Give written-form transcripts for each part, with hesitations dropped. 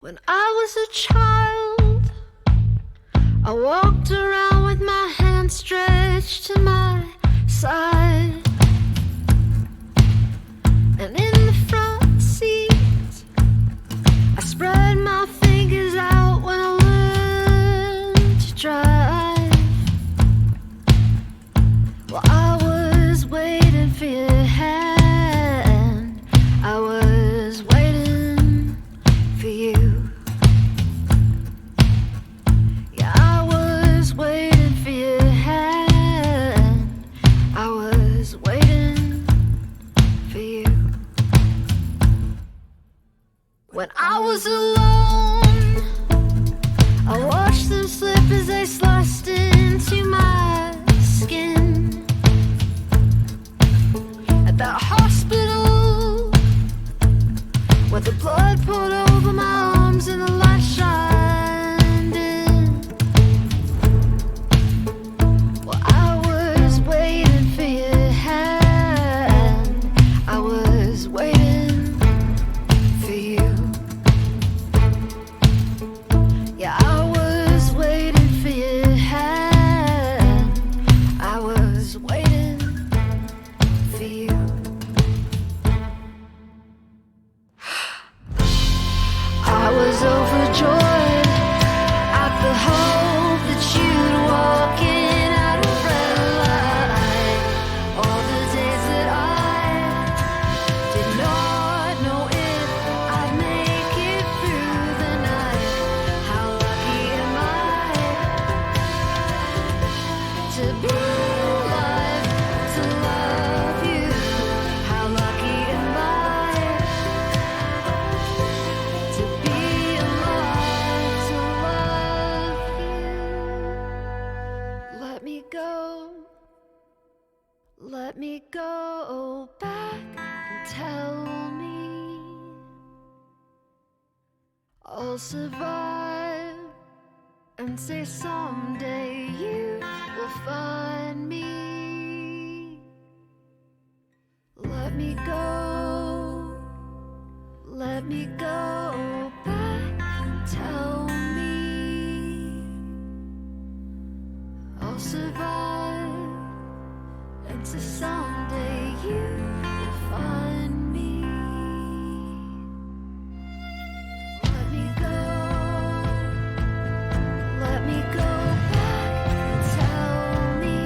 When I was a child, I walked around with my hand stretched to my side. And in the front seat, I spread my fingers out when I learned to drive. Well, I was waiting for your hand, I was waiting for you. Yeah, I was waiting for your hand, I was waiting for you. When I was alone, I watched them slip as they sliced into my skin. At that hospital, where the blood poured over my arms and the light shined in. Well, I was waiting for your hand, I was waiting for you. Yeah, I was waiting for your hand, I was waiting for you. I was overjoyed at the hope that you'd walk in at a red light. All the days that I did not know if I'd make it through the night. How lucky am I to be alive, to love you. How lucky am I to be alive, to love you. Let me go back and tell me I'll survive, and say someday you will find me. Let me go back and tell me I'll survive, and so someday you will find me. Let me go back and tell me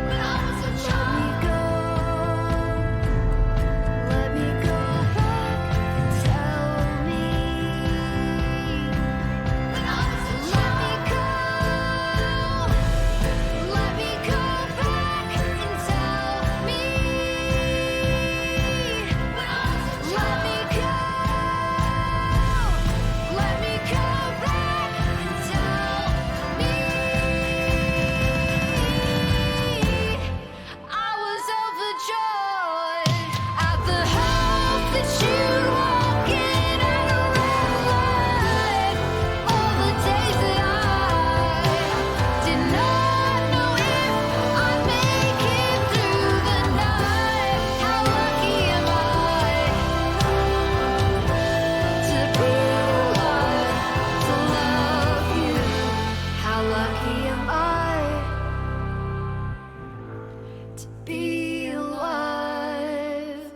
when I was a child. Let me go back and tell me when I was a child. Let me go back and tell me when I was a child. Let me go back and tell me I was overjoyed at the hope that you'd walk in at a red light. All the days that I did not know if I'd make it through the night. How lucky am I to be alive, to love you. How lucky am I to be alive.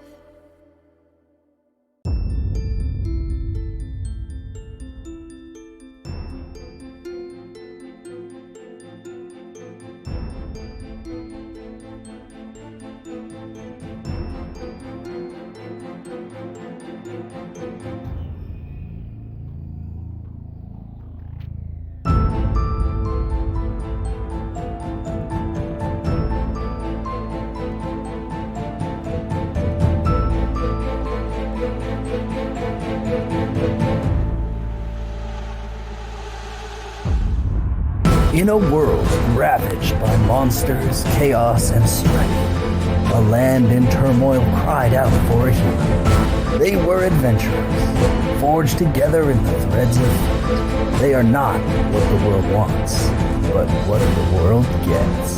In a world ravaged by monsters, chaos, and strife, a land in turmoil cried out for a hero. They were adventurers, forged together in the threads of fate. They are not what the world wants, but what the world gets.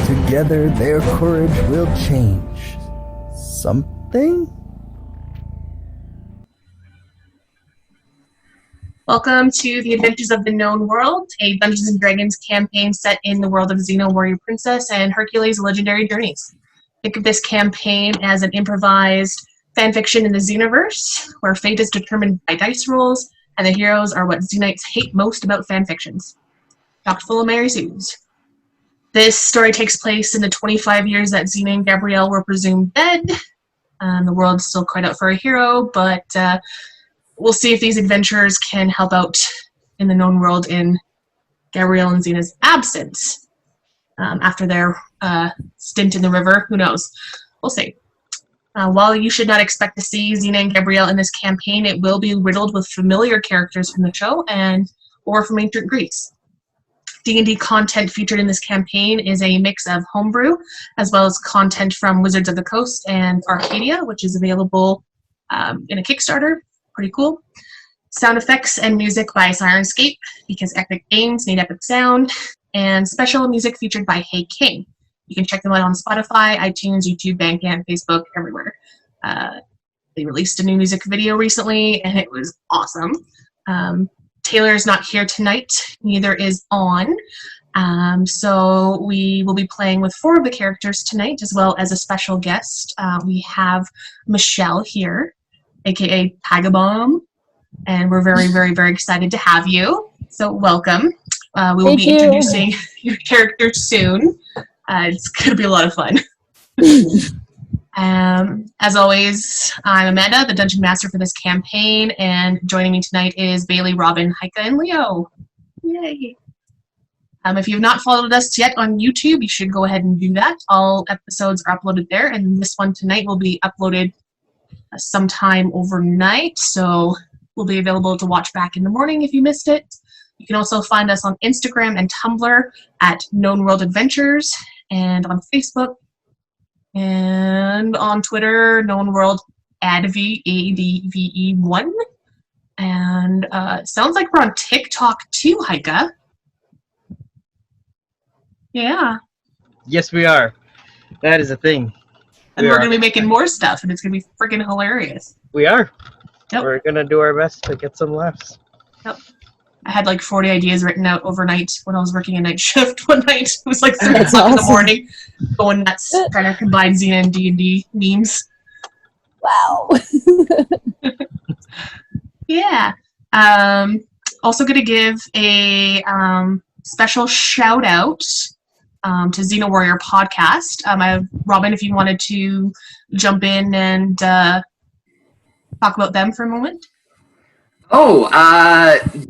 Together, their courage will change something? Welcome to the Adventures of the Known World, a Dungeons & Dragons campaign set in the world of Xena Warrior Princess and Hercules' Legendary Journeys. Think of this campaign as an improvised fanfiction in the Xenoverse, where fate is determined by dice rolls, and the heroes are what Xenites hate most about fanfictions. Chock full of Mary Sues. This story takes place in the 25 years that Xena and Gabrielle were presumed dead. The world's still cried out for a hero, but we'll see if these adventurers can help out in the known world in Gabrielle and Xena's absence after their stint in the river. Who knows? We'll see. While you should not expect to see Xena and Gabrielle in this campaign, it will be riddled with familiar characters from the show or from ancient Greece. D&D content featured in this campaign is a mix of homebrew, as well as content from Wizards of the Coast and Arcadia, which is available in a Kickstarter. Pretty cool. Sound effects and music by Sirenscape, because epic games need epic sound, and special music featured by Hey King. You can check them out on Spotify, iTunes, YouTube, Bandcamp, Facebook, everywhere. They released a new music video recently, and it was awesome. Taylor is not here tonight, neither is On. So we will be playing with 4 of the characters tonight, as well as a special guest. We have Michelle here, aka Tygrrbomb, and we're very, very, very excited to have you. So welcome. We will be introducing your character soon. It's going to be a lot of fun. As always, I'm Amanda, the Dungeon Master for this campaign, and joining me tonight is Bailey, Robin, Heike, and Leo. Yay! If you have not followed us yet on YouTube, you should go ahead and do that. All episodes are uploaded there, and this one tonight will be uploaded sometime overnight, so will be available to watch back in the morning if you missed it. You can also find us on Instagram and Tumblr at Known World Adventures, and on Facebook, and on Twitter, Known World ADVE1. And it sounds like we're on TikTok too, Heike. Yeah. Yes, we are. That is a thing. And we're going to be making more stuff, and it's going to be freaking hilarious. We are. Yep. We're going to do our best to get some laughs. Yep. I had like 40 ideas written out overnight when I was working a night shift one night. It was like 3 o'clock in the morning, going nuts, trying to combine Xena and D&D memes. Wow. Yeah. Also going to give a special shout out to Xena Warrior Podcast. Robin, if you wanted to jump in and talk about them for a moment.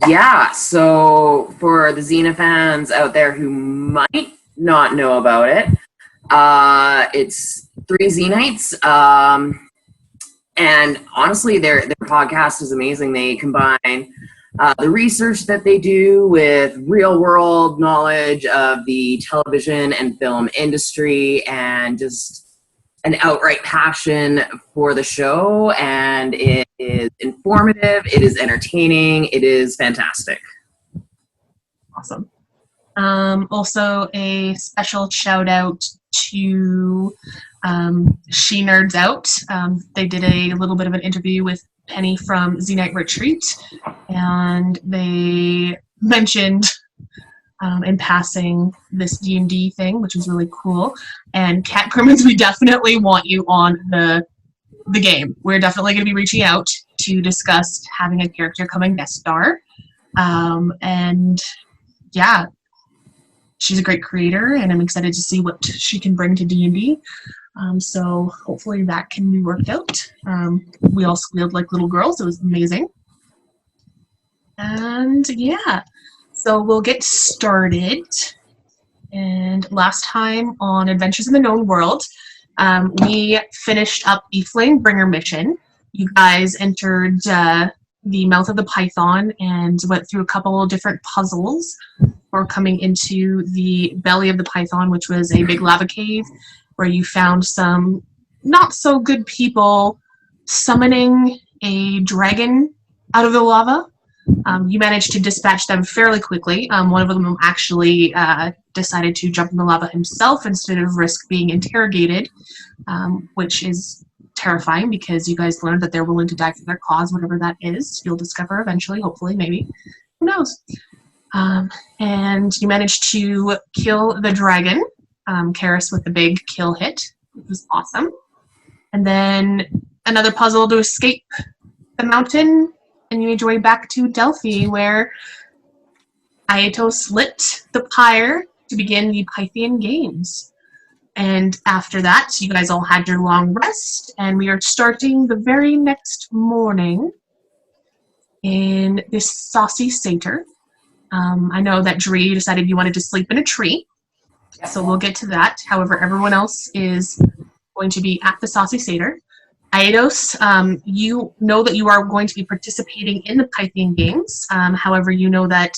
Yeah. So for the Xena fans out there who might not know about it, it's 3 Xenites. And honestly, their podcast is amazing. They combine the research that they do with real-world knowledge of the television and film industry, and just an outright passion for the show. And it is informative, it is entertaining, it is fantastic. Awesome. Also, a special shout-out to She Nerds Out. They did a little bit of an interview with Penny from Xenite Retreat, and they mentioned in passing this D&D thing, which was really cool. And Cat Crimmins, we definitely want you on the game. We're definitely going to be reaching out to discuss having a character come and guest star. And yeah, she's a great creator, and I'm excited to see what she can bring to D&D. So hopefully that can be worked out. We all squealed like little girls. It was amazing. And yeah, so we'll get started. And last time on Adventures in the Known World, we finished up the Flamebringer mission. You guys entered the mouth of the Python and went through a couple of different puzzles for coming into the belly of the Python, which was a big lava cave where you found some not so good people summoning a dragon out of the lava. You managed to dispatch them fairly quickly. One of them actually decided to jump in the lava himself instead of risk being interrogated, which is terrifying because you guys learned that they're willing to die for their cause, whatever that is. You'll discover eventually, hopefully, maybe. Who knows? And you managed to kill the dragon, Karis, with the big kill hit, which was awesome. And then another puzzle to escape the mountain, and you made your way back to Delphi, where Aetos lit the pyre to begin the Pythian Games. And after that, you guys all had your long rest, and we are starting the very next morning in this saucy satyr. I know that Dree decided you wanted to sleep in a tree, so we'll get to that. However, everyone else is going to be at the saucy satyr. Aetos, you know that you are going to be participating in the Pythian Games. However, you know that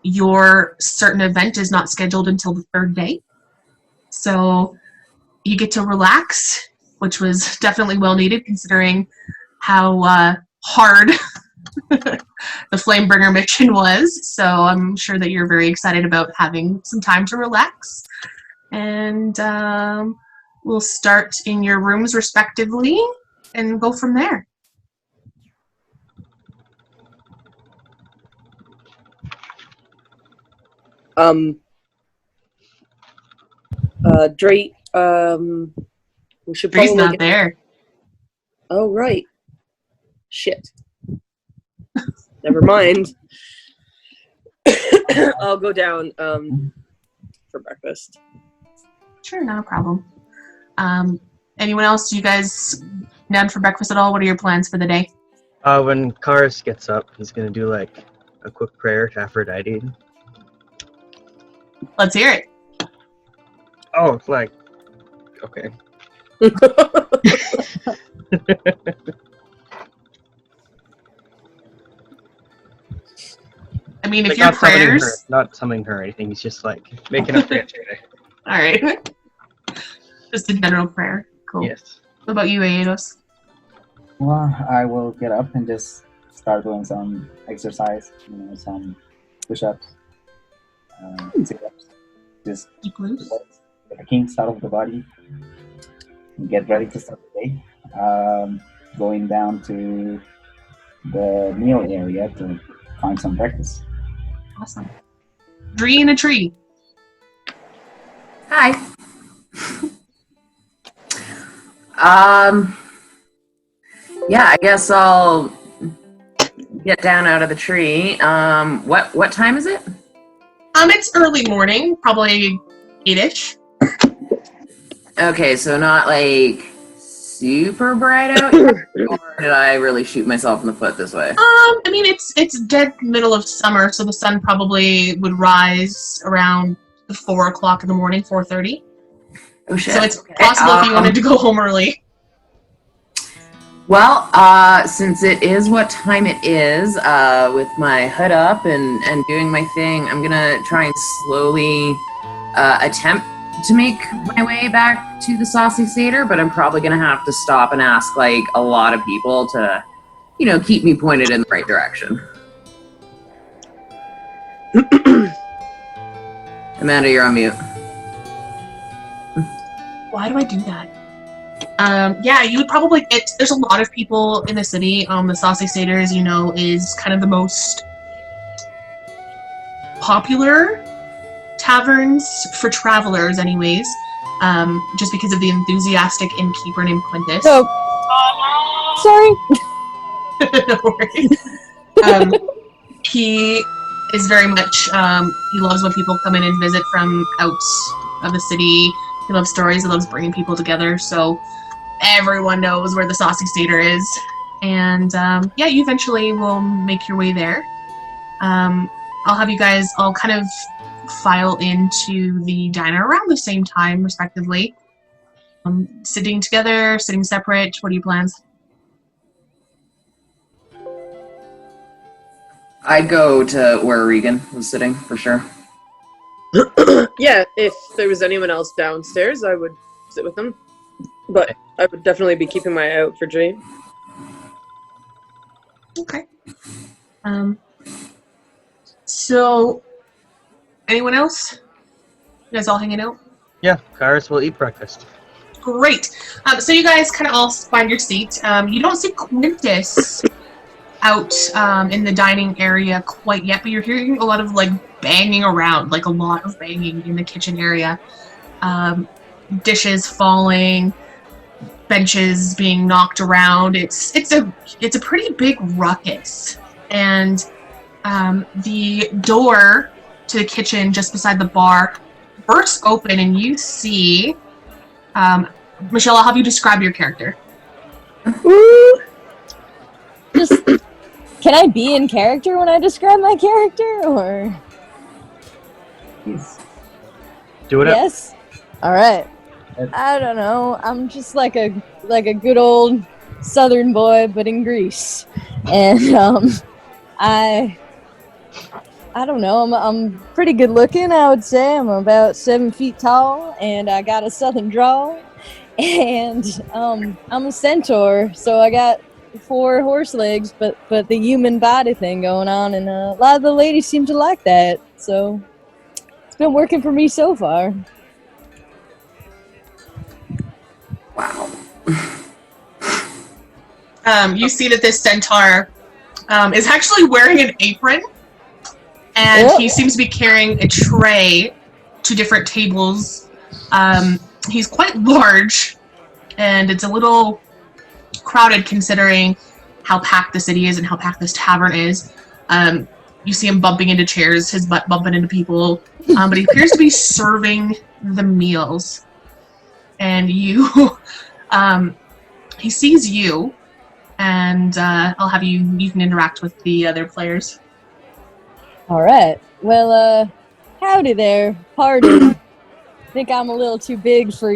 your certain event is not scheduled until the third day. So you get to relax, which was definitely well needed considering how hard the Flamebringer mission was. So I'm sure that you're very excited about having some time to relax. And we'll start in your rooms respectively and go from there. Drake, we should Dree's probably not there. Oh, right. Shit. Never mind. I'll go down for breakfast. Sure, not a problem. Anyone else? You guys down for breakfast at all? What are your plans for the day? When Karis gets up, he's gonna do like a quick prayer to Aphrodite. Let's hear it. Oh, it's like, okay. I mean, if Like, your not summoning her, prayers... not summoning her or anything. He's just like making a prayer today. All right. Just a general prayer. Cool. Yes. What about you, Aetos? Well, I will get up and just start doing some exercise, some push-ups, sit-ups, just Keep loose. get the kinks out of the body, and get ready to start the day. Going down to the meal area to find some breakfast. Awesome. Dree in a tree. Hi. Yeah, I guess I'll get down out of the tree. What time is it? It's early morning, probably 8-ish. Okay, so not like super bright out yet, or did I really shoot myself in the foot this way? I mean, it's dead middle of summer, so the sun probably would rise around the 4 o'clock in the morning, 4:30. Oh shit. So it's Okay, possible if you wanted to go home early. Well, since it is what time it is, with my hood up and doing my thing, I'm gonna try and slowly attempt to make my way back to the Saucy Satyr, but I'm probably gonna have to stop and ask like a lot of people to, keep me pointed in the right direction. Amanda, you're on mute. Why do I do that? Yeah, you would probably there's a lot of people in the city. The Saucy Satyr, as you know, is kind of the most popular taverns for travelers anyways, just because of the enthusiastic innkeeper named Quintus. Oh, sorry. No worries. He is very much, he loves when people come in and visit from out of the city. He loves stories, he loves bringing people together, so everyone knows where the Saucy Satyr is. And yeah, you eventually will make your way there. I'll have you guys all kind of file into the diner around the same time, respectively. Sitting together, sitting separate, what are your plans? I'd go to where Regan was sitting, for sure. Yeah, if there was anyone else downstairs, I would sit with them. But I would definitely be keeping my eye out for Dream. Okay. So, anyone else? You guys all hanging out? Yeah, Karis will eat breakfast. Great. So you guys kind of all find your seat. You don't see Quintus out in the dining area quite yet, but you're hearing a lot of like banging around, like a lot of banging in the kitchen area. Dishes falling, benches being knocked around. It's a pretty big ruckus, and the door to the kitchen just beside the bar bursts open, and you see. Michelle, I'll have you describe your character. Ooh. Just, can I be in character when I describe my character, or? Yes. Do it up. Yes. All right. I don't know. I'm just like a good old Southern boy, but in Greece, and I don't know. I'm pretty good looking, I would say. I'm about 7 feet tall, and I got a Southern drawl, and I'm a centaur, so I got 4 horse legs, but the human body thing going on, and a lot of the ladies seem to like that. So it's been working for me so far. Wow. You see that this centaur is actually wearing an apron, and he seems to be carrying a tray to different tables. He's quite large, and it's a little crowded considering how packed the city is and how packed this tavern is. You see him bumping into chairs, his butt bumping into people, but he appears to be serving the meals. And you, he sees you, and I'll have you can interact with the other players. All right. Well, howdy there. Pardon. Think I'm a little too big for,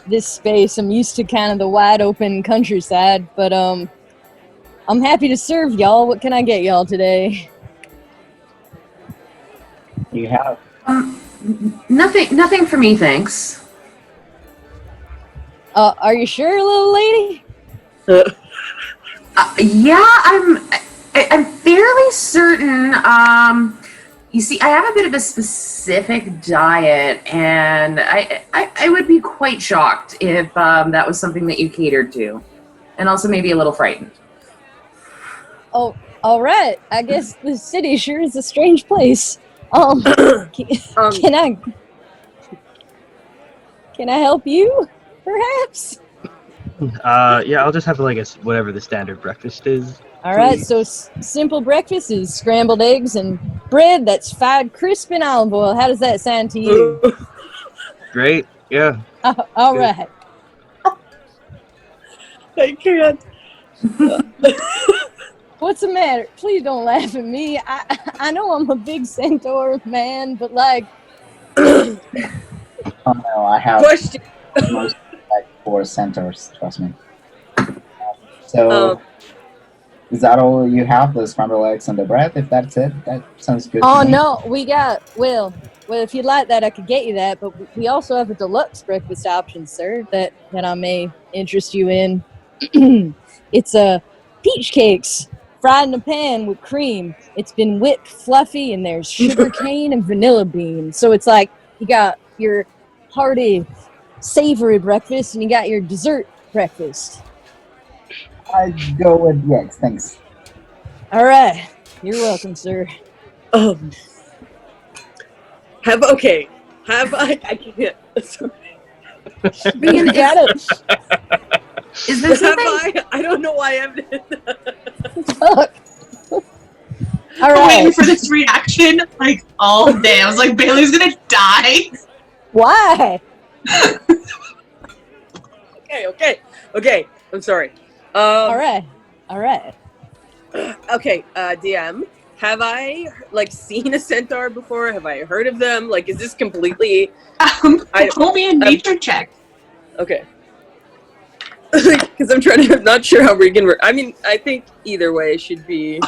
this space. I'm used to kind of the wide open countryside, but I'm happy to serve y'all. What can I get y'all today? You have Nothing for me, thanks. Are you sure, little lady? Yeah, I'm fairly certain. You see, I have a bit of a specific diet, and I would be quite shocked if that was something that you catered to, and also maybe a little frightened. Oh, all right. I guess the city sure is a strange place. Can I help you, perhaps? Yeah, I'll just have like whatever the standard breakfast is. All right, so simple breakfast is scrambled eggs and bread that's fried crisp in olive oil. How does that sound to you? Great. Yeah. All right. I can't. What's the matter? Please don't laugh at me. I know I'm a big centaur man, but like. Oh no, I have Question. most like 4 centaurs. Trust me. So. Is that all you have? The scrambled eggs and the bread? If that's it, that sounds good. Oh to me. no, we got well. If you'd like that, I could get you that. But we also have a deluxe breakfast option, sir, that I may interest you in. It's peach cakes fried in a pan with cream. It's been whipped fluffy, and there's sugar cane and vanilla beans. So it's like you got your hearty, savory breakfast, and you got your dessert breakfast. I'd go with yes, thanks. All right. You're welcome, sir. Have I can't. Sorry. You got it. Is there something? I don't know why I'm. Fuck. All I'm right. waiting for this reaction like all day. I was like, Bailey's gonna die. Why? Okay. I'm sorry. All right. Okay, DM. Have I seen a centaur before? Have I heard of them? Is this completely? Roll me a nature check. Okay. Because I'm not sure how Regan works. I mean, I think either way should be.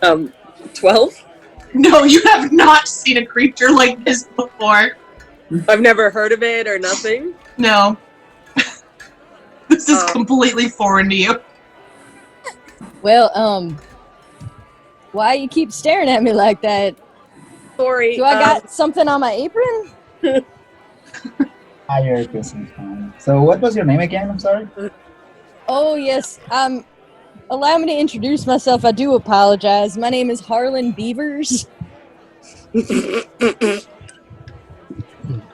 12? No, you have not seen a creature like this before. I've never heard of it or nothing. No. This is completely foreign to you. Well, why you keep staring at me like that? Sorry. Do I got something on my apron? Higher business plan. So, what was your name again? I'm sorry. Oh yes. Allow me to introduce myself. I do apologize. My name is Harlan Beavers.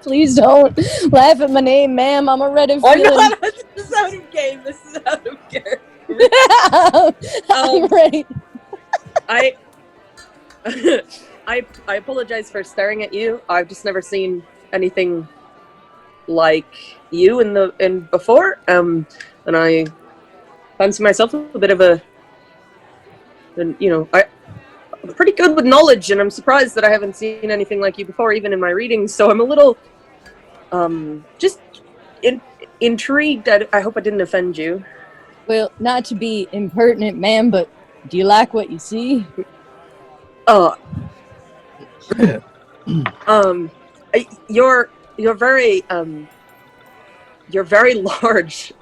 Please don't laugh at my name, ma'am. I'm already feeling. Oh no, this is out of game. This is out of character. I'm ready. I apologize for staring at you. I've just never seen anything like you in before. And I fancy myself a bit of I'm pretty good with knowledge, and I'm surprised that I haven't seen anything like you before, even in my readings. So I'm a little just intrigued. I hope I didn't offend you. Well, not to be impertinent, ma'am, but do you like what you see? You're very large.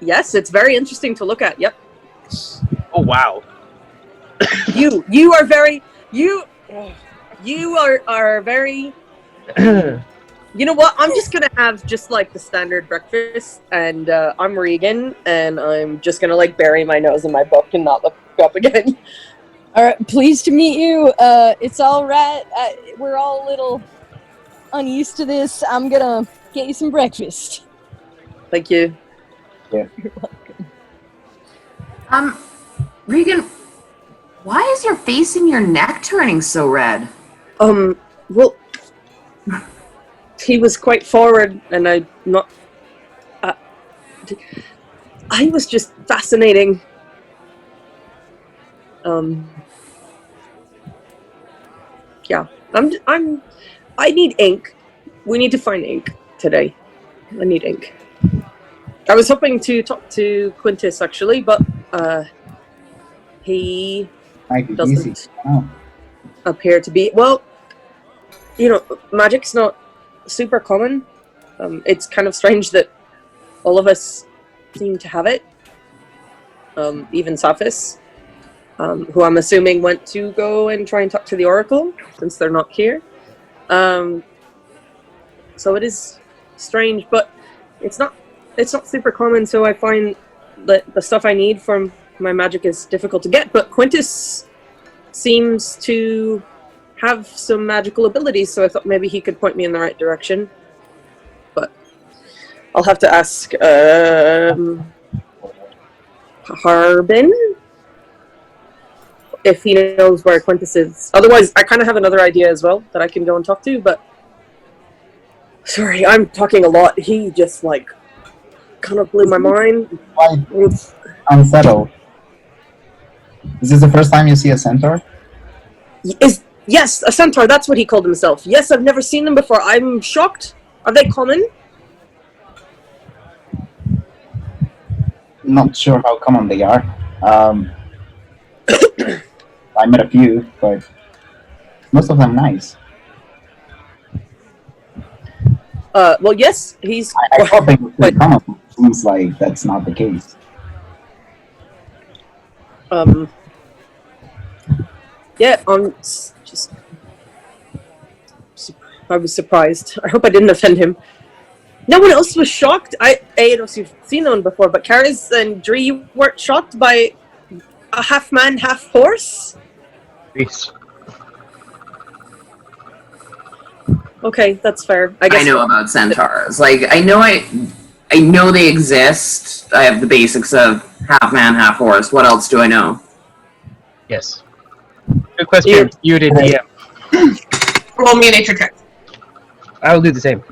Yes, it's very interesting to look at. Yep. Oh wow. You are very very. You know what? I'm just gonna have just like the standard breakfast, and I'm Regan, and I'm just gonna like bury my nose in my book and not look up again. All right, pleased to meet you. It's all right. We're all a little unused to this. I'm gonna get you some breakfast. Thank you. Yeah. You're welcome. Regan, why is your face and your neck turning so red? Well, he was quite forward, and I was just fascinating. Yeah, I need ink. We need to find ink today. I need ink. I was hoping to talk to Quintus actually, but he doesn't appear to be. Well, magic's not super common. It's kind of strange that all of us seem to have it. Even Saphis, who I'm assuming went to go and try and talk to the Oracle, since they're not here. So it is strange, but it's not super common, so I find that the stuff I need from my magic is difficult to get, but Quintus seems to have some magical abilities, so I thought maybe he could point me in the right direction. But I'll have to ask Harbin if he knows where Quintus is. Otherwise, I kind of have another idea as well that I can go and talk to, but sorry, I'm talking a lot. He just kind of blew my mind. Quite unsettled. Is this the first time you see a centaur? Yes, a centaur, that's what he called himself. Yes, I've never seen them before. I'm shocked. Are they common? Not sure how common they are. I met a few, but most of them nice. Well, yes, he's... I thought they were pretty common. Seems like that's not the case. Yeah, I was surprised. I hope I didn't offend him. No one else was shocked. I don't know if you've seen one before, but Karis and Dree, you weren't shocked by a half man, half horse? Peace. Okay, that's fair. I guess I know about centaurs. I know they exist. I have the basics of half man, half horse. What else do I know? Yes. Good question. You did DM. Roll me a nature check. I will do the same.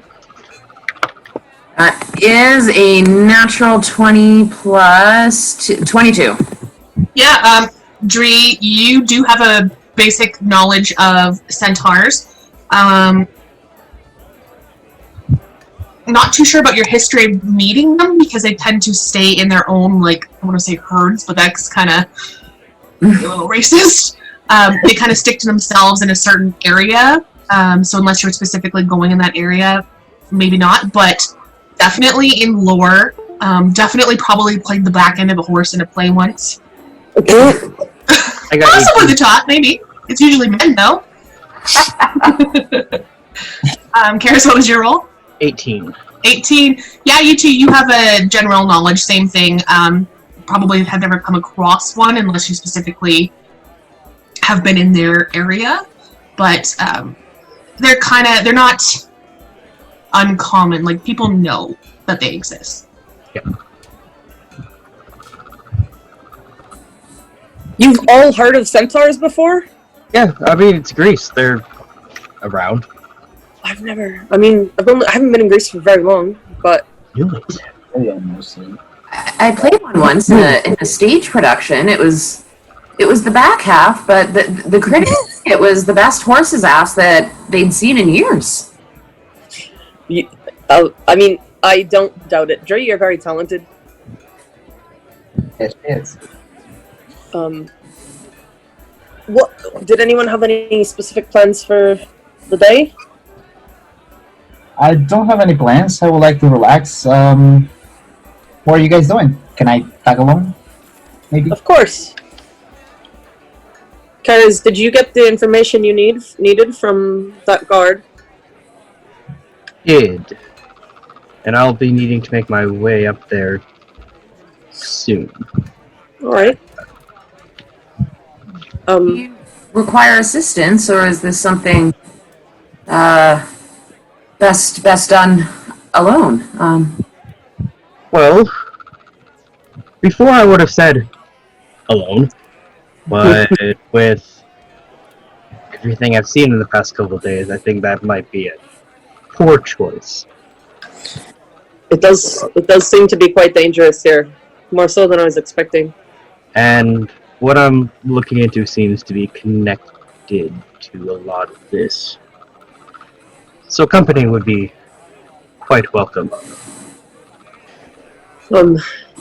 That is a natural 20 plus 22. Yeah, Dree, you do have a basic knowledge of centaurs. Not too sure about your history of meeting them, because they tend to stay in their own, I want to say herds, but that's kind of a little racist. They kind of stick to themselves in a certain area, so unless you're specifically going in that area, maybe not, but definitely in lore, definitely probably played the back end of a horse in a play once. I got Possibly 18. the top, maybe. It's usually men, though. Karis, what was your roll? 18. 18. Yeah, you two, you have a general knowledge, same thing. Probably have never come across one unless you specifically have been in their area. But they're not uncommon. Like, people know that they exist. Yeah. You've all heard of centaurs before? Yeah, I mean, it's Greece. They're around. I've never. I mean, I haven't been in Greece for very long, but Really? Yeah, mostly. I played one once in a stage production. It was the back half, but the critics, it was the best horse's ass that they'd seen in years. I mean, I don't doubt it. Dre, you're very talented. Yes, yes. What did anyone have any specific plans for the day? I don't have any plans. I would like to relax. What are you guys doing? Can I tag along? Maybe? Of course. Karis, did you get the information you needed from that guard? Did. And I'll be needing to make my way up there soon. All right. Do you require assistance, or is this something best done alone? Well, before I would have said alone, but with everything I've seen in the past couple of days, I think that might be a poor choice. It does seem to be quite dangerous here, more so than I was expecting. And what I'm looking into seems to be connected to a lot of this. So company would be quite welcome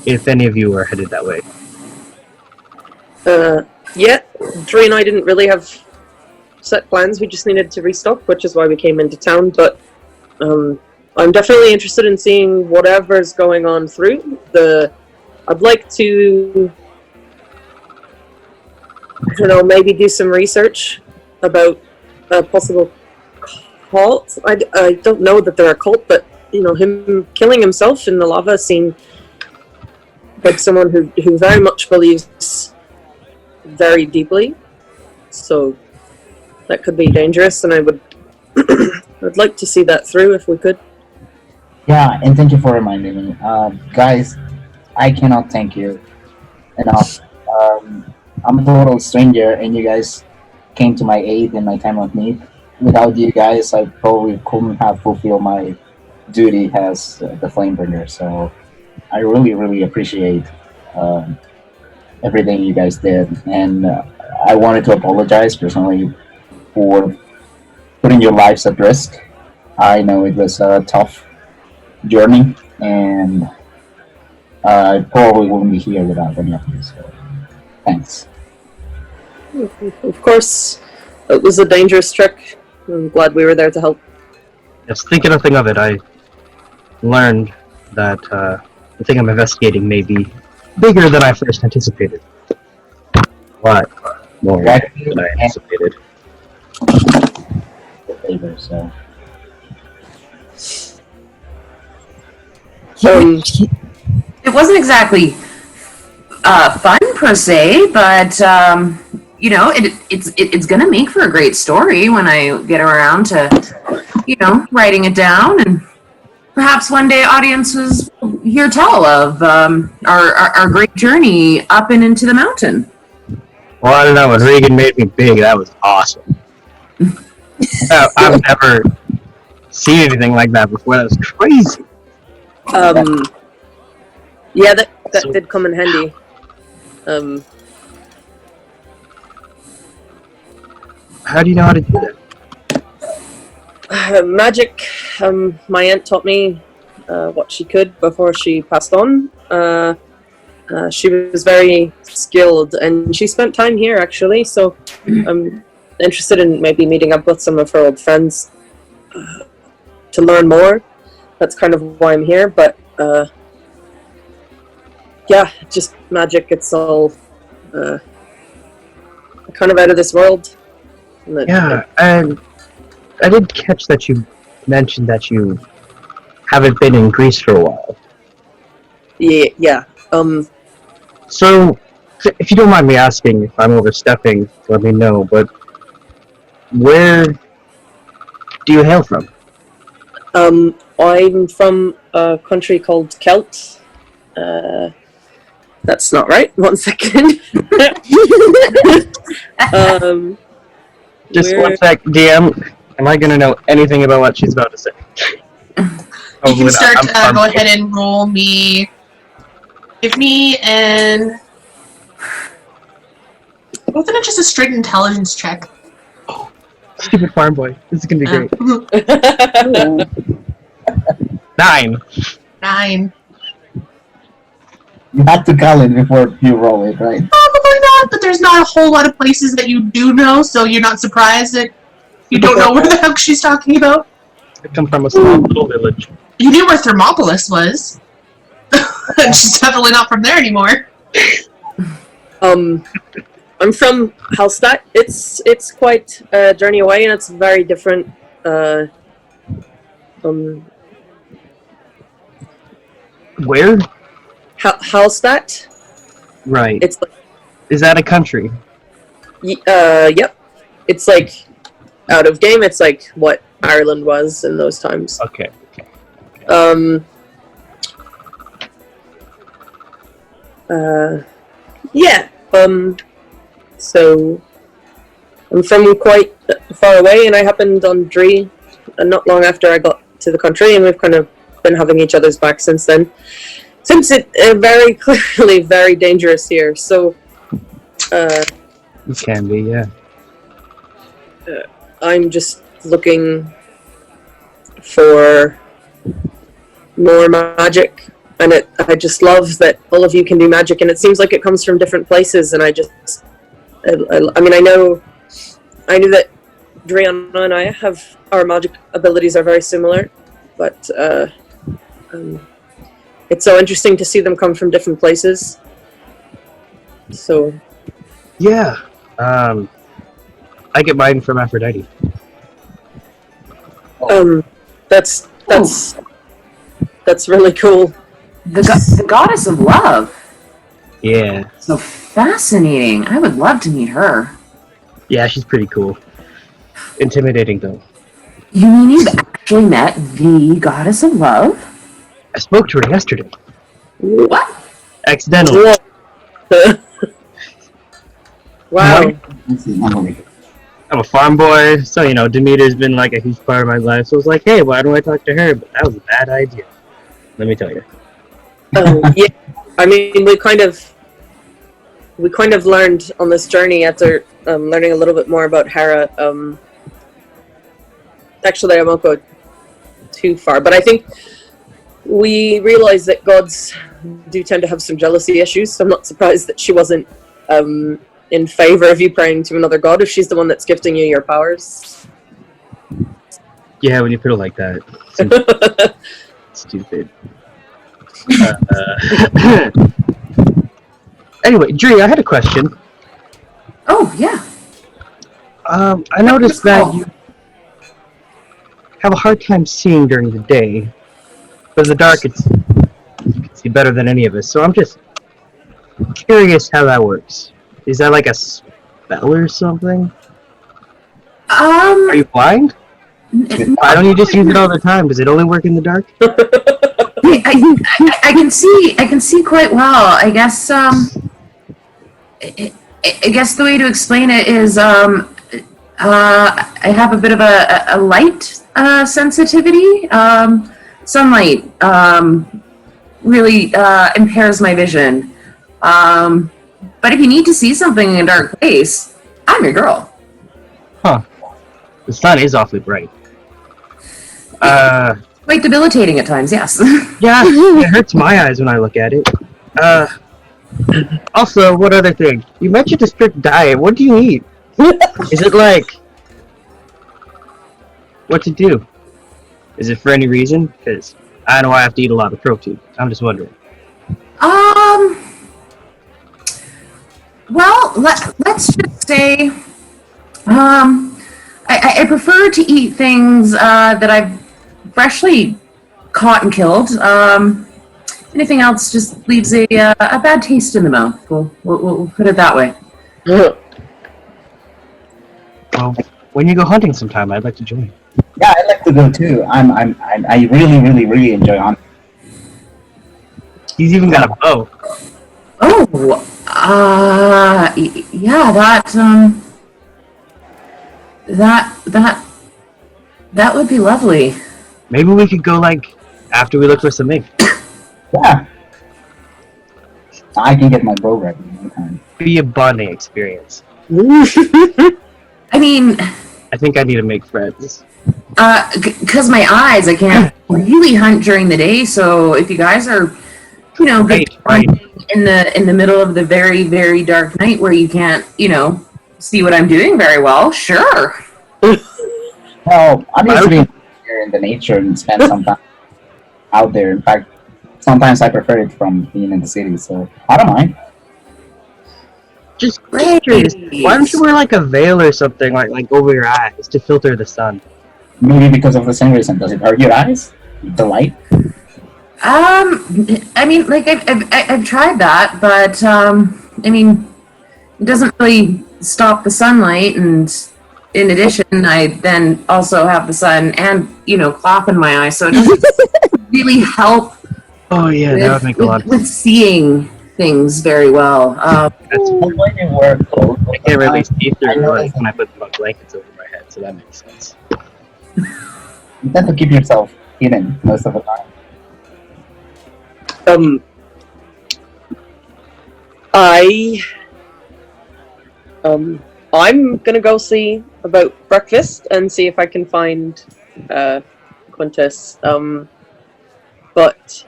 if any of you are headed that way. Yeah, Dre and I didn't really have set plans. We just needed to restock, which is why we came into town. But I'm definitely interested in seeing whatever's going on through. I'd like to, I don't know, maybe do some research about a possible cult. I don't know that they're a cult, but you know, him killing himself in the lava seemed like someone who very much believes very deeply. So that could be dangerous, and I'd like to see that through if we could. Yeah, and thank you for reminding me. Guys, I cannot thank you enough. I'm a total stranger, and you guys came to my aid in my time of need. Without you guys, I probably couldn't have fulfilled my duty as the Flamebringer. So I really, really appreciate everything you guys did. And I wanted to apologize personally for putting your lives at risk. I know it was a tough journey, and I probably wouldn't be here without any of you. So thanks. Of course, it was a dangerous trek. I'm glad we were there to help. Yes, thinking nothing of it, I learned that the thing I'm investigating may be bigger than I first anticipated. What? More than I anticipated. Favor, so. It wasn't exactly fun per se, but you know, it's gonna make for a great story when I get around to, you know, writing it down, and perhaps one day audiences will hear tell of our great journey up and into the mountain. Well, I don't know, when Regan made me big, that was awesome. I've never seen anything like that before. That was crazy. Yeah, that did come in handy. How do you know how to do that? Magic. My aunt taught me what she could before she passed on. She was very skilled, and she spent time here actually. So I'm interested in maybe meeting up with some of her old friends to learn more. That's kind of why I'm here. But yeah, just magic. It's all kind of out of this world. And that- Yeah, and I did catch that you mentioned that you haven't been in Greece for a while. Yeah. So, if you don't mind me asking, if I'm overstepping, let me know, but where do you hail from? I'm from a country called Kelt. That's not right. 1 second. Just we're- 1 sec, DM. Am I going to know anything about what she's about to say? You can start. Go ahead and roll me. Give me an. Wasn't it just a straight intelligence check? Stupid farm boy. This is going to be great. 9. 9. You have to call it before you roll it, right? Probably not, but there's not a whole lot of places that you do know, so you're not surprised that you don't know where the heck she's talking about. I come from a small little village. You knew where Thermopolis was. She's definitely not from there anymore. I'm from Hallstatt. It's quite a journey away, and it's very different. Where? Hallstatt. Right. It's like, Is that a country? yep. It's like out of game. It's like what Ireland was in those times. Okay. Yeah. So I'm from quite far away, and I happened on Dree not long after I got to the country, and we've kind of been having each other's back since then. Since it very clearly very dangerous here, so It can be, yeah. I'm just looking for more magic, and I just love that all of you can do magic, and it seems like it comes from different places, and I mean, I knew that Driana and I have our magic abilities are very similar, but it's so interesting to see them come from different places. So Yeah. I get mine from Aphrodite. that's really cool. The goddess of love. Yeah. So fascinating. I would love to meet her. Yeah, she's pretty cool. Intimidating, though. You mean you've actually met the goddess of love? I spoke to her yesterday. What? Accidentally. Wow. This is unbelievable. I'm a farm boy, so, you know, Demeter's been, like, a huge part of my life. So I was like, hey, why don't I talk to her? But that was a bad idea. Let me tell you. Yeah, I mean, we kind of learned on this journey after learning a little bit more about Hera. Actually, I won't go too far, but I think we realized that gods do tend to have some jealousy issues. So I'm not surprised that she wasn't in favor of you praying to another god if she's the one that's gifting you your powers. Yeah, when you put it like that. It's stupid. Anyway, Dree, I had a question. Oh, yeah. I noticed that you have a hard time seeing during the day, but in the dark, you can see better than any of us. So I'm just curious how that works. Is that like a spell or something? Are you blind? Why don't you just use it all the time? Does it only work in the dark? I can see quite well. I guess I guess the way to explain it is I have a bit of a light sensitivity. Sunlight really impairs my vision. But if you need to see something in a dark place, I'm your girl. Huh. The sun is awfully bright. Quite debilitating at times, yes. Yeah, it hurts my eyes when I look at it. Also, one other thing. You mentioned a strict diet. What do you eat? Is it like... what to do? Is it for any reason? Because I know I have to eat a lot of protein. I'm just wondering. Well, let's just say, I prefer to eat things that I've freshly caught and killed. Anything else just leaves a bad taste in the mouth. We'll put it that way. Well, when you go hunting sometime, I'd like to join. Yeah, I'd like to go too. I really enjoy hunting. He's even got a bow. Oh, yeah, that would be lovely. Maybe we could go like after we look for some ink. Yeah. I can get my bow ready anytime. Be a bonding experience. I mean, I think I need to make friends. because my eyes, I can't really hunt during the day. So if you guys are, Right. in the middle of the very, very dark night where you can't, see what I'm doing very well, sure. Well, I'm used to being here in the nature and spend some time out there. In fact, sometimes I prefer it from being in the city, so I don't mind. Just Great. curious. Why don't you wear like a veil or something like over your eyes to filter the sun? Maybe because of the same reason. Does it hurt your eyes? The light? I mean, like I've tried that, but I mean, it doesn't really stop the sunlight, and in addition, I then also have the sun and cloth in my eye, so it doesn't really help. Oh yeah, that would make a lot of with sense. seeing things very well. That's Well, when you wear clothes, I can't really see I through know like that when I put my blankets over my head, so that makes sense. you tend to keep yourself hidden most of the time. I'm gonna go see about breakfast and see if I can find Quintus. But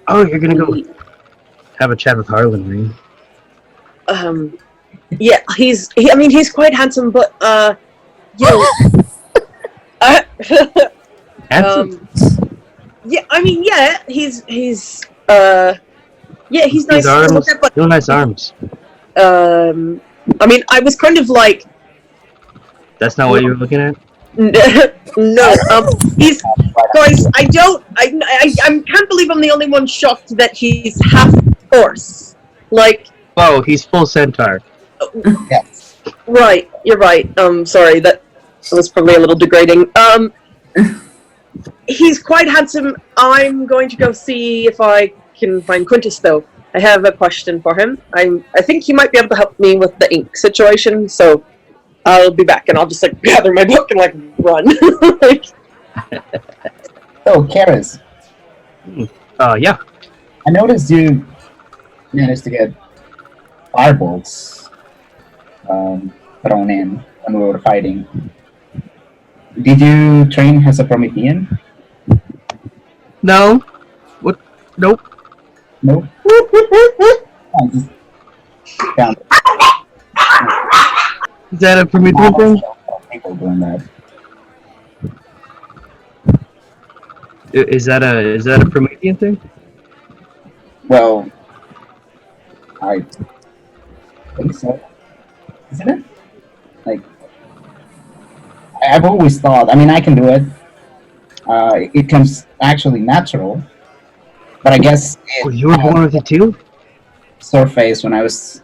Oh, you're gonna go have a chat with Harlan, right? yeah, he's quite handsome, but you know, Handsome. yeah, I mean, yeah, he's yeah, he's nice His to arms, look at, but real nice arms. I mean, I was kind of like, That's not what you were looking at? no, he's, guys, I can't believe I'm the only one shocked that he's half horse. Like, Oh, he's full centaur. Yes. right, you're right. Sorry, that was probably a little degrading. He's quite handsome. I'm going to go see if I can find Quintus, though. I have a question for him. I think he might be able to help me with the ink situation, so I'll be back and I'll just like gather my book and like run. Like, Oh, Karis, Yeah. I noticed you managed to get firebolts thrown in when we were fighting. Did you train as a Promethean? No. What? Nope. No. I just found it. Is that a Promethean thing? People doing that. Is that a Promethean thing? Well, I think so. Isn't it? Like, I've always thought. I mean, I can do it. It comes actually natural, but I guess Oh, it you were born with it too? surfaced when I was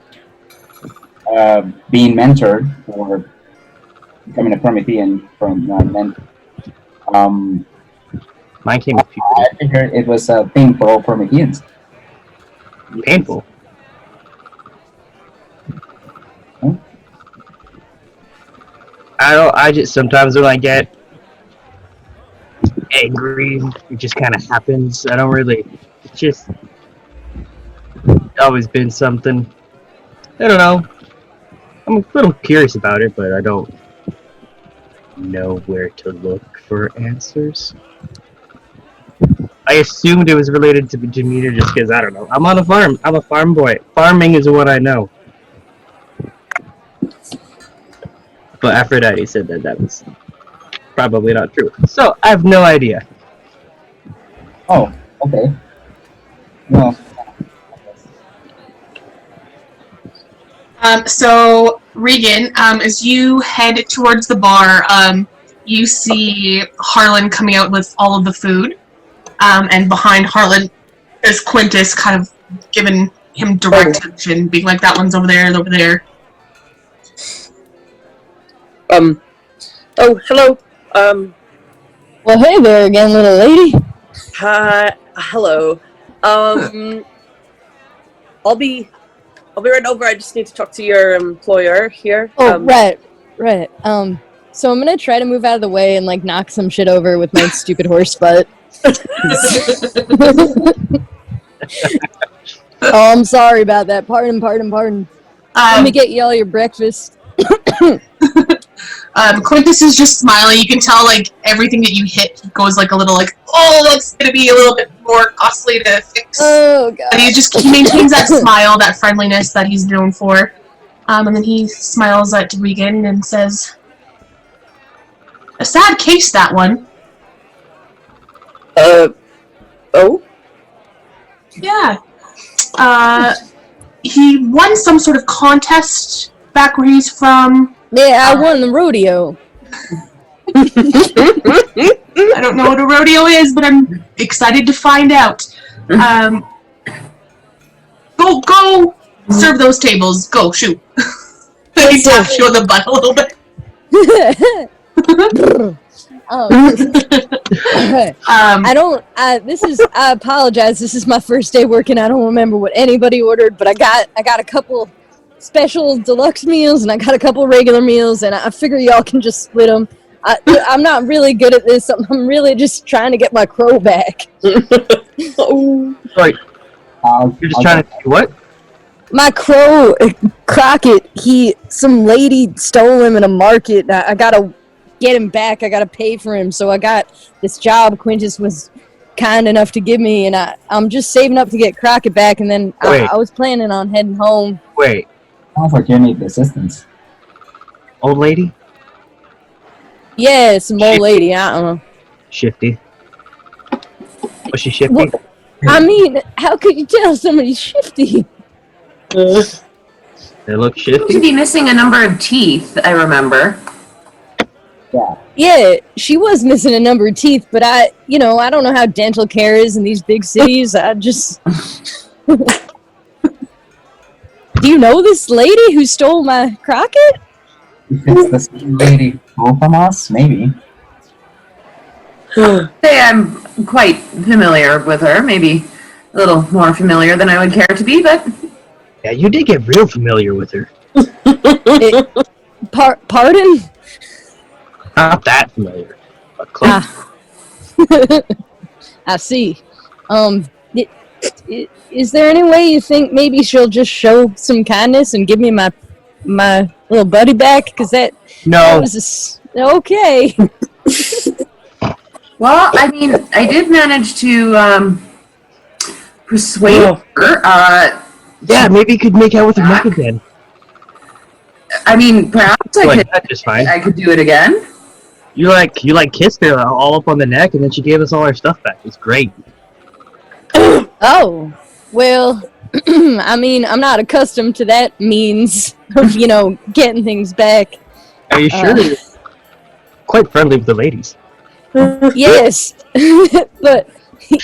being mentored or becoming a Promethean from Mine came with people. I figured it was a thing for all Prometheans. Painful. I just sometimes when I get angry, it just kind of happens. I don't really. It's just always been something. I don't know. I'm a little curious about it, but I don't know where to look for answers. I assumed it was related to Demeter just because, I don't know. I'm on a farm. I'm a farm boy. Farming is what I know. But Aphrodite said that was probably not true. So, I have no idea. Oh, okay. Well, So Regan, as you head towards the bar, you see Harlan coming out with all of the food, and behind Harlan is Quintus, kind of giving him direction, being like, "That one's over there, and over there." Oh, hello. Well, hey there again, little lady. Hi. Hello. I'll be right over. I just need to talk to your employer here. Oh, right. So I'm gonna try to move out of the way and like knock some shit over with my stupid horse butt. Oh, I'm sorry about that. Pardon. Let me get you all your breakfast. Quintus is just smiling. You can tell, like, everything that you hit goes, like, a little, like, oh, that's going to be a little bit more costly to fix. Oh, God. But he maintains that smile, that friendliness that he's known for. And then he smiles at Regan and says, "A sad case, that one." Oh? Yeah. He won some sort of contest back where he's from. Yeah, I won the rodeo. I don't know what a rodeo is, but I'm excited to find out. Go serve those tables. Go, shoot. He taps you on the butt a little bit. I apologize. This is my first day working. I don't remember what anybody ordered, but I got a couple special deluxe meals and I got a couple regular meals, and I figure y'all can just split them. I'm not really good at this. I'm really just trying to get my crow back. Sorry. You're just trying to do what? My crow, Crockett, some lady stole him in a market. I gotta get him back. I gotta pay for him. So I got this job Quintus was kind enough to give me, and I'm just saving up to get Crockett back, and then I was planning on heading home. Wait. Sounds like you need assistance. Old lady? Yeah, some old lady. I don't know. Shifty. Was she shifty? Well, I mean, how could you tell somebody's shifty? They look To shifty. be missing a number of teeth, I remember. Yeah, she was missing a number of teeth, but I don't know how dental care is in these big cities. I just... Do you know this lady who stole my Crockett? If it's the same lady who from us, maybe. Say I'm quite familiar with her, maybe a little more familiar than I would care to be, but... Yeah, you did get real familiar with her. Pardon? Not that familiar, but close. I see. Is there any way you think maybe she'll just show some kindness and give me my little buddy back? Because that was okay. Well, I mean, I did manage to persuade her. Yeah, maybe you could make out with her neck again. I mean, perhaps That's just fine. I could do it again. You kissed her all up on the neck, and then she gave us all our stuff back. It's great. Oh, well, I mean, I'm not accustomed to that means of, getting things back. Are you sure? You're quite friendly with the ladies. Yes, but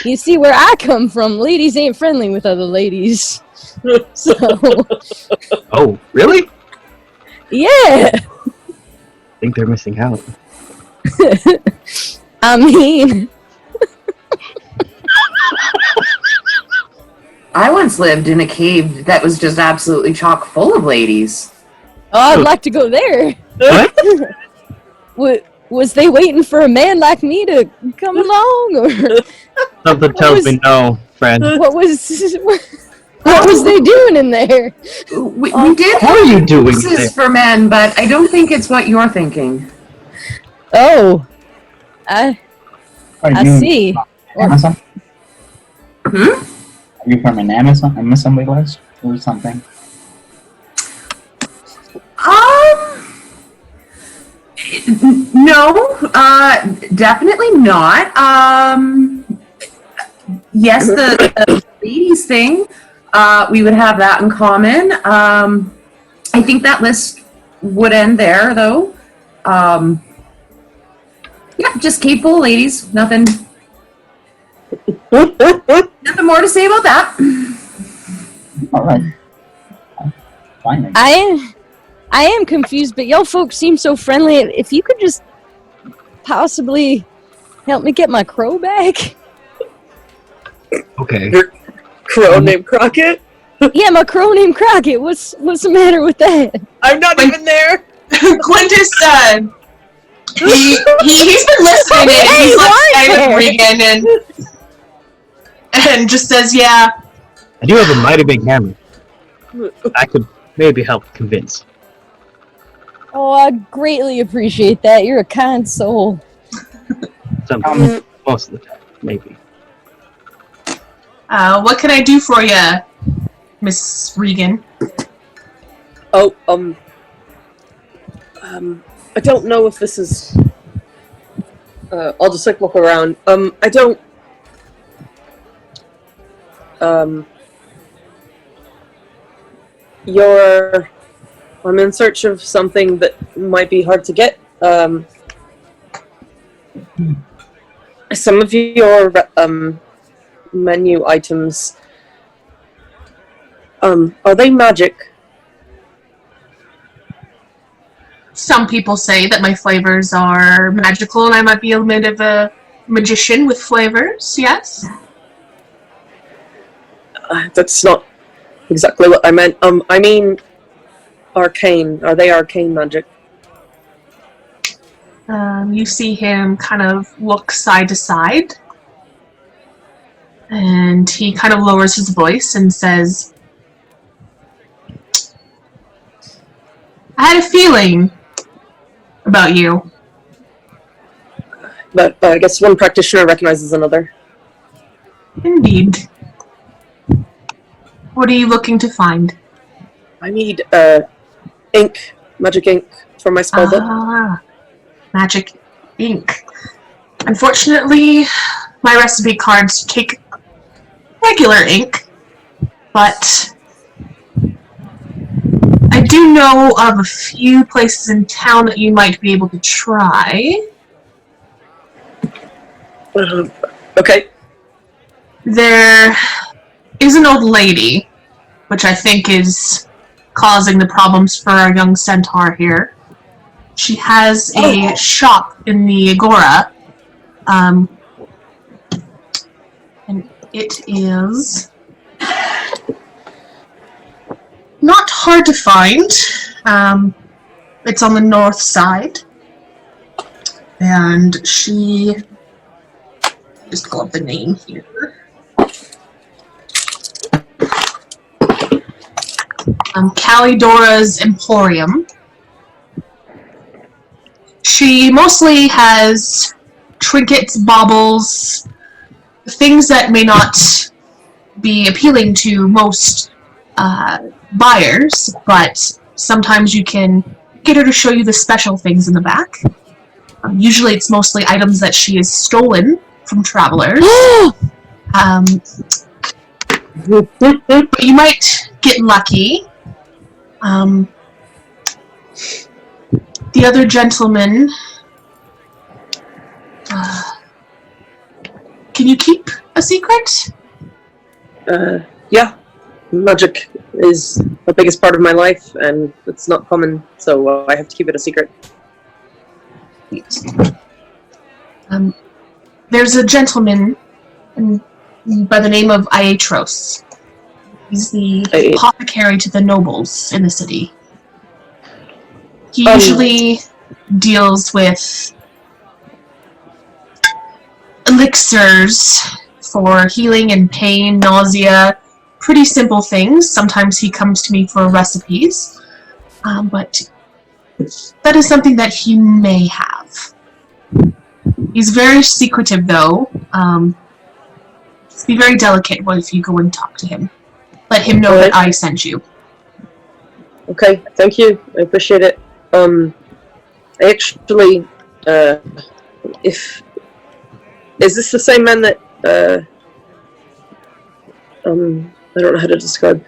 you see where I come from, ladies ain't friendly with other ladies. So, Oh, really? yeah. I think they're missing out. I mean... I once lived in a cave that was just absolutely chock full of ladies. Oh, I'd like to go there. What? Was they waiting for a man like me to come along, or Something tells me no, friend. what was they doing in there? We did What are you doing This there? is for men, but I don't think it's what you're thinking. Oh, I Are you see. Amazon? Hmm? Are you from an Amazon village or something? No, definitely not. Yes, the ladies thing, we would have that in common. I think that list would end there, though. Yeah, just keep full, ladies. Nothing more to say about that. All right. Fine. I am confused, but y'all folks seem so friendly. If you could just possibly help me get my crow back. Okay. Your crow named Crockett? Yeah, my crow named Crockett. What's the matter with that? I'm not even there. Quintus, he's been listening in. Hey, He's you like are with there. Regan and just says, yeah. I do have a mighty big hammer. I could maybe help convince. Oh, I greatly appreciate that. You're a kind soul. Sometimes, most of the time, maybe. What can I do for you, Miss Regan? Oh, I don't know if this is. I'll just like look around. I don't. I'm in search of something that might be hard to get. Some of your menu items. Are they magic? Some people say that my flavors are magical and I might be a bit of a magician with flavors, yes? That's not exactly what I meant. I mean arcane. Are they arcane magic? You see him kind of look side to side. And he kind of lowers his voice and says, I had a feeling about you. But I guess one practitioner recognizes another. Indeed. What are you looking to find? I need ink, magic ink for my spell book. Magic ink. Unfortunately, my recipe cards take regular ink, but I do know of a few places in town that you might be able to try. Okay. There is an old lady, which I think is causing the problems for our young Centaur here. She has a shop in the Agora, and it is not hard to find. It's on the north side, and she just pull up the name here. Calidora's Emporium. She mostly has trinkets, baubles, things that may not be appealing to most buyers, but sometimes you can get her to show you the special things in the back. Usually it's mostly items that she has stolen from travelers. But you might get lucky. The other gentleman... can you keep a secret? Yeah. Magic is the biggest part of my life, and it's not common, so I have to keep it a secret. There's a gentleman by the name of Iatros. He's the apothecary to the nobles in the city. He usually deals with elixirs for healing and pain, nausea, pretty simple things. Sometimes he comes to me for recipes, but that is something that he may have. He's very secretive, though. Be very delicate if you go and talk to him. Let him know that I sent you. Okay, thank you. I appreciate it. Actually, is this the same man that, I don't know how to describe.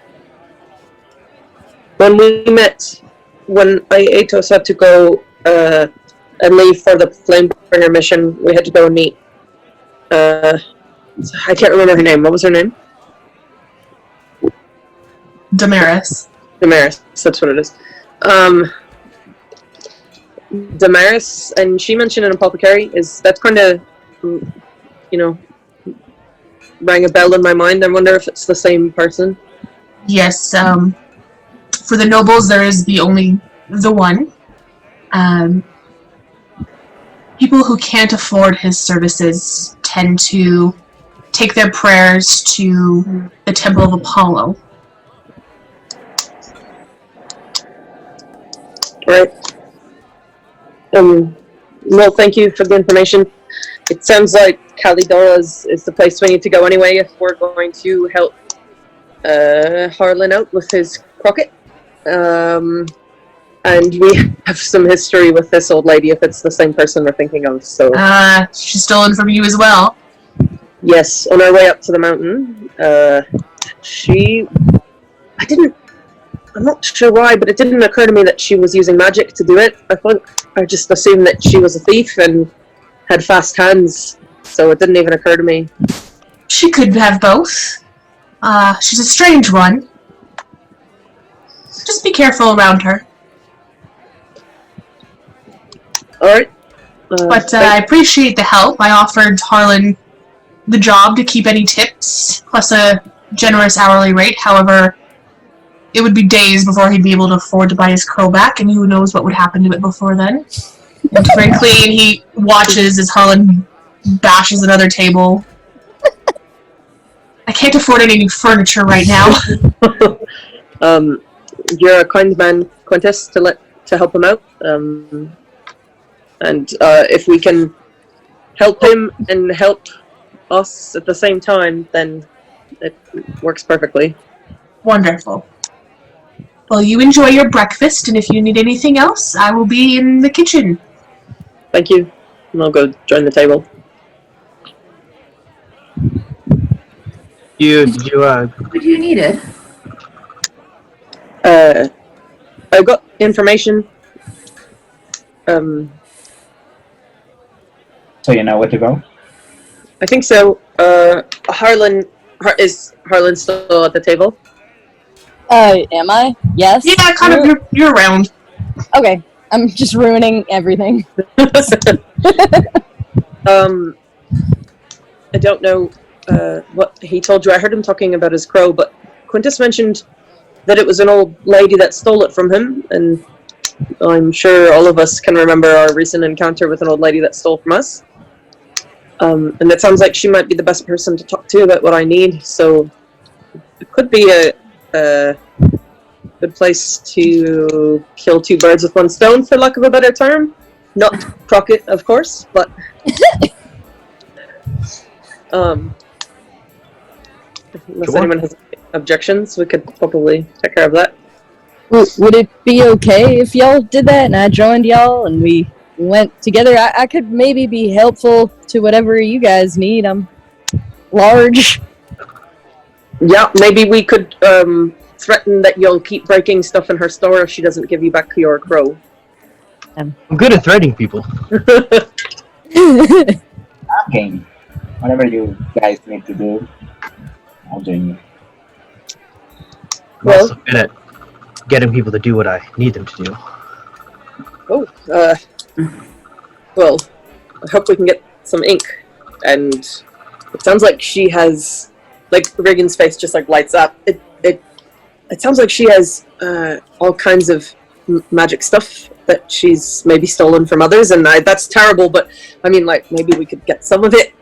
when we met, when Atos had to go and leave for the Flamebringer mission, we had to go and meet. I can't remember her name. What was her name? Damaris. Damaris. That's what it is. Damaris, and she mentioned an apothecary. That's kind of, rang a bell in my mind. I wonder if it's the same person. Yes, for the nobles, there is the one. People who can't afford his services tend to take their prayers to the Temple of Apollo. Right. Well, thank you for the information. It sounds like Calidora is the place we need to go anyway if we're going to help Harlan out with his crocket. And we have some history with this old lady if it's the same person we're thinking of. So she's stolen from you as well. yes, on our way up to the mountain, I'm not sure why, but it didn't occur to me that she was using magic to do it. I just assumed that she was a thief and had fast hands, so it didn't even occur to me. She could have both. She's a strange one. Just be careful around her. Alright. But I appreciate the help. I offered Harlan the job to keep any tips, plus a generous hourly rate. However, it would be days before he'd be able to afford to buy his crow back, and who knows what would happen to it before then. And frankly, he watches as Harlan bashes another table. I can't afford any new furniture right now. You're a kind man, Quintus, to help him out. And if we can help him and help us at the same time, then it works perfectly. Wonderful. Well, you enjoy your breakfast, and if you need anything else, I will be in the kitchen. Thank you. And I'll go join the table. What do you need it? I got information. So you know where to go? I think so. Is Harlan still at the table? Am I? Yes? Yeah, kind of. You're around. Okay. I'm just ruining everything. I don't know what he told you. I heard him talking about his crow, but Quintus mentioned that it was an old lady that stole it from him, and I'm sure all of us can remember our recent encounter with an old lady that stole from us. And it sounds like she might be the best person to talk to about what I need, so it could be a good place to kill two birds with one stone, for lack of a better term. Not Crockett, of course, but unless anyone has objections, we could probably take care of that. Would it be okay if y'all did that and I joined y'all and we went together? I could maybe be helpful to whatever you guys need. I'm large. Yeah, maybe we could threaten that you'll keep breaking stuff in her store if she doesn't give you back your crow. I'm good at threatening people. I'm game. Whatever you guys need to do, I'll join you. I'm also good at getting people to do what I need them to do. Well, I hope we can get some ink. And it sounds like she has, like, Regan's face just like lights up. It sounds like she has all kinds of magic stuff that she's maybe stolen from others, and that's terrible, but I mean, like, maybe we could get some of it.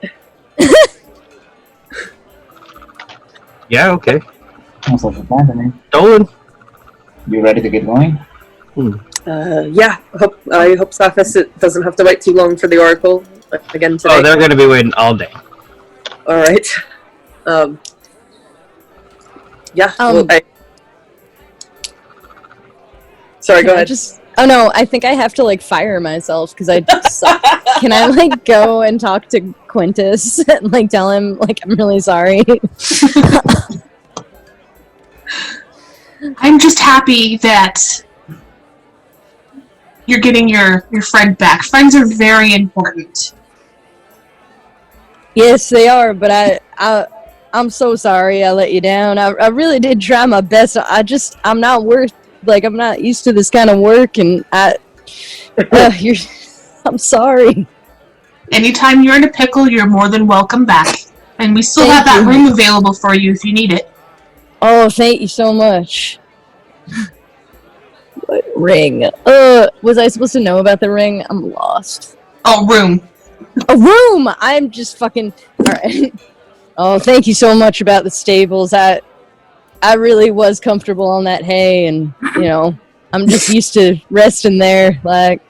Yeah, okay. Sounds like a plan to me. Stolen. You ready to get going? Yeah, I hope Saphis doesn't have to wait too long for the Oracle again today. Oh, they're going to be waiting all day. Alright. Yeah, well, sorry, go ahead. Oh no, I think I have to like fire myself because I suck. Can I like go and talk to Quintus and like tell him like I'm really sorry? I'm just happy that you're getting your friend back. Friends are very important. Yes, they are, but I'm so sorry I let you down. I really did try my best. I'm not I'm not used to this kind of work, and I'm sorry. Anytime you're in a pickle, you're more than welcome back. And we still Thank have that you. room available for you if you need it. Oh, thank you so much. What ring? Was I supposed to know about the ring? I'm lost. Oh, room. A room! I'm just fucking... Alright. Oh, thank you so much about the stables. I really was comfortable on that hay, and, I'm just used to resting there, like...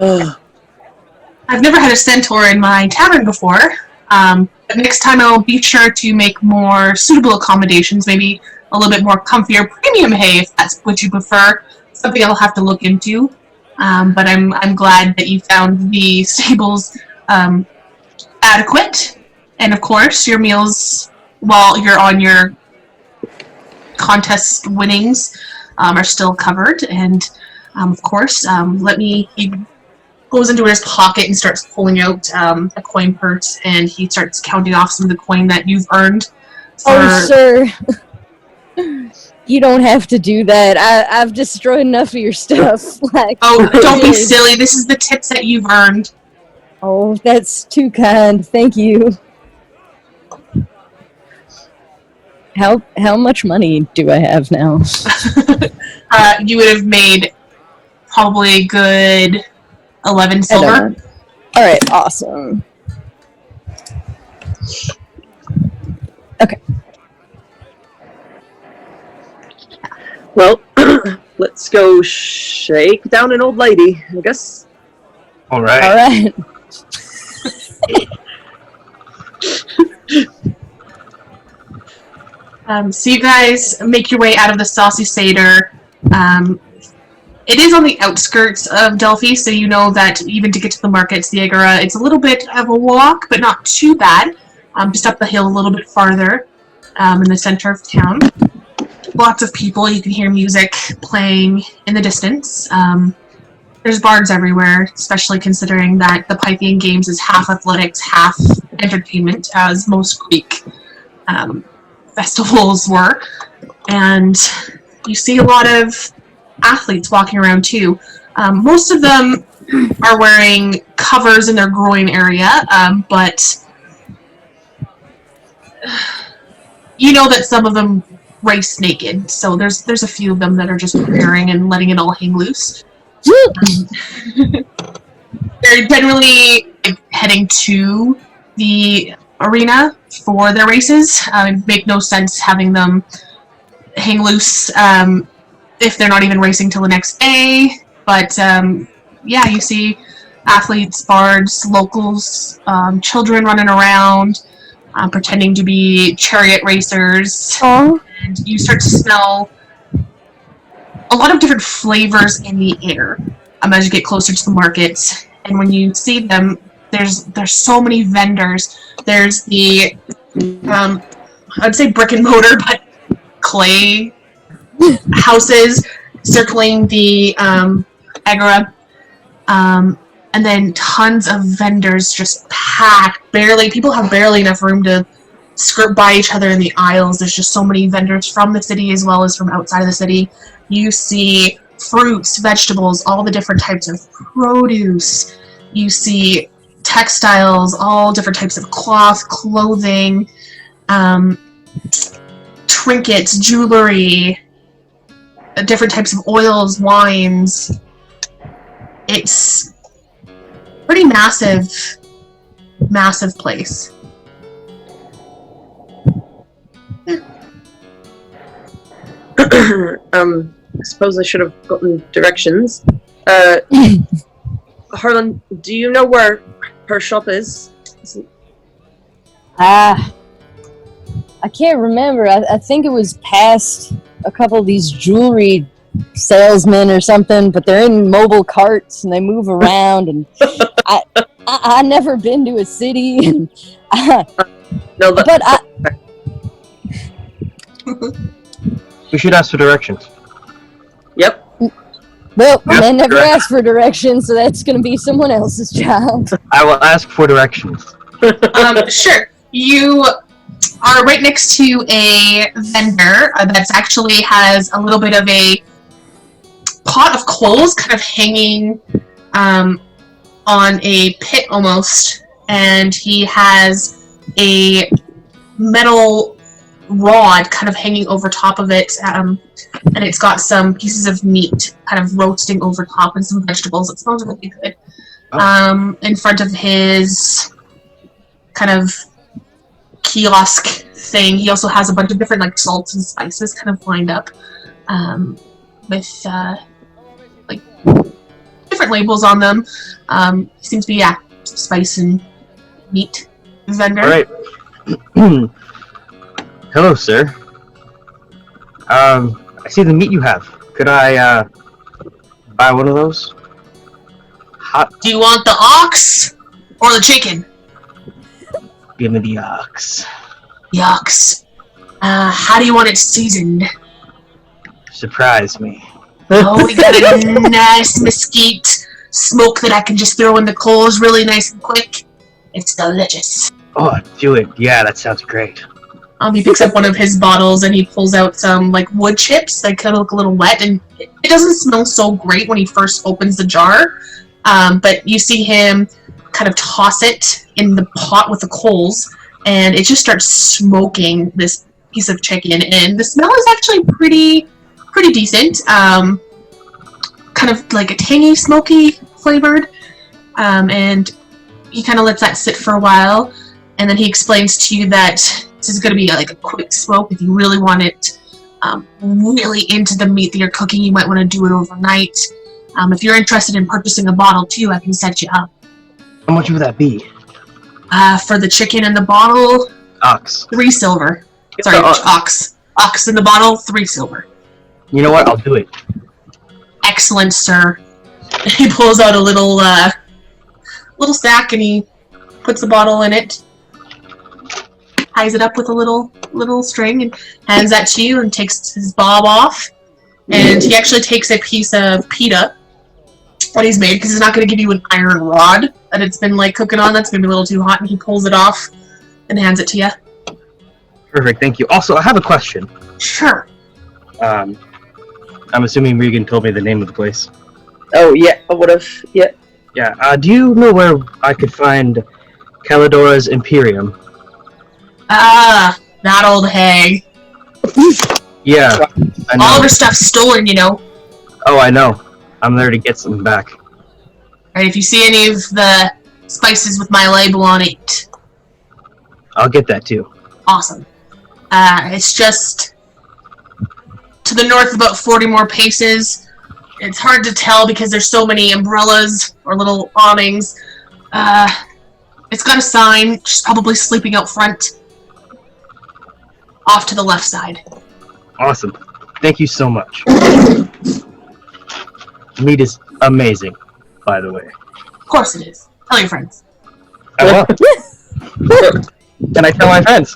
I've never had a centaur in my tavern before, but next time I'll be sure to make more suitable accommodations, maybe a little bit more comfier premium hay if that's what you prefer. Something I'll have to look into. But I'm glad that you found the stables adequate, and of course your meals while you're on your contest winnings are still covered. And of course, he goes into his pocket and starts pulling out a coin purse, and he starts counting off some of the coin that you've earned. Oh, sir. You don't have to do that. I've destroyed enough of your stuff. Don't be silly. This is the tips that you've earned. Oh, that's too kind. Thank you. How much money do I have now? You would have made probably a good 11 silver. All right, awesome. Okay. Well, let's go shake down an old lady, I guess. All right. All right. So you guys make your way out of the Saucy Seder. It is on the outskirts of Delphi, so you know that even to get to the markets, the Agora, it's a little bit of a walk, but not too bad. Just up the hill a little bit farther in the center of town. Lots of people. You can hear music playing in the distance. There's bards everywhere, especially considering that the Pythian Games is half athletics, half entertainment, as most Greek festivals were. And you see a lot of athletes walking around too. Most of them are wearing covers in their groin area, but you know that some of them race naked, so there's a few of them that are just preparing and letting it all hang loose. They're generally heading to the arena for their races. It'd make no sense having them hang loose if they're not even racing till the next day. But you see athletes, bards, locals, children running around, pretending to be chariot racers. Oh. And you start to smell a lot of different flavors in the air as you get closer to the markets. And when you see them, there's so many vendors. There's the I'd say brick and mortar, but clay houses circling the Agora, and then tons of vendors just packed. People have barely enough room to skirt by each other in the aisles. There's just so many vendors from the city as well as from outside of the city. You see fruits, vegetables, all the different types of produce. You see textiles, all different types of cloth, clothing, trinkets, jewelry, different types of oils, wines. It's pretty massive place. I suppose I should have gotten directions. Harlan, do you know where her shop is? I can't remember. I think it was past a couple of these jewelry salesmen or something, but they're in mobile carts and they move around, and I never been to a city, and No, But I, We should ask for directions. Yep. well, Yep, man never correct. asked for directions, so that's gonna be someone else's job. I will ask for directions. Sure. You are right next to a vendor that's actually has a little bit of a pot of coals kind of hanging on a pit almost, and he has a metal rod kind of hanging over top of it, and it's got some pieces of meat kind of roasting over top and some vegetables. It smells really good. In front of his kind of kiosk thing, he also has a bunch of different like salts and spices kind of lined up with like different labels on them. He seems to be spice and meat vendor. All right. Hello, sir. I see the meat you have. Could I buy one of those? Hot. Do you want the ox or the chicken? Give me the ox. The ox. How do you want it seasoned? Surprise me. Oh, we got a nice mesquite smoke that I can just throw in the coals really nice and quick. It's delicious. Oh, do it. Yeah, that sounds great. He picks up one of his bottles and he pulls out some like wood chips that kind of look a little wet, and it doesn't smell so great when he first opens the jar. But you see him kind of toss it in the pot with the coals, and it just starts smoking this piece of chicken, and the smell is actually pretty decent. Kind of like a tangy, smoky flavored, and he kind of lets that sit for a while, and then he explains to you that this is going to be like a quick smoke. If you really want it really into the meat that you're cooking, you might want to do it overnight. If you're interested in purchasing a bottle too, I can set you up. How much would that be? For the chicken in the bottle, Ox. 3 silver. It's Sorry, the ox. ox. Ox in the bottle, 3 silver. You know what? I'll do it. Excellent, sir. He pulls out a little sack and he puts the bottle in it, ties it up with a little string, and hands that to you and takes his bob off. And he actually takes a piece of pita that he's made, because he's not going to give you an iron rod that it's been like cooking on. That's going to be a little too hot, and he pulls it off and hands it to you. Perfect, thank you. Also, I have a question. Sure. I'm assuming Regan told me the name of the place. Oh, yeah, I would have. Yeah. Yeah, do you know where I could find Calidora's Imperium? That old hag. Yeah, I know. All of her stuff's stolen, you know. Oh, I know. I'm there to get some back. Right, if you see any of the spices with my label on it, I'll get that too. awesome. It's just to the north about 40 more paces. It's hard to tell because there's so many umbrellas or little awnings. It's got a sign. She's probably sleeping out front. Off to the left side. Awesome. Thank you so much. Meat is amazing, by the way. Of course it is. Tell your friends. I will. Can I tell my friends?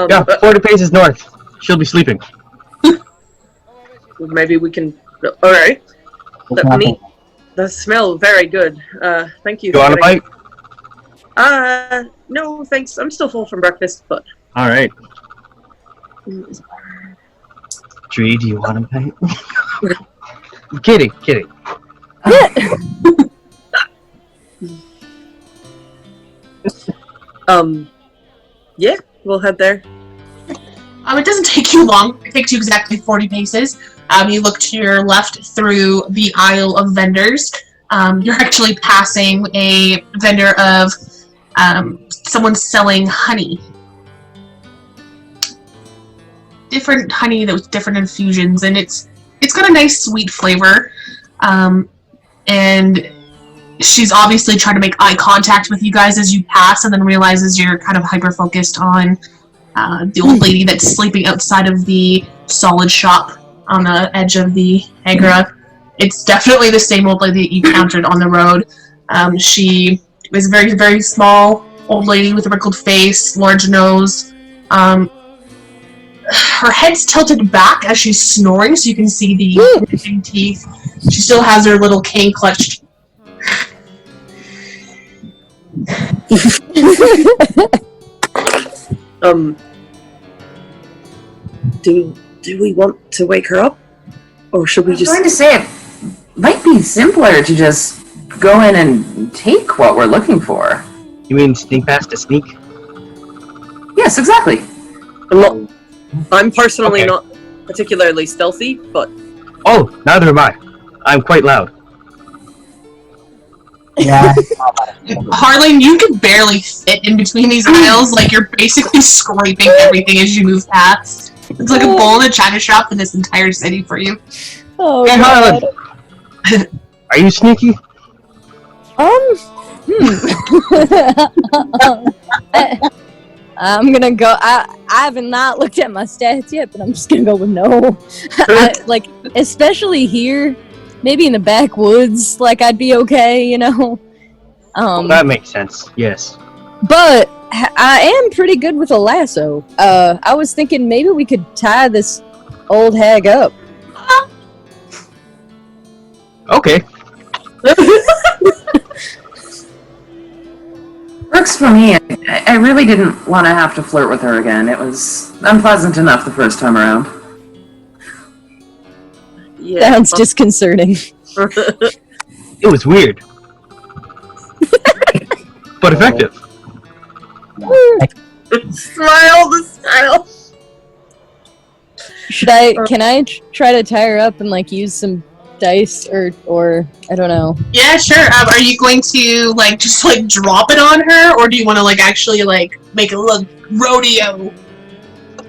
Yeah, 40 paces north. She'll be sleeping. Maybe we can. All right. The meat does smell very good. Thank you. You want a bite? No, thanks. I'm still full from breakfast, but. All right. Tree, do you want a bite? Kidding. Yeah, we'll head there. It doesn't take you long. It takes you exactly 40 paces. You look to your left through the aisle of vendors. You're actually passing a vendor of someone selling honey. Different honey that with different infusions, and it's got a nice sweet flavor. And she's obviously trying to make eye contact with you guys as you pass, and then realizes you're kind of hyper-focused on the old lady that's sleeping outside of the solid shop on the edge of the Agra. It's definitely the same old lady that you encountered on the road. She is a very, very small old lady with a wrinkled face, large nose. Her head's tilted back as she's snoring, so you can see the gritting teeth. She still has her little cane clutched. Do we want to wake her up? Or should we I was just... going to say it might be simpler to just go in and take what we're looking for. You mean sneak past a sneak? Yes, exactly. I'm personally Okay. not particularly stealthy, but... Oh, neither am I. I'm quite loud. Yeah. Harlan, you can barely fit in between these aisles. Like, you're basically scraping everything as you move past. It's like a bull in a china shop in this entire city for you. Oh, Hey, God. Harlan! Are you sneaky? I'm gonna go. I haven't not looked at my stats yet, but I'm just gonna go with no. Like, especially here, maybe in the backwoods, like I'd be okay, you know. Well, that makes sense. Yes. But I am pretty good with a lasso. I was thinking maybe we could tie this old hag up. Okay. Works for me. I really didn't want to have to flirt with her again. It was unpleasant enough the first time around. Yeah. Sounds disconcerting. It was weird, but effective. Smile, the style. Should I? Can I try to tie her up and like use some dice or I don't know. Yeah, sure. Are you going to like just like drop it on her, or do you want to like actually like make it look rodeo?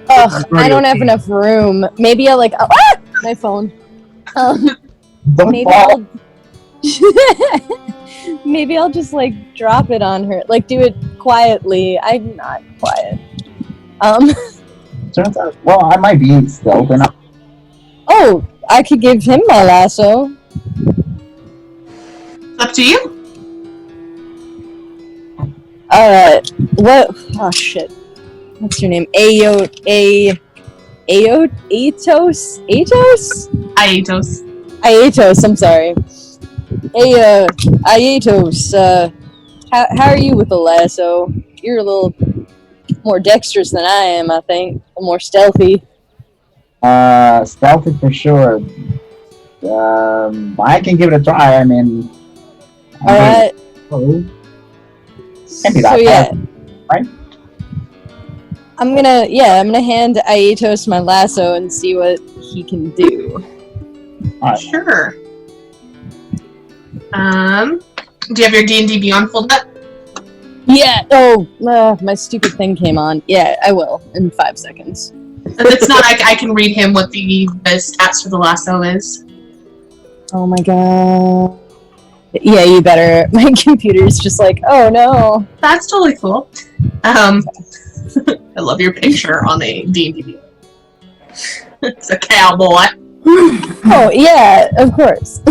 Ugh, I don't have enough room. Maybe I'll like my phone. Don't Maybe fall. maybe I'll just like drop it on her. Like do it quietly. I'm not quiet. Turns out, well, I might be stealth enough. Oh, I could give him my lasso. It's up to you. Alright. What? Oh shit. What's your name? Aetos? Aitos. Aetos, I'm sorry. Aetos, how are you with the lasso? You're a little more dexterous than I am, I think. A more stealthy. Stealthy for sure. I can give it a try. I mean, Alright. Maybe So that yeah. right? I'm gonna hand Aetos my lasso and see what he can do. Alright. Sure. Do you have your D&D Beyond pulled up? Yeah. Oh, my stupid thing came on. Yeah, I will in 5 seconds. If it's not, I can read him what the stats for the lasso is. Oh my god. Yeah, you better. My computer's just like, oh no. That's totally cool. I love your picture on the D&D Beyond. It's a cowboy. Oh yeah, of course.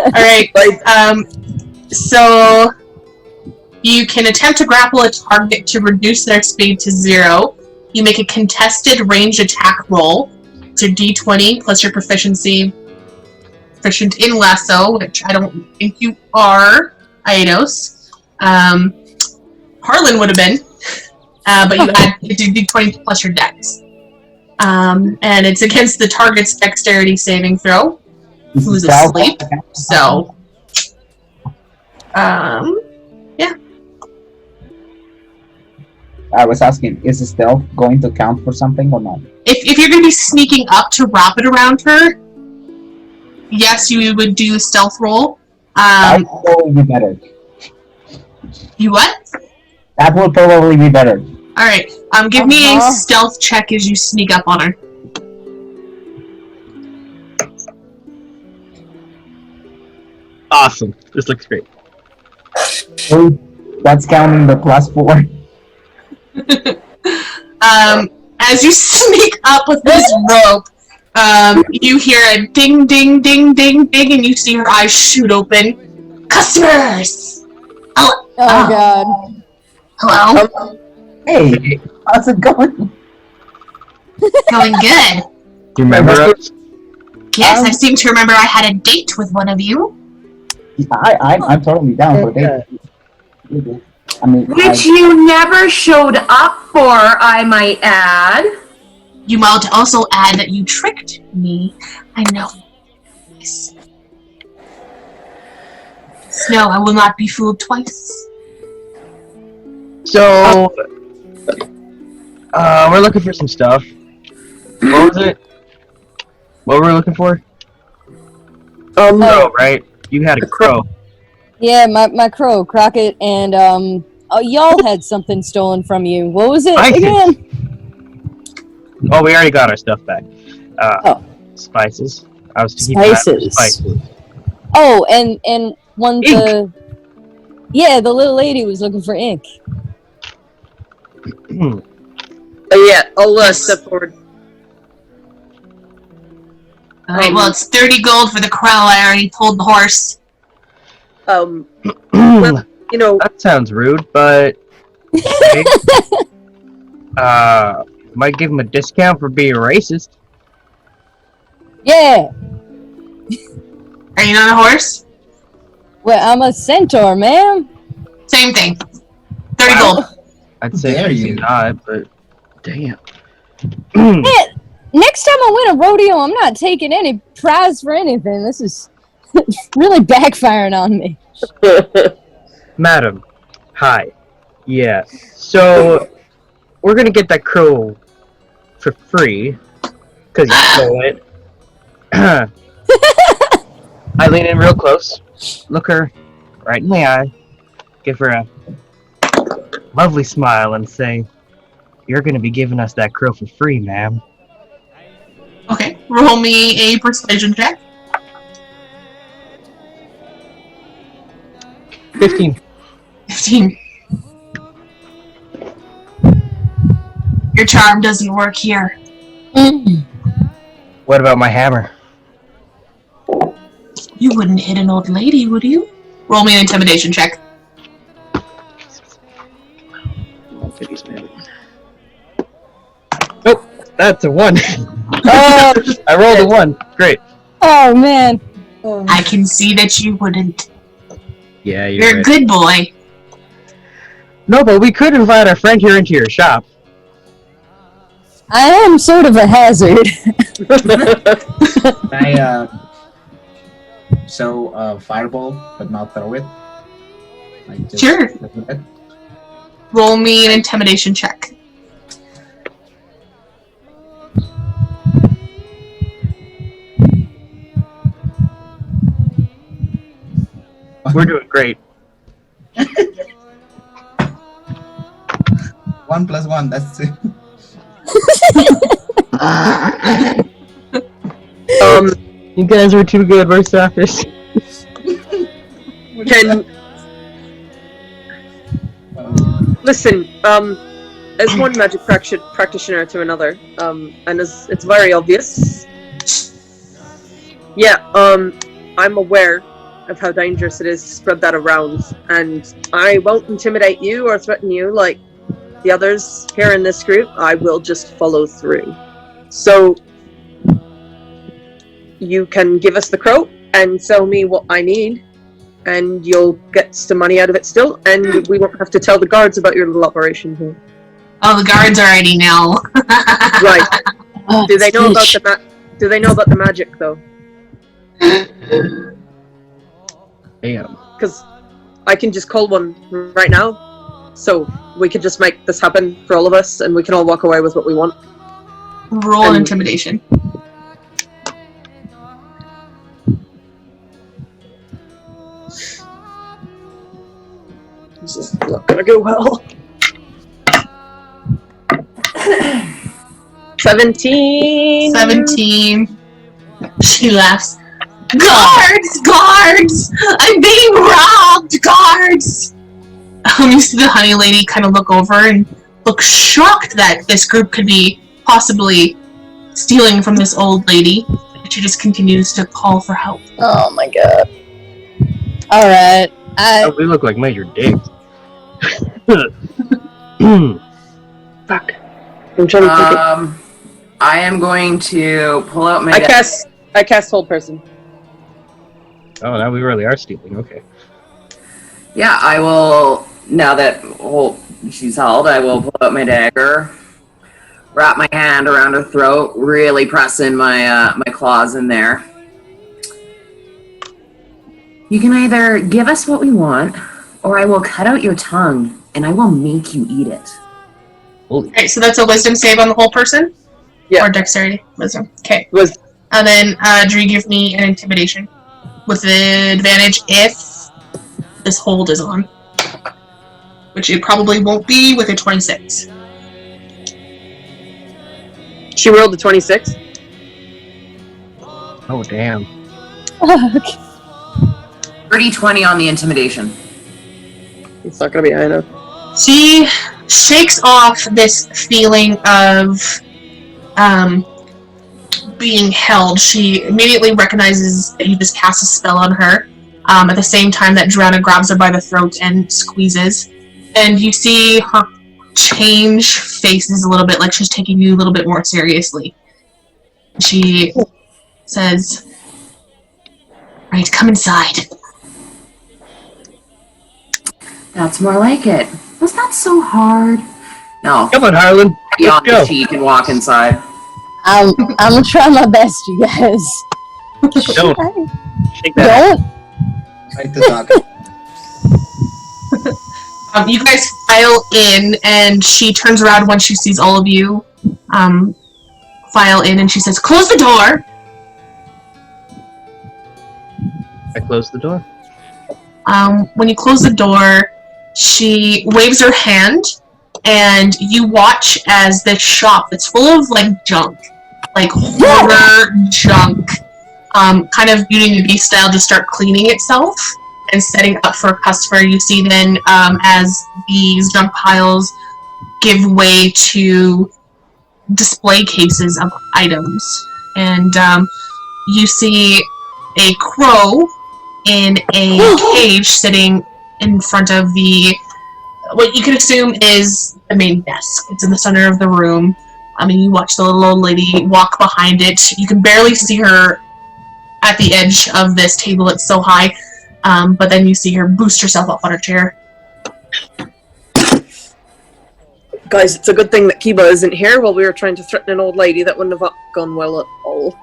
Alright, so you can attempt to grapple a target to reduce their speed to 0. You make a contested ranged attack roll. It's your d20 plus your proficient in lasso, which I don't think you are, Aidos. Harlan would have been, but you had d20 plus your dex. And it's against the target's dexterity saving throw, who's asleep. So, yeah. I was asking, is the stealth going to count for something or not? If you're going to be sneaking up to wrap it around her, yes, you would do a stealth roll. That will probably be better. You what? That will probably be better. Alright, give me a stealth check as you sneak up on her. Awesome. This looks great. So that's counting the +4. As you sneak up with this rope, you hear a ding, ding, ding, ding, ding, and you see her eyes shoot open. Customers! Oh, Oh God. hello. Hey, how's it going? Going good. Do you remember us? Yes, I seem to remember I had a date with one of you. I'm totally down for that. I mean, Which you never showed up for, I might add. You might also add that you tricked me. I know. Yes. No, I will not be fooled twice. So, we're looking for some stuff. What was it? What were we looking for? Crow, right? You had a crow. Yeah, my crow, Crockett, and y'all had something stolen from you. What was it Spices. again? Oh, we already got our stuff back. Spices. I was keeping an eye for spices. Oh, and one the little lady was looking for ink. Yeah, I'll step forward. Alright, well, it's 30 gold for the crow. I already told the horse. Well, That sounds rude, but okay. Might give him a discount for being racist. Yeah. Are you not a horse? Well, I'm a centaur, ma'am. Same thing. 30 gold. I'd say Dare maybe you. not, but damn. Yeah, next time I win a rodeo, I'm not taking any prize for anything. This is really backfiring on me. Madam, hi. Yeah. So we're gonna get that crow for free because you stole it. I lean in real close, look her right in the eye, give her a lovely smile, and say, "You're gonna be giving us that crow for free, ma'am." Okay, roll me a persuasion check. 15. 15. Your charm doesn't work here. What about my hammer? You wouldn't hit an old lady, would you? Roll me an intimidation check. Nope, that's a 1. Oh, I rolled a 1. Great. Oh man. I can see that you wouldn't. Yeah, You're a right. good boy. No, but we could invite our friend here into your shop. I am sort of a hazard. Can I so fireball, but not throw it? Like just Sure. look at it? Roll me an intimidation check. We're doing great. 1 + 1, that's it. You guys are too good. We're selfish. Listen, as one magic practitioner to another, and as it's very obvious, yeah, I'm aware of how dangerous it is to spread that around, and I won't intimidate you or threaten you like the others here in this group. I will just follow through. So you can give us the crow and sell me what I need, and you'll get some money out of it still, and we won't have to tell the guards about your little operation here. Oh, the guards already know. Right. Oh, Do they know about bitch. Do they know about the magic though? Damn. Because I can just call one right now, so we could just make this happen for all of us, and we can all walk away with what we want. Roll an intimidation. This is not gonna go well. 17. 17. She laughs. Guards! Guards! I'm being robbed! Guards! You see the honey lady kind of look over and look shocked that this group could be possibly stealing from this old lady. She just continues to call for help. Oh my god. Alright. Oh, we look like major dicks. Fuck. I'm trying to think. I am going to pull out my. I cast hold person. Oh, now we really are stealing. Okay. Yeah, I will. Now that she's held, I will pull out my dagger, wrap my hand around her throat, really press in my my claws in there. You can either give us what we want, or I will cut out your tongue and I will make you eat it. Holy. Okay, so that's a wisdom save on the whole person? Yeah. Or dexterity? Wisdom. Okay. Was And then, Drew, give me an intimidation. With the advantage if this hold is on. Which it probably won't be with a 26. she rolled a 26? Oh, damn. Pretty 20 on the intimidation. It's not gonna be high enough. She shakes off this feeling of being held. She immediately recognizes that you just cast a spell on her. At the same time that Joanna grabs her by the throat and squeezes. And you see her change faces a little bit, like she's taking you a little bit more seriously. She says, "Right, come inside." That's more like it. Was that so hard? No. Come on, Harlan. Beyond Let's go. the cheek and walk inside. I'm gonna try my best, you guys. Don't. Shake that. Don't. Like the dog. You guys file in, and she turns around when she sees all of you file in, and she says, "Close the door." I close the door. When you close the door, she waves her hand, and you watch as this shop that's full of like junk, like horror junk, kind of Beauty and the Beast style, just start cleaning itself and setting up for a customer. You see then as these junk piles give way to display cases of items, and you see a crow in a cage sitting in front of what you can assume is the main desk. It's in the center of the room. You watch the little old lady walk behind it. You can barely see her at the edge of this table. It's so high. But then you see her boost herself up on her chair. Guys, it's a good thing that Kiba isn't here while we were trying to threaten an old lady. That wouldn't have gone well at all.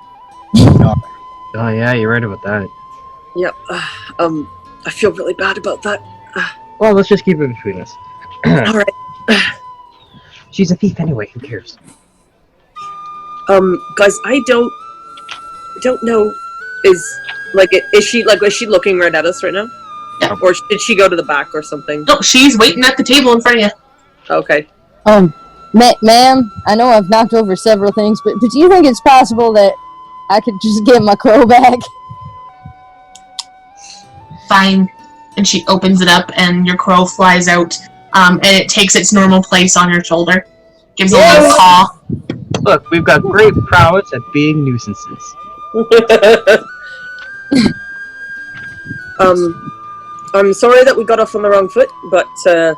Oh, yeah, you're right about that. Yep. I feel really bad about that. Well, let's just keep it between us. Alright. She's a thief anyway, who cares? Guys, I don't know. Is she looking right at us right now? Yeah. Or did she go to the back or something? No, she's waiting at the table in front of you. Okay. Ma'am, I know I've knocked over several things, but do you think it's possible that I could just get my crow back? Fine. And she opens it up, and your crow flies out, and it takes its normal place on your shoulder. Gives a little paw. Look, we've got great prowess at being nuisances. I'm sorry that we got off on the wrong foot, but I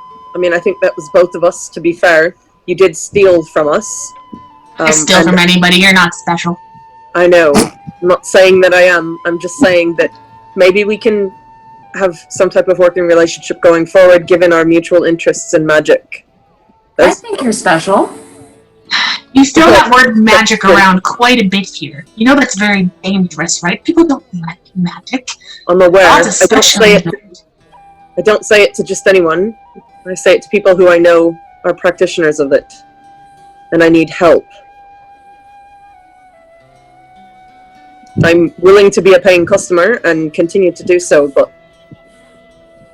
think that was both of us, to be fair. You did steal from us. I steal from anybody, you're not special. I know. I'm not saying that I am. I'm just saying that maybe we can have some type of working relationship going forward, given our mutual interests in magic. I think you're special. You throw that word magic around quite a bit here. You know that's very dangerous, right? People don't like magic. I'm aware. God's I don't say it to just anyone. I say it to people who I know are practitioners of it. And I need help. I'm willing to be a paying customer and continue to do so, but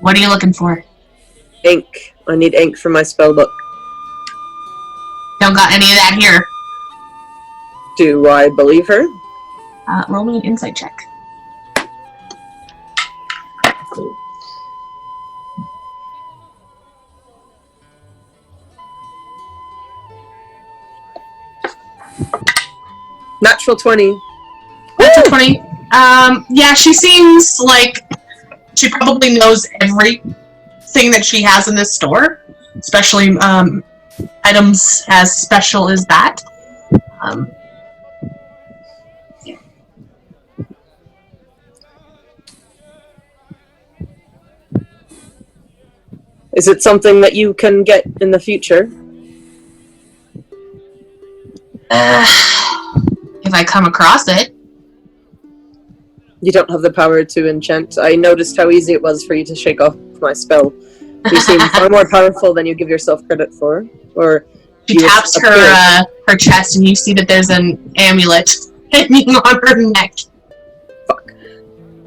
What are you looking for? ink. I need ink for my spell book. Don't got any of that here. Do I believe her? Roll me an insight check. Natural 20. That's a 20. Yeah, she seems like She probably knows everything that she has in this store, especially items as special as that. Is it something that you can get in the future? If I come across it. You don't have the power to enchant. I noticed how easy it was for you to shake off my spell. You seem far more powerful than you give yourself credit for. Or she taps her chest, and you see that there's an amulet hanging on her neck. Fuck.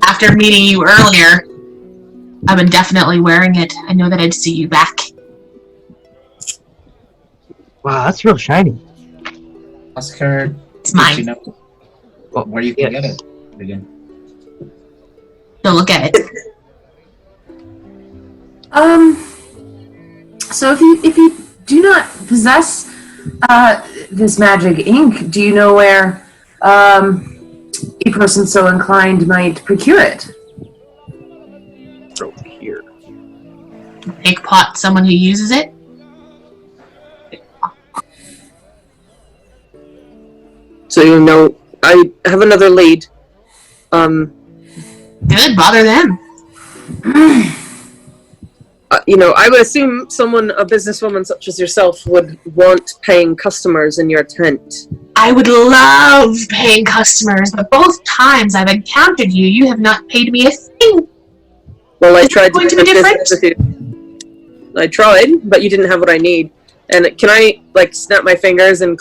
After meeting you earlier, I've been definitely wearing it. I know that I'd see you back. Wow, that's real shiny. Ask her. It's mine. She know where you can get it again. Go look at it. So if you do not possess this magic ink, do you know where a person so inclined might procure it? Procure. Big pot, someone who uses it. So you know, I have another lead. Good, bother them. I would assume a businesswoman such as yourself, would want paying customers in your tent. I would love paying customers, but both times I've encountered you, you have not paid me a thing. Well, I Is it tried going to do be business with you. I tried, but you didn't have what I need. And can I, snap my fingers and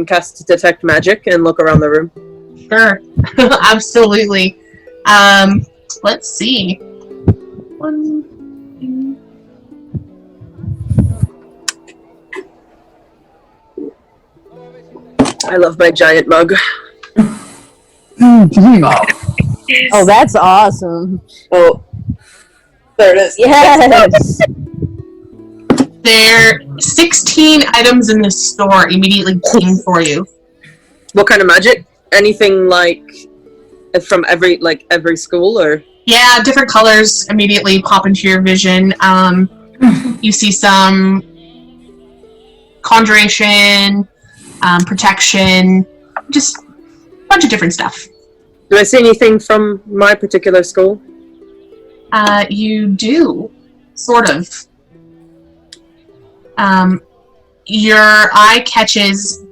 cast Detect Magic and look around the room? Sure. Absolutely. Let's see. 1, 2. I love my giant mug. Oh, that's awesome. Oh, there it is. Yes. There are 16 items in the store immediately ping for you. What kind of magic? Anything from every school, or? Yeah, different colors immediately pop into your vision. You see some conjuration, protection, just a bunch of different stuff. Do I see anything from my particular school? You do, sort of. Your eye catches.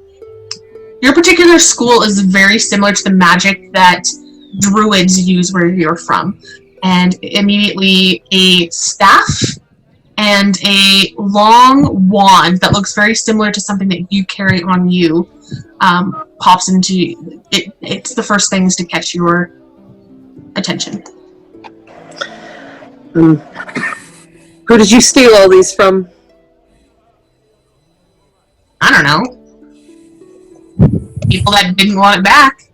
Your particular school is very similar to the magic that druids use where you're from. And immediately a staff and a long wand that looks very similar to something that you carry on you pops into it. It's the first things to catch your attention. Who did you steal all these from? I don't know. People that didn't want it back.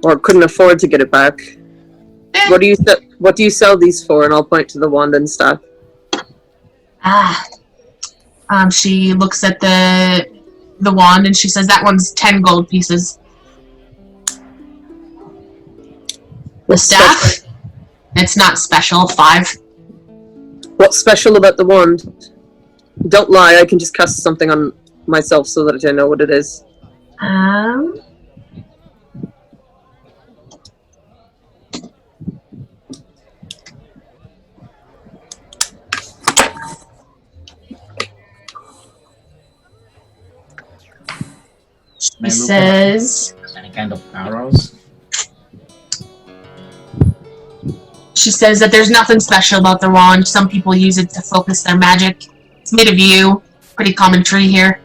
Or couldn't afford to get it back? What do you sell these for? And I'll point to the wand and staff. She looks at the wand and she says, "That one's 10 gold pieces." The staff? It's not special. 5. What's special about the wand? Don't lie, I can just cast something on myself so that I know what it is. She says... Any kind of arrows? She says that there's nothing special about the wand. Some people use it to focus their magic. It's made of yew. Pretty common tree here.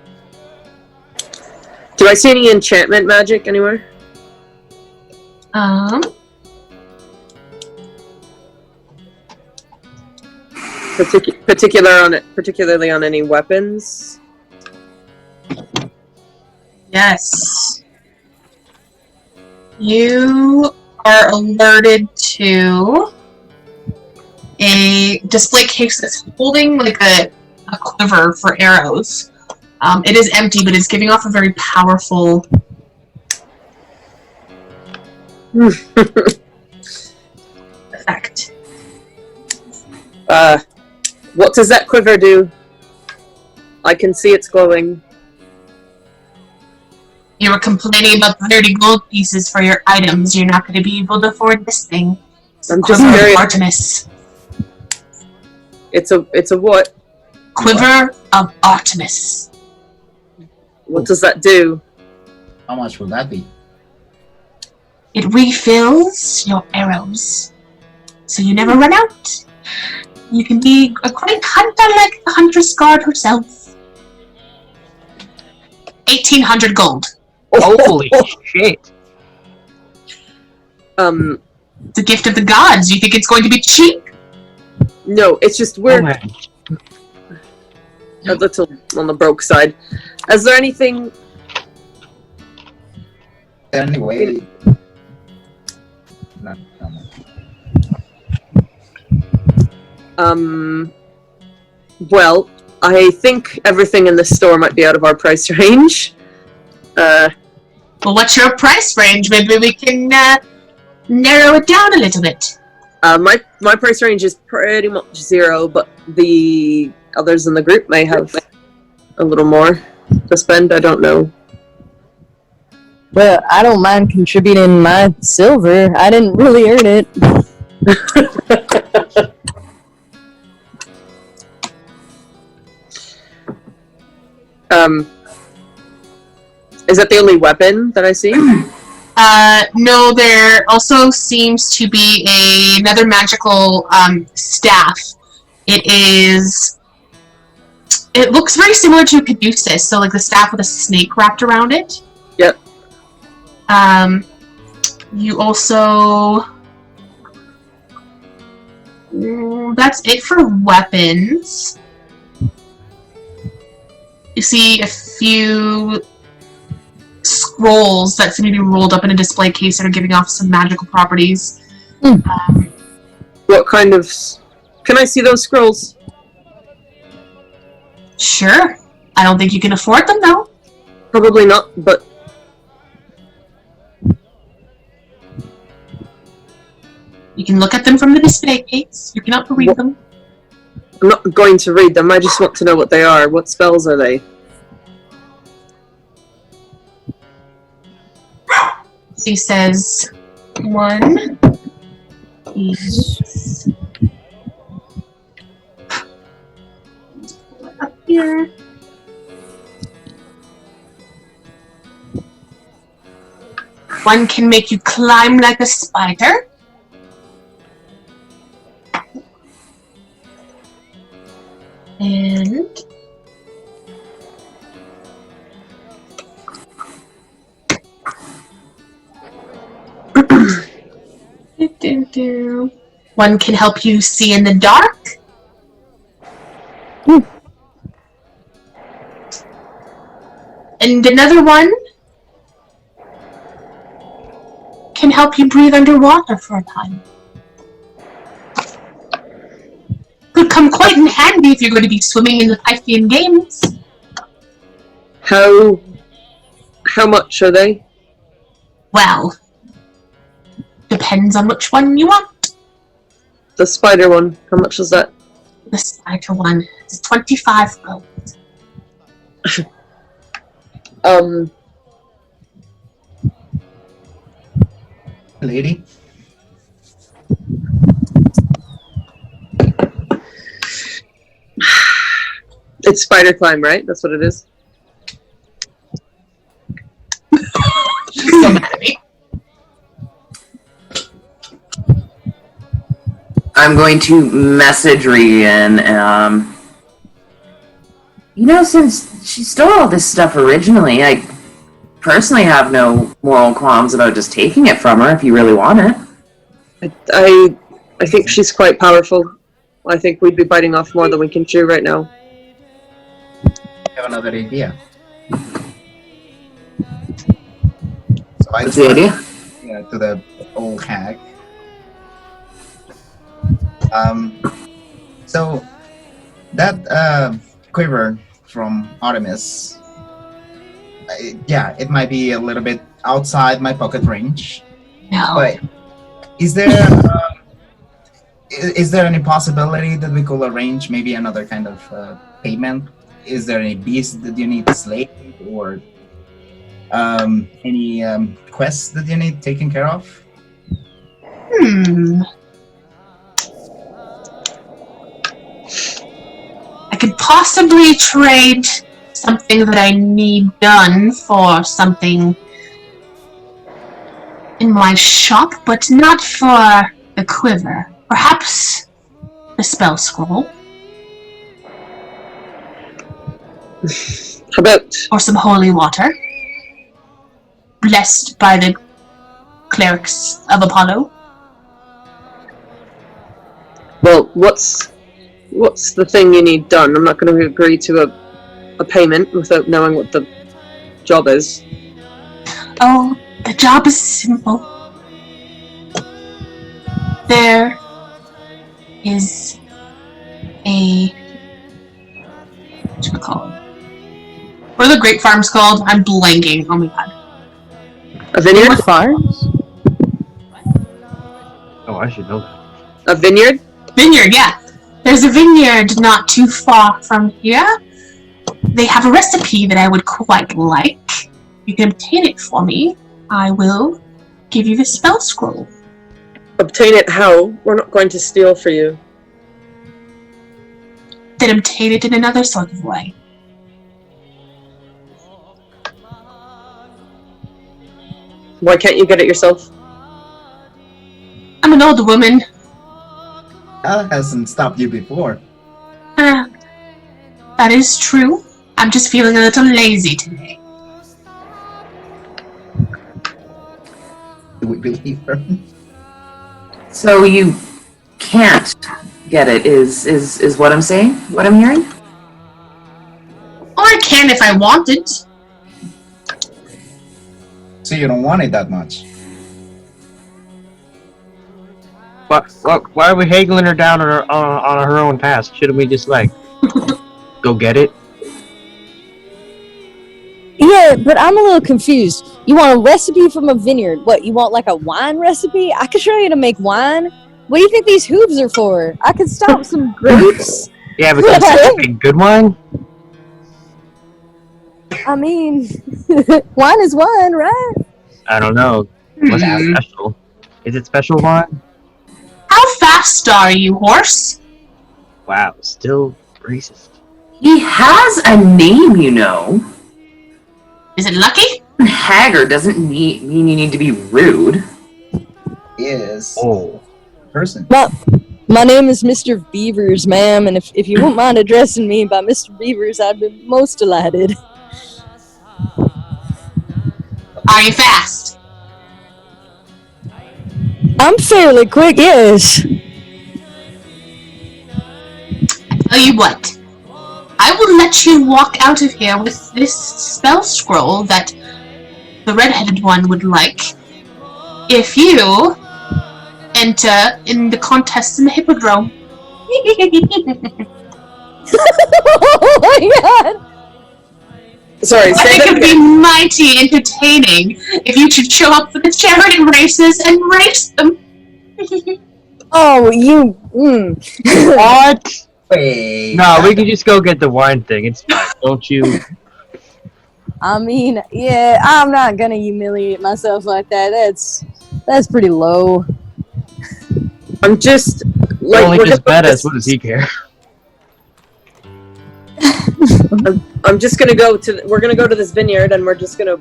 Do I see any enchantment magic anywhere? Particularly on any weapons? Yes. You are alerted to a display case that's holding like a quiver for arrows. It is empty, but it's giving off a very powerful effect. What does that quiver do? I can see it's glowing. You were complaining about the 30 gold pieces for your items. You're not going to be able to afford this thing. I'm just Quiver very. of Artemis. It's a what? Quiver of Artemis. What does that do? How much will that be? It refills your arrows, so you never run out. You can be a great hunter like the Huntress Guard herself. 1,800 gold. Holy shit! It's a gift of the gods. You think it's going to be cheap? No, it's just Oh, we're man. a little on the broke side. Is there anything? Anyway. No. Well, I think everything in the store might be out of our price range. Well, what's your price range? Maybe we can narrow it down a little bit. My price range is pretty much 0, but the others in the group may have a little more to spend. I don't know. Well, I don't mind contributing my silver. I didn't really earn it. Is that the only weapon that I see? No, there also seems to be another magical staff. It looks very similar to a caduceus, so like the staff with a snake wrapped around it. Yep. You also... that's it for weapons. You see a few scrolls that seem to be rolled up in a display case that are giving off some magical properties. What kind of... Can I see those scrolls? Sure. I don't think you can afford them, though. Probably not, but... You can look at them from the display case. You cannot read them. I'm not going to read them, I just want to know what they are. What spells are they? He says, one is... Let's pull it up here. One can make you climb like a spider. And one can help you see in the dark. And another one can help you breathe underwater for a time. Could come quite in handy if you're going to be swimming in the Pythian Games. How much are they? Well, depends on which one you want. The spider one, how much is that? The spider one is 25 gold. Lady? It's spider climb, right? That's what it is. She's so mad at me. I'm going to message Regan. Since she stole all this stuff originally, I personally have no moral qualms about just taking it from her if you really want it. I think she's quite powerful. I think we'd be biting off more than we can chew right now. I have another idea. So I What's the idea? To the old hag. So that quiver from Artemis, it might be a little bit outside my pocket range. No. But is there is there any possibility that we could arrange maybe another kind of payment? Is there any beast that you need slayed, or any quests that you need taken care of? I could possibly trade something that I need done for something in my shop, but not for the quiver. Perhaps the spell scroll. How about Or some holy water. Blessed by the clerics of Apollo. well, what's the thing you need done? I'm not going to agree to a payment without knowing what the job is. Oh, the job is simple. There is a... what should we call it? What are the grape farms called? I'm blanking. Oh my god. A vineyard? Farms? Oh, I should know that. A vineyard? Vineyard, yeah. There's a vineyard not too far from here. They have a recipe that I would quite like. You can obtain it for me. I will give you the spell scroll. Obtain it how? We're not going to steal for you. Then obtain it in another sort of way. Why can't you get it yourself? I'm an older woman. That hasn't stopped you before. That is true. I'm just feeling a little lazy today. Do we believe her? So you can't get it, is what I'm saying? What I'm hearing? Or I can if I wanted. So you don't want it that much? Why are we haggling her down on her own task? Shouldn't we just, like, go get it? Yeah, but I'm a little confused. You want a recipe from a vineyard? What, you want like a wine recipe? I could show you to make wine. What do you think these hooves are for? I could stomp some grapes. Yeah, but that's a good one. I mean, wine is wine, right? I don't know. What's special? Is it special wine? How fast are you, horse? Wow, still racist. He has a name, you know. Is it Lucky? Haggard doesn't mean you need to be rude. Is Oh. person. My name is Mr. Beavers, ma'am, and if you wouldn't mind addressing me by Mr. Beavers, I'd be most delighted. Are you fast? I'm fairly quick, yes. Tell you what. I will let you walk out of here with this spell scroll that the red-headed one would like if you enter in the contest in the hippodrome. Oh my god! Sorry, I say think that it'd be again. mighty entertaining if you should show up for the charity races and race them. Oh, you. What? Wait. No, we can just go get the wine thing. It's fine. Don't you? I mean, yeah, I'm not gonna humiliate myself like that. That's pretty low. I'm just Like, like only we're just gonna- badass. What does he care? I'm just gonna go to. We're gonna go to this vineyard, and we're just gonna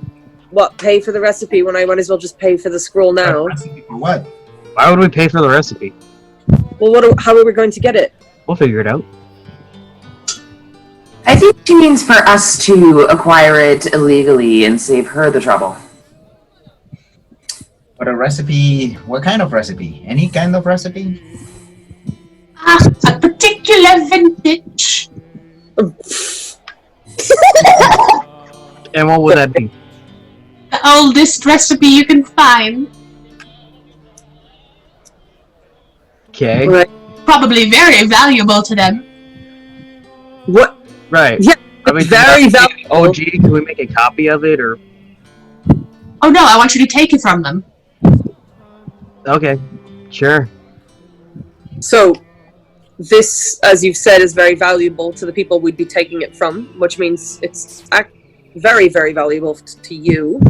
pay for the recipe when I might as well just pay for the scroll now. Recipe for what? Why would we pay for the recipe? Well, how are we going to get it? We'll figure it out. I think she means for us to acquire it illegally and save her the trouble. But a recipe? What kind of recipe? Any kind of recipe? A particular vintage. And what would that be? The oldest recipe you can find. Okay. Right. Probably very valuable to them. What? Right. Yeah, I mean, very can we- valuable. OG, can we make a copy of it, or? Oh no, I want you to take it from them. Okay. Sure. So, this, as you've said, is very valuable to the people we'd be taking it from, which means it's very, very valuable to you.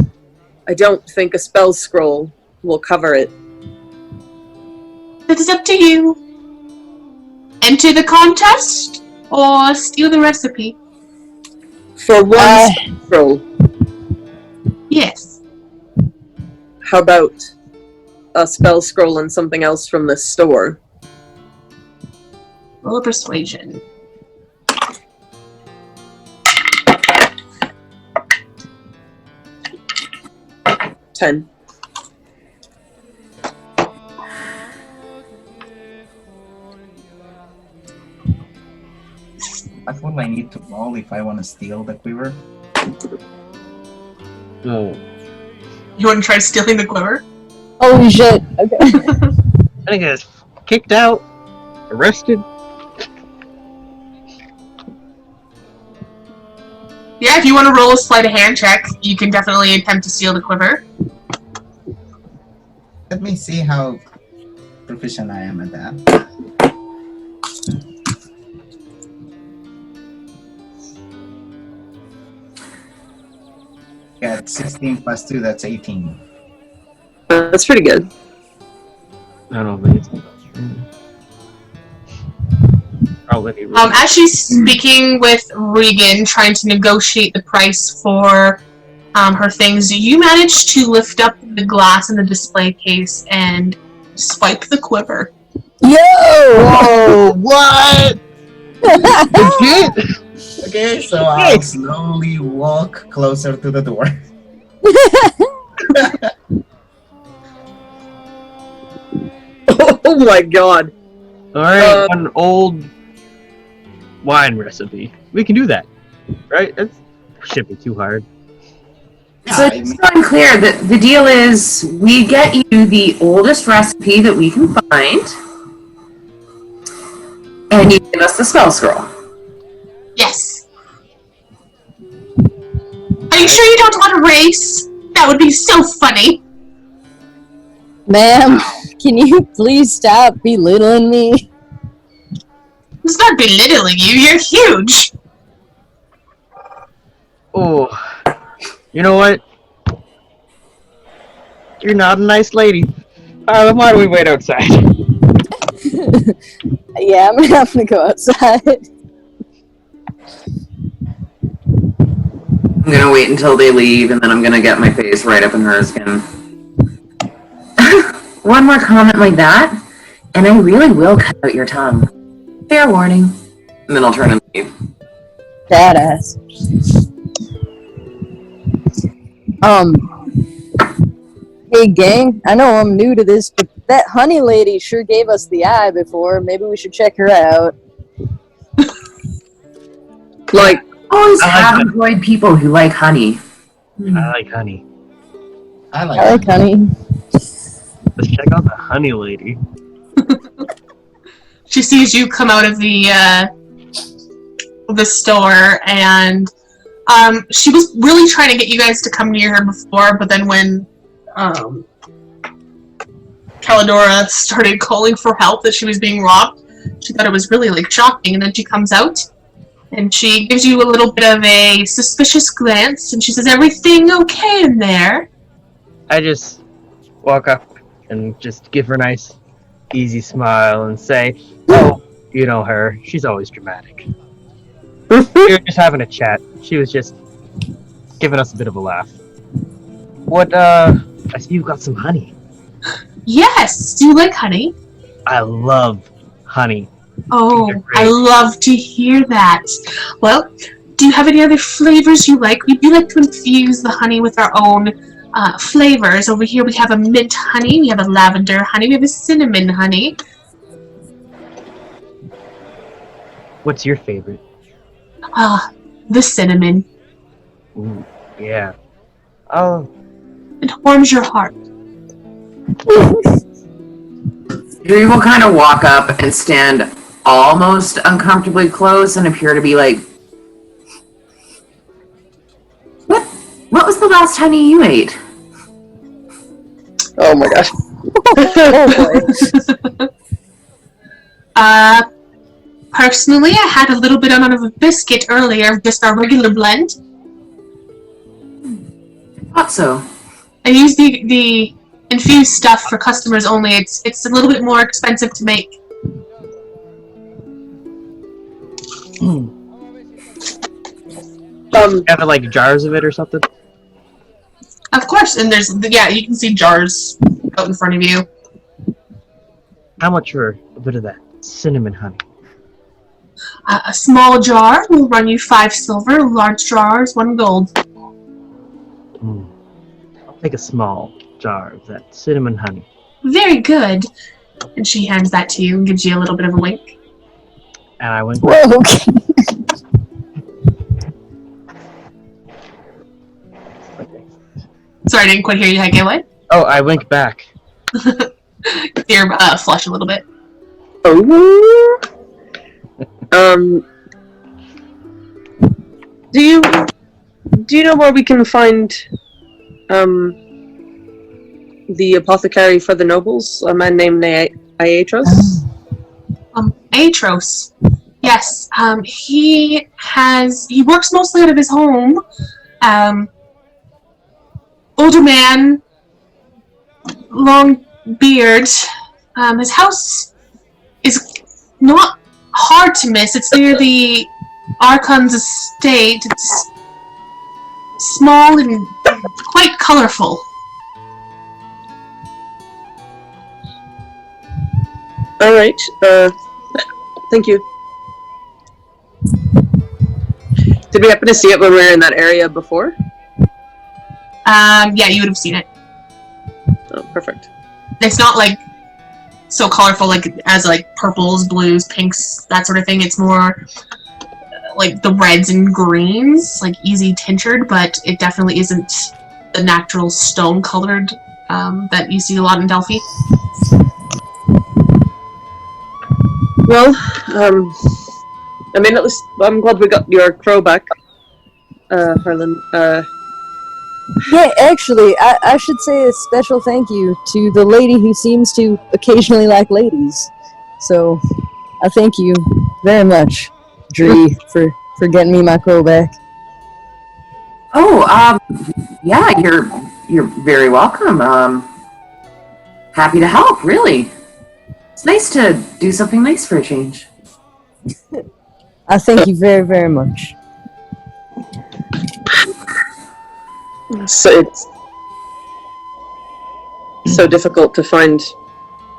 I don't think a spell scroll will cover it. It is up to you. Enter the contest or steal the recipe. For one scroll, Yes. how about a spell scroll and something else from the store? Roll a persuasion. $10. What will I need to roll if I want to steal the quiver? No. You want to try stealing the quiver? Holy shit. Okay. I think I was kicked out, arrested. Yeah, if you want to roll a sleight of hand check, you can definitely attempt to steal the quiver. Let me see how proficient I am at that. Got 16 plus 2, that's 18. That's pretty good. I don't know, but I'll let you roll. As she's speaking with Regan, trying to negotiate the price for her things, you manage to lift up the glass in the display case and swipe the quiver. Yo! Whoa! What? Legit? Okay, so I'll slowly walk closer to the door. Oh my god. Alright, an old wine recipe. We can do that. Right? That shouldn't be too hard. So just so I'm clear, the deal is we get you the oldest recipe that we can find, and you give us the spell scroll. Yes. Are you sure you don't want to race? That would be so funny. Ma'am, can you please stop belittling me? It's not belittling you, you're huge. Oh. You know what? You're not a nice lady. Why don't we wait outside? Yeah, I'm gonna have to go outside. I'm gonna wait until they leave, and then I'm gonna get my face right up in hers again. One more comment like that, and I really will cut out your tongue. Fair warning. And then I'll turn and leave. Badass. Hey gang, I know I'm new to this, but that honey lady sure gave us the eye before. Maybe we should check her out. Like, Always I like have that. employed people who like honey. I like honey. I like I like honey. Let's check out the honey lady. She sees you come out of the store, and she was really trying to get you guys to come near her before, but then when Calidora started calling for help that she was being robbed, she thought it was really like shocking, and then she comes out and she gives you a little bit of a suspicious glance, and she says, "Everything okay in there?" I just walk up and just give her a nice, easy smile and say, "Oh, you know her. She's always dramatic." We were just having a chat. She was just giving us a bit of a laugh. What, I see you've got some honey. Yes. Do you like honey? I love honey. Oh, They're great. I love to hear that. Well, do you have any other flavors you like? We do like to infuse the honey with our own flavors. Over here we have a mint honey, we have a lavender honey, we have a cinnamon honey. What's your favorite? The cinnamon. Ooh, yeah. Oh, It warms your heart. We will kind of walk up and stand almost uncomfortably close and appear to be like, What was the last honey you ate? oh my gosh. Oh boy. Personally, I had a little bit of a biscuit earlier, just our regular blend. Thought so. I use the infused stuff for customers only. It's a little bit more expensive to make. Have like jars of it or something? Of course, and you can see jars out in front of you. How much for a bit of that cinnamon honey? A small jar will run you 5 silver. Large jars, 1 gold. I'll take a small jar of that cinnamon honey. Very good. And she hands that to you and gives you a little bit of a wink. And I went. Whoa, okay. Sorry, I didn't quite hear you. Again, what? Oh, I wink back. You're flush a little bit. Oh. Do you know where we can find the apothecary for the nobles? A man named Aetros? Aetros. Yes. He works mostly out of his home. Older man, long beard. His house is not hard to miss. It's near the Archon's estate. It's small and quite colorful. All right. Thank you. Did we happen to see it when we were in that area before? Yeah, you would have seen it. Oh, perfect. It's not like so colorful as purples, blues, pinks, that sort of thing. It's more like the reds and greens, like easy tinctured, but it definitely isn't the natural stone colored that you see a lot in Delphi. Well, I mean, at least I'm glad we got your crow back, Harlan. Yeah, actually, I should say a special thank you to the lady who seems to occasionally like ladies. So, I thank you very much, Dree, for getting me my crow back. Oh, yeah, you're very welcome. Happy to help, really. It's nice to do something nice for a change. I thank you very, very much. So it's so difficult to find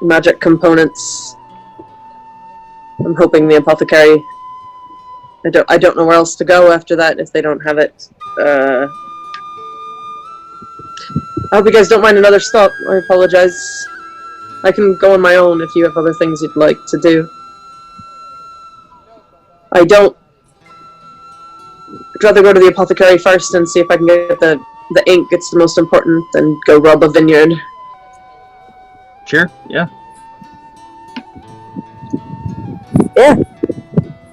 magic components. I'm hoping the apothecary. I don't know where else to go after that if they don't have it. I hope you guys don't mind another stop. I apologize. I can go on my own if you have other things you'd like to do. I'd rather go to the apothecary first and see if I can get the ink. It's the most important, than go rob a vineyard. Sure, yeah. Yeah.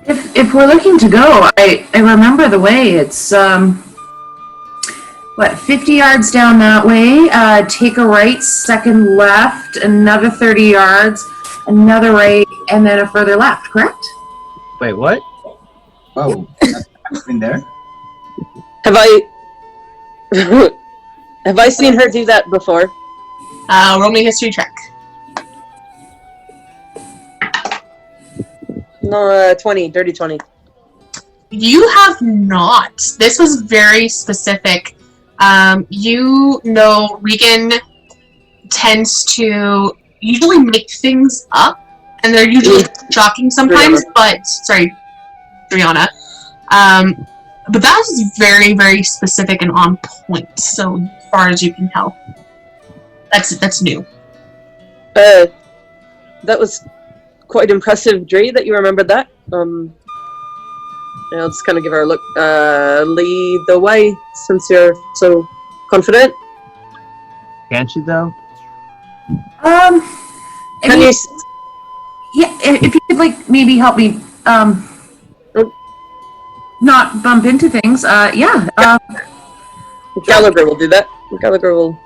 If we're looking to go, I remember the way. It's 50 yards down that way, take a right, second left, another 30 yards, another right, and then a further left, correct? Wait, what? Oh, I've been there. Have I seen her do that before? Roll me a history check. No, 20, dirty 20. You have not. This was very specific. You know, Regan tends to usually make things up, and they're usually shocking sometimes, Brianna. But that was very, very specific and on point, so far as you can tell. That's new. That was quite impressive, Dree, that you remembered that. I'll just kind of give her a look. Lead the way, since you're so confident. Can't you, though? Can you... Yeah, if you could, maybe help me, not bump into things, yeah. Gallagher will do that. Gallagher will...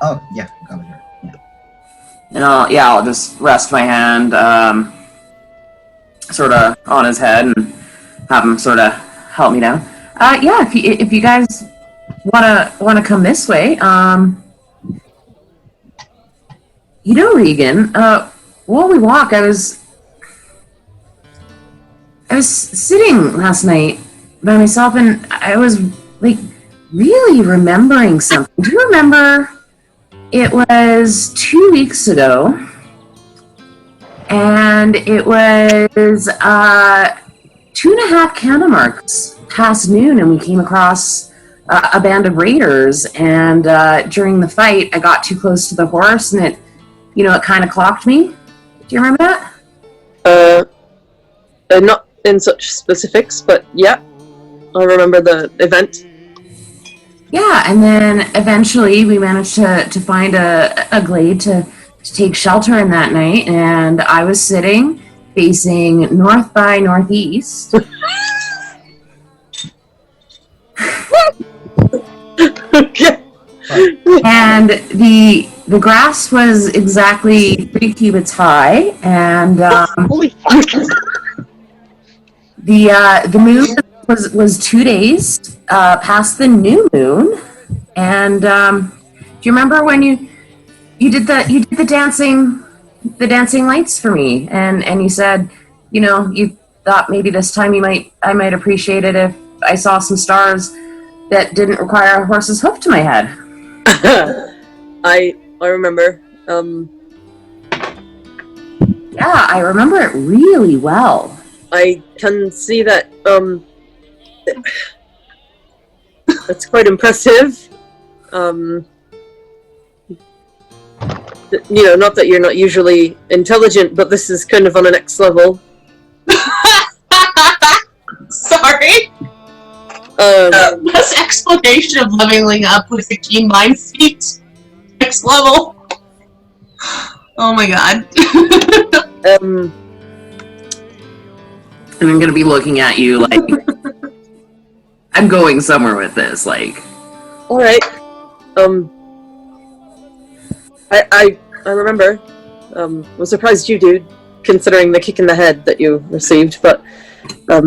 Oh, yeah, Gallagher. Yeah. And I'll just rest my hand, sort of on his head and have him sort of help me down. Yeah, if you guys wanna come this way, Regan, while we walk, I was sitting last night by myself, and I was like really remembering something. Do you remember? It was 2 weeks ago, and it was 2.5 candle marks past noon, and we came across a band of raiders. And during the fight, I got too close to the horse, and it kind of clocked me. Do you remember that? Not in such specifics, but yeah, I remember the event. Yeah, and then eventually we managed to find a glade to take shelter in that night, and I was sitting facing north by northeast. And the grass was exactly 3 cubits high, and Holy fuck! the moon was 2 days past the new moon. And do you remember when you did the dancing lights for me, and you said, you thought maybe this time I might appreciate it if I saw some stars that didn't require a horse's hoof to my head. I remember. Yeah, I remember it really well. I can see that. That's quite impressive. Not that you're not usually intelligent, but this is kind of on a next level. Sorry. This explanation of leveling up with the keen mind feat. Next level. Oh my god. And I'm gonna be looking at you like I'm going somewhere with this, like. All right. I remember. Was surprised you, dude, considering the kick in the head that you received, but I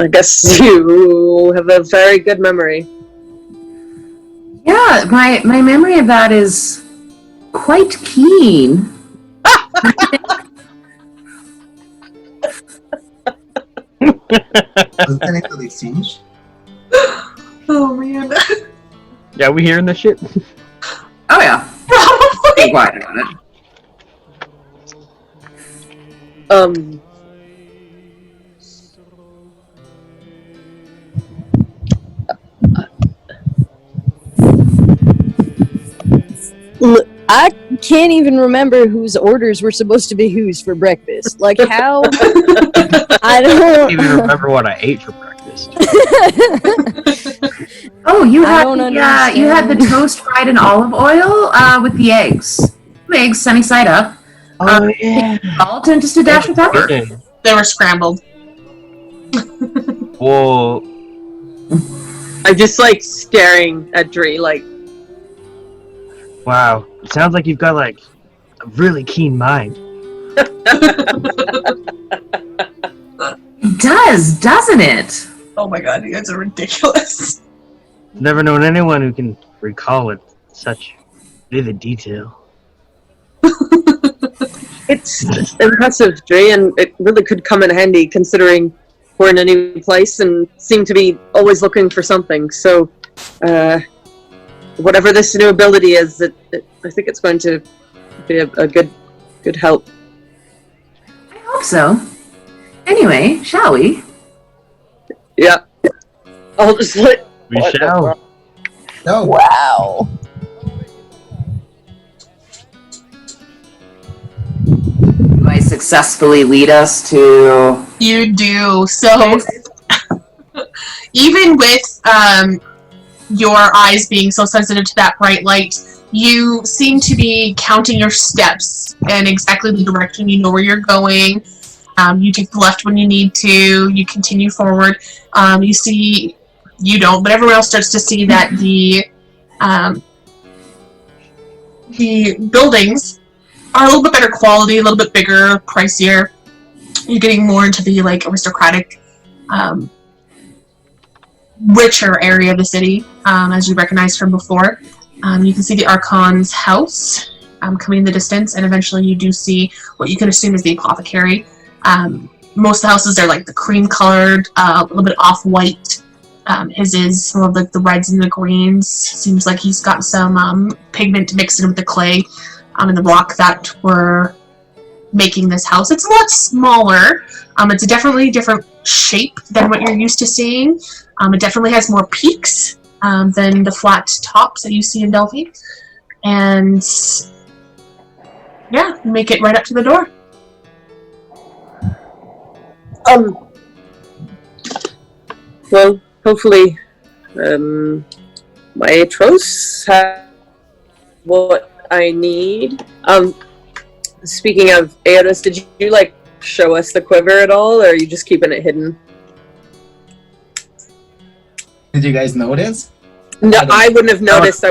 guess you have a very good memory. Yeah, my memory of that is quite keen. Was that into the exchange? Oh man. Yeah, we hearing this shit? Oh yeah. Be quiet about it. I can't even remember whose orders were supposed to be whose for breakfast. Like how? I I don't don't even remember what I ate for breakfast. Oh, you I had don't you had the understand. toast fried in olive oil with the eggs. 2 eggs sunny side up. Oh yeah. Salt and just a dash of pepper. They were scrambled. Whoa. I'm just like staring at Dree, like. Wow. It sounds like you've got like a really keen mind. It does, doesn't it? Oh my god, you guys are ridiculous. I've never known anyone who can recall it in such vivid detail. It's impressive, Dree, and it really could come in handy considering we're in a new place and seem to be always looking for something. So, whatever this new ability is, I think it's going to be a good help. I hope so. Anyway, shall we? Yeah. I'll just let. We shall. No. Wow. Do I successfully lead us to... You do. So, even with your eyes being so sensitive to that bright light, you seem to be counting your steps and exactly the direction. You know where you're going. You take the left when you need to. You continue forward. You see, you don't, but everyone else starts to see that the buildings are a little bit better quality, a little bit bigger, pricier. You're getting more into the like aristocratic, richer area of the city, as you recognize from before. You can see the Archon's house coming in the distance, and eventually you do see what you can assume is the Apothecary. Most of the houses are like the cream-colored, a little bit off-white. His is more of like the reds and the greens. Seems like he's got some pigment mixed in with the clay and the rock that were making this house. It's a lot smaller. It's a definitely different shape than what you're used to seeing. It definitely has more peaks than the flat tops that you see in Delphi. And yeah, you make it right up to the door. Well, hopefully, my Atros have what I need. Speaking of Aotis, did you like show us the quiver at all, or are you just keeping it hidden? Did you guys notice? No, I wouldn't have noticed.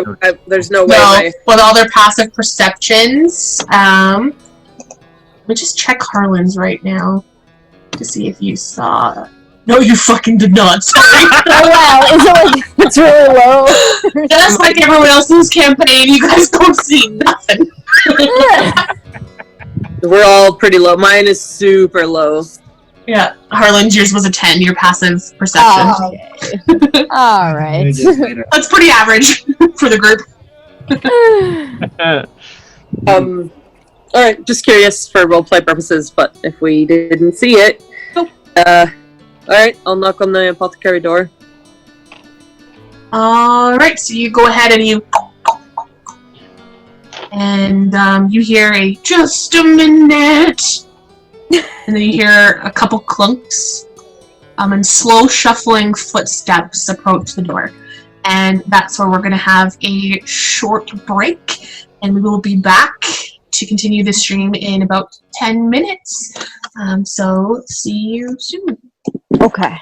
There's no way. No, with all their passive perceptions, let me just check Harlan's right now to see if you saw. No, you fucking did not. Sorry. Oh wow, is it like it's really low? Just like everyone else's campaign, you guys don't see nothing. We're all pretty low. Mine is super low. Yeah, Harlan's yours was a 10. Your passive perception. Oh, okay. All right. That's pretty average for the group. All right, just curious for roleplay purposes, but if we didn't see it, all right, I'll knock on the apothecary door. All right, so you go ahead and you hear a just a minute, and then you hear a couple clunks, and slow shuffling footsteps approach the door, and that's where we're gonna have a short break, and we will be back to continue the stream in about 10 minutes. So see you soon. Okay.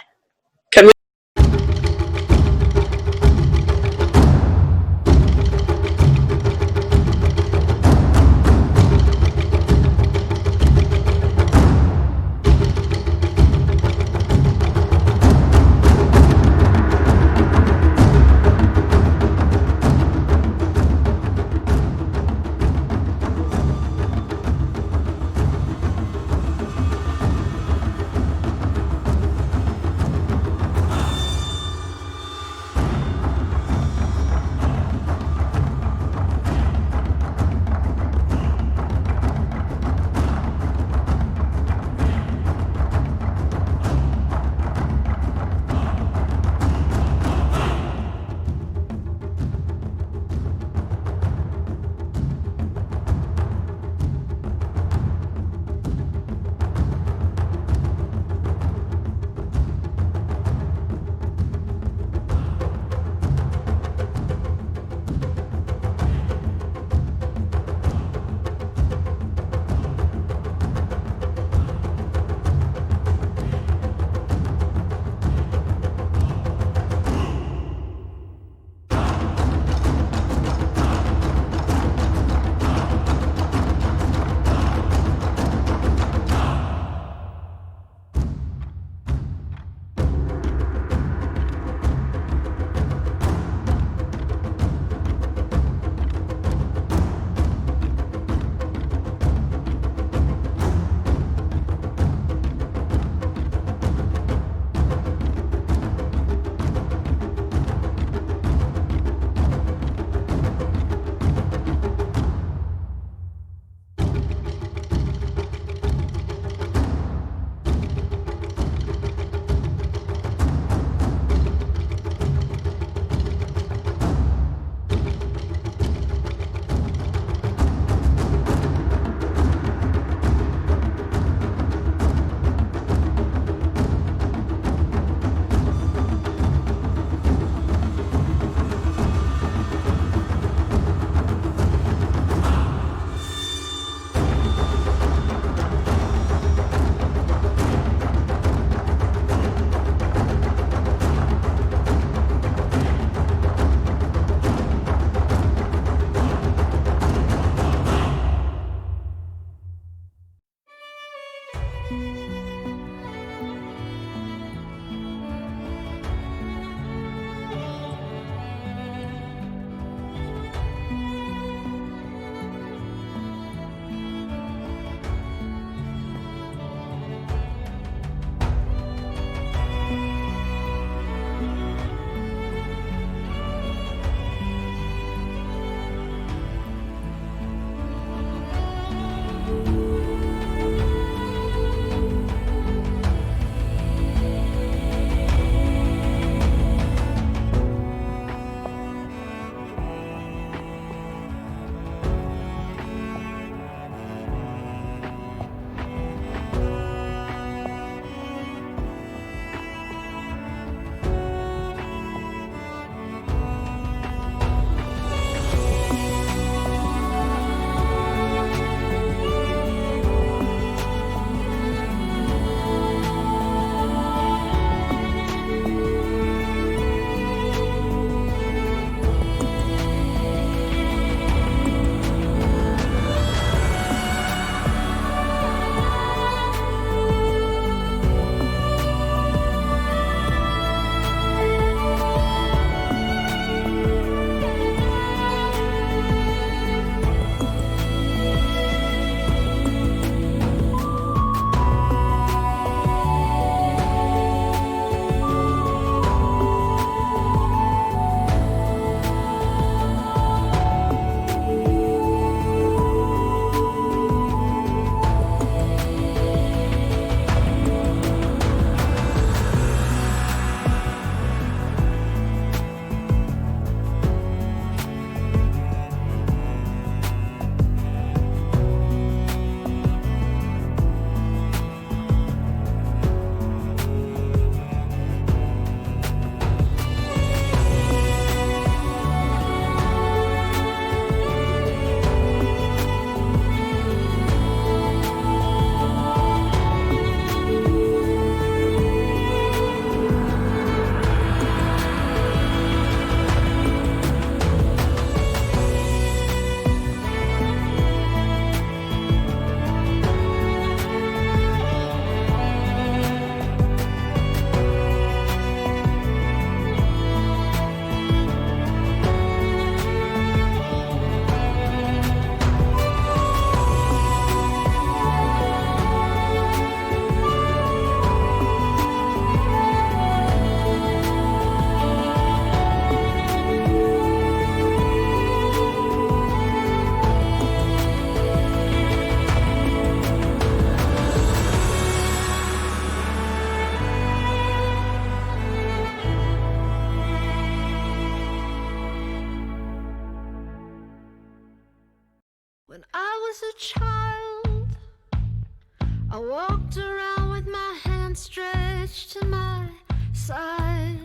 walked around with my hand stretched to my side,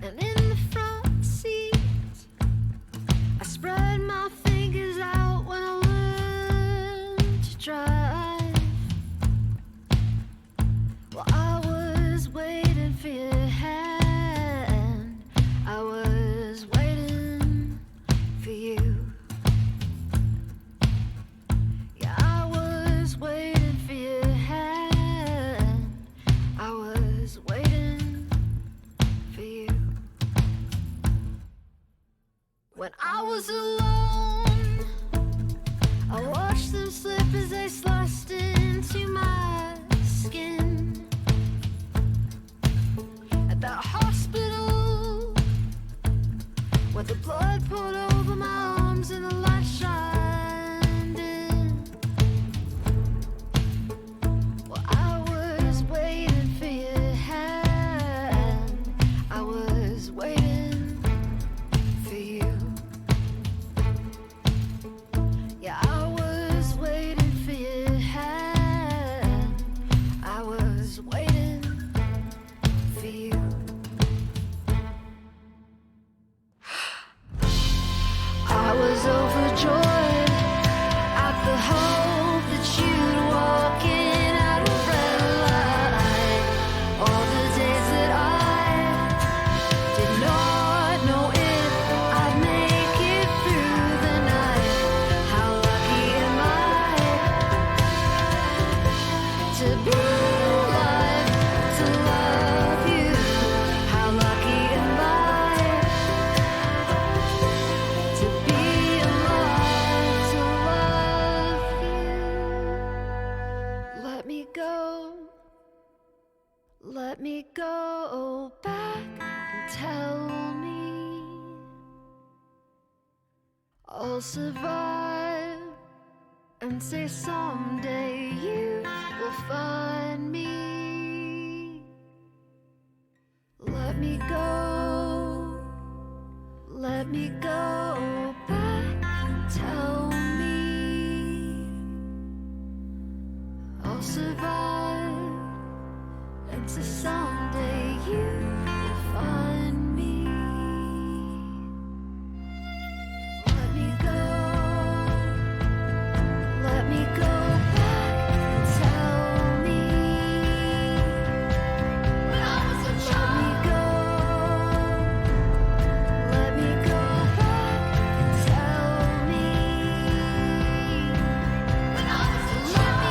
and in the front seat I spread my fingers out when I learned to drive. Well, I was waiting for your hand, I was waiting for you. Yeah, I was waiting for your hand, I was waiting for you. When I was alone, I watched them slip as they sliced into my skin. At that hospital, where the blood poured over my arms and the light shined in. Well, I was waiting for your hand, I was waiting for you. Yeah, I was waiting for your hand, I was waiting for you. I was overjoyed at the hope that you'd walk in out of red light. All the days that I did not know if I'd make it through the night. How lucky am I to be alive, to love you. How lucky am I to be alive, to love you. Let me go back and tell me I'll survive, and say someday you will find me. Let me go back and tell me I'll survive, and so someday you will find me. Let me go back and tell me when I was a child. Let me go back and tell me when I was a child.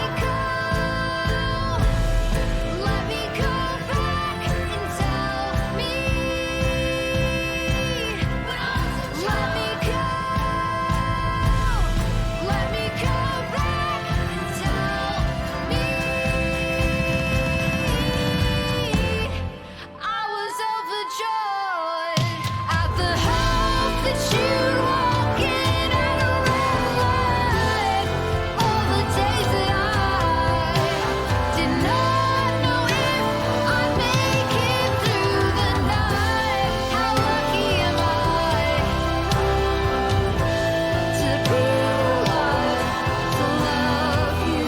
Let me go back and tell me when I was a child. Let me go back and tell me I was overjoyed at the hope that you'd walk in out of red light. All the days that I did not know if I'd make it through the night. How lucky am I to be alive, to love you.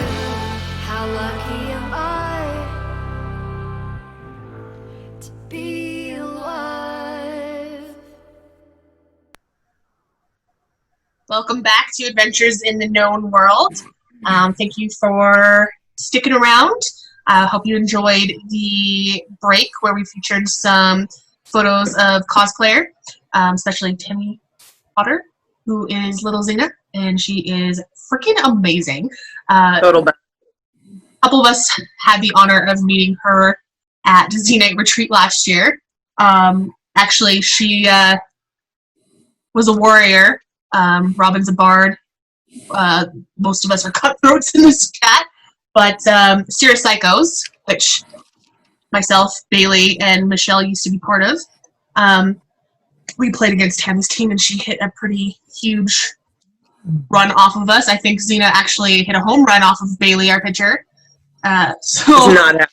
How lucky am I to be alive. Welcome back to Adventures in the Known World. Thank you for sticking around. I hope you enjoyed the break where we featured some photos of cosplayer, especially Timmy Potter, who is Little Xena, and she is freaking amazing. Total back. A couple of us had the honor of meeting her at Z-Night Retreat last year. Actually, she was a warrior. Robin's a bard. Most of us are cutthroats in this chat. But Serious Psychos, which myself, Bailey, and Michelle used to be part of, we played against Tammy's team, and she hit a pretty huge run off of us. I think Xena actually hit a home run off of Bailey, our pitcher. It's not happening.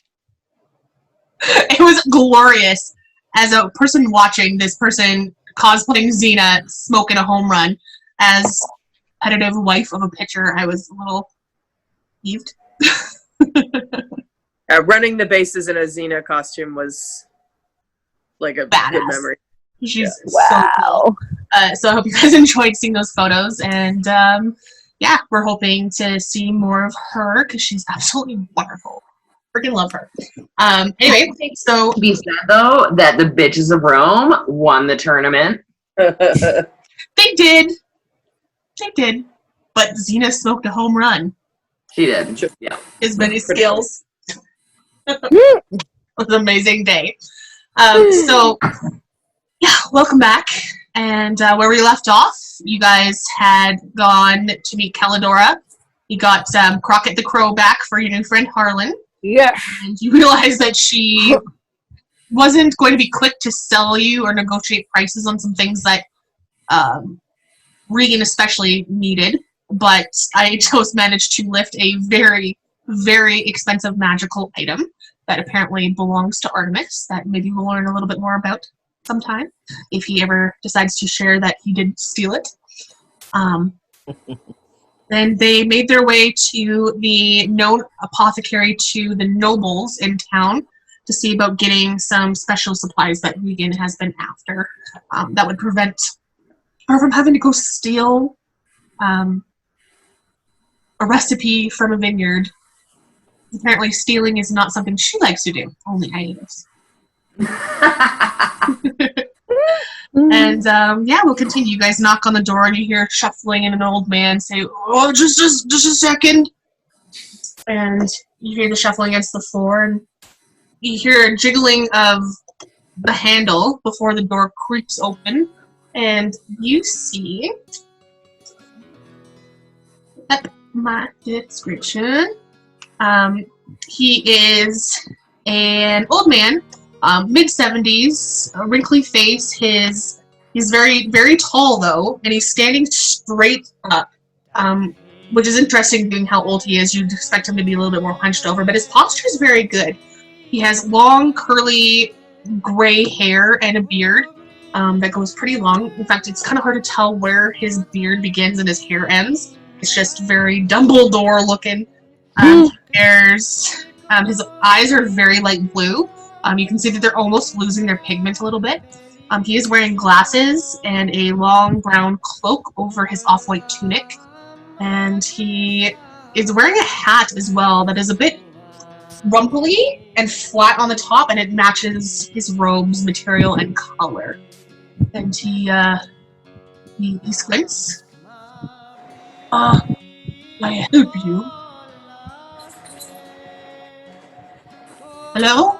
It was glorious. As a person watching this person cosplaying Xena smoking a home run as competitive wife of a pitcher, I was a little peeved. Running the bases in a Xena costume was like a Badass. good memory. She's so Wow. cool. So I hope you guys enjoyed seeing those photos, and yeah, we're hoping to see more of her because she's absolutely wonderful. Freaking love her. Anyway, so To be said though, that the bitches of Rome won the tournament. they did, but Xena smoked a home run. She did. Yeah. His many skills. It was an amazing day. So, yeah, welcome back. And where we left off, you guys had gone to meet Calidora. You got Crockett the Crow back for your new friend Harlan. Yes. And you realized that she wasn't going to be quick to sell you or negotiate prices on some things that Regan especially needed. But AITKW managed to lift a very, very expensive magical item that apparently belongs to Artemis that maybe we'll learn a little bit more about sometime if he ever decides to share that he did steal it. Then they made their way to the known apothecary to the nobles in town to see about getting some special supplies that Regan has been after that would prevent her from having to go steal a recipe from a vineyard. Apparently stealing is not something she likes to do, only Iris. And yeah, we'll continue. You guys knock on the door and you hear shuffling and an old man say, "Oh, just a second." And you hear the shuffling against the floor and you hear a jiggling of the handle before the door creaks open, and you see my description. He is an old man, mid-70s, a wrinkly face. He's very, very tall though, and he's standing straight up, which is interesting given how old he is. You'd expect him to be a little bit more hunched over, but his posture is very good. He has long, curly, gray hair and a beard that goes pretty long. In fact, it's kind of hard to tell where his beard begins and his hair ends. It's just very Dumbledore looking. His eyes are very light blue. You can see that they're almost losing their pigment a little bit. He is wearing glasses and a long brown cloak over his off-white tunic. And he is wearing a hat as well that is a bit rumply and flat on the top, and it matches his robe's material and color. And he squints. I help you. Hello?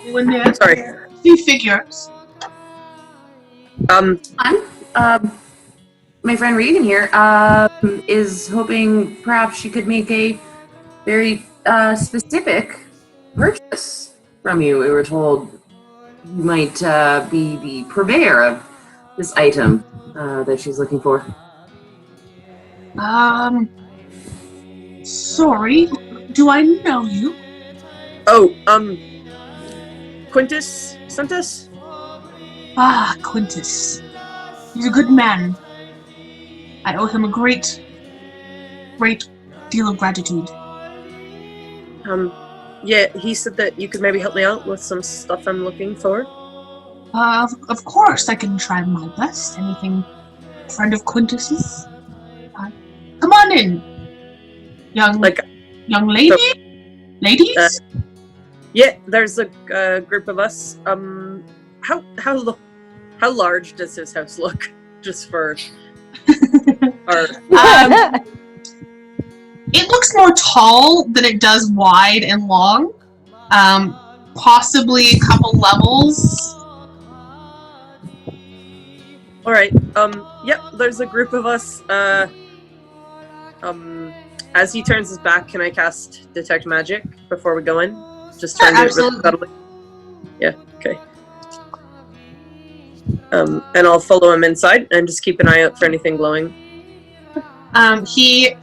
Anyone there? Sorry. See figures. My friend Regan here is hoping perhaps she could make a very specific purchase from you. We were told you might be the purveyor of this item that she's looking for. Sorry. Do I know you? Oh, Quintus sent us? Ah, Quintus. He's a good man. I owe him a great deal of gratitude. Yeah, he said that you could maybe help me out with some stuff I'm looking for. Of course, I can try my best. Anything a friend of Quintus's? Come on in, young lady? So, ladies? Yeah, there's a group of us. How large does his house look? Just for our. It looks more tall than it does wide and long. Possibly a couple levels. All right. Yep. There's a group of us. As he turns his back, can I cast Detect Magic before we go in? Just trying to do it really subtly. Yeah. Okay. And I'll follow him inside and just keep an eye out for anything glowing. He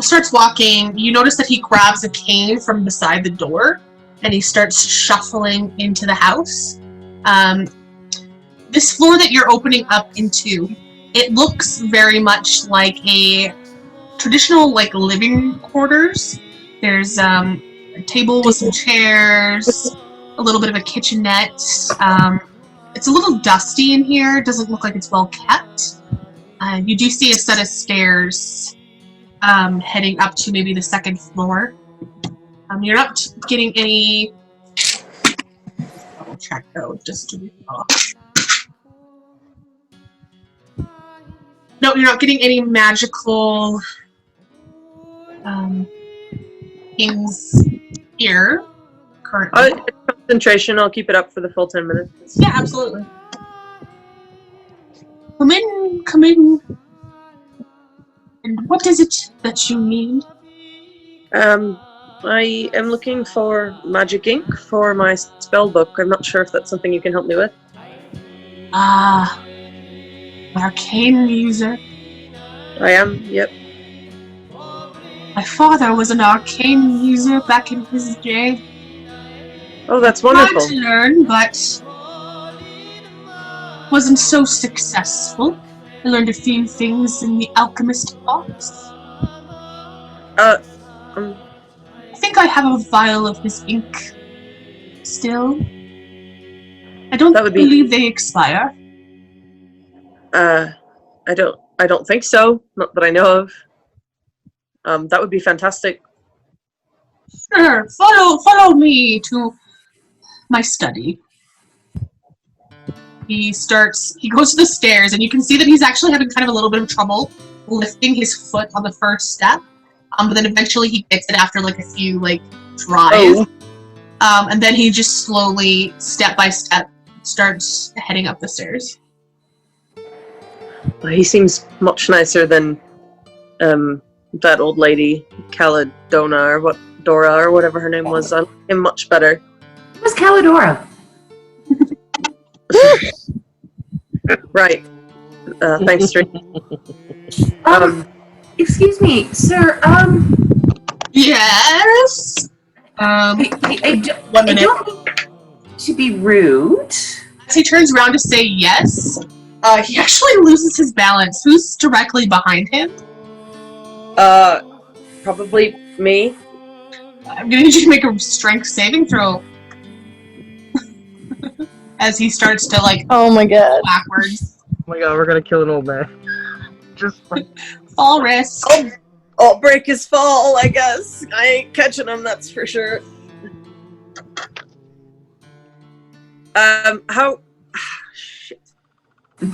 starts walking. You notice that he grabs a cane from beside the door and he starts shuffling into the house. This floor that you're opening up into, it looks very much like a traditional like living quarters. There's a table with some chairs, a little bit of a kitchenette. It's a little dusty in here. It doesn't look like it's well kept. You do see a set of stairs heading up to maybe the second floor. You're not getting any. I'll check though, just to be off. No, you're not getting any magical things here currently. Concentration, I'll keep it up for the full 10 minutes. Yeah, absolutely. Come in, come in. And what is it that you need? I am looking for magic ink for my spell book. I'm not sure if that's something you can help me with. Ah, arcane user. I am, yep. My father was an arcane user back in his day. Oh, that's Tried wonderful. to learn, but wasn't so successful. I learned a few things in the alchemist box. I think I have a vial of his ink still. I don't believe they expire. I don't think so. Not that I know of. That would be fantastic. Sure, follow me to my study. He goes to the stairs, and you can see that he's actually having kind of a little bit of trouble lifting his foot on the first step. But then eventually he gets it after like a few like tries. Oh. And then he just slowly, step by step, starts heading up the stairs. He seems much nicer than that old lady, Caladona, Dora, or whatever her name was. I like him much better. It was Caladora. Right. Thanks, Street. Excuse me, sir. Yes. I One minute. don't mean to be rude. As he turns around to say yes, he actually loses his balance. Who's directly behind him? Probably me. I'm gonna need you to make a strength saving throw. As he starts to like Oh my god. backwards. Oh my god, we're gonna kill an old man. Just like Fall risk. I'll break his fall, I guess. I ain't catching him, that's for sure. Shit.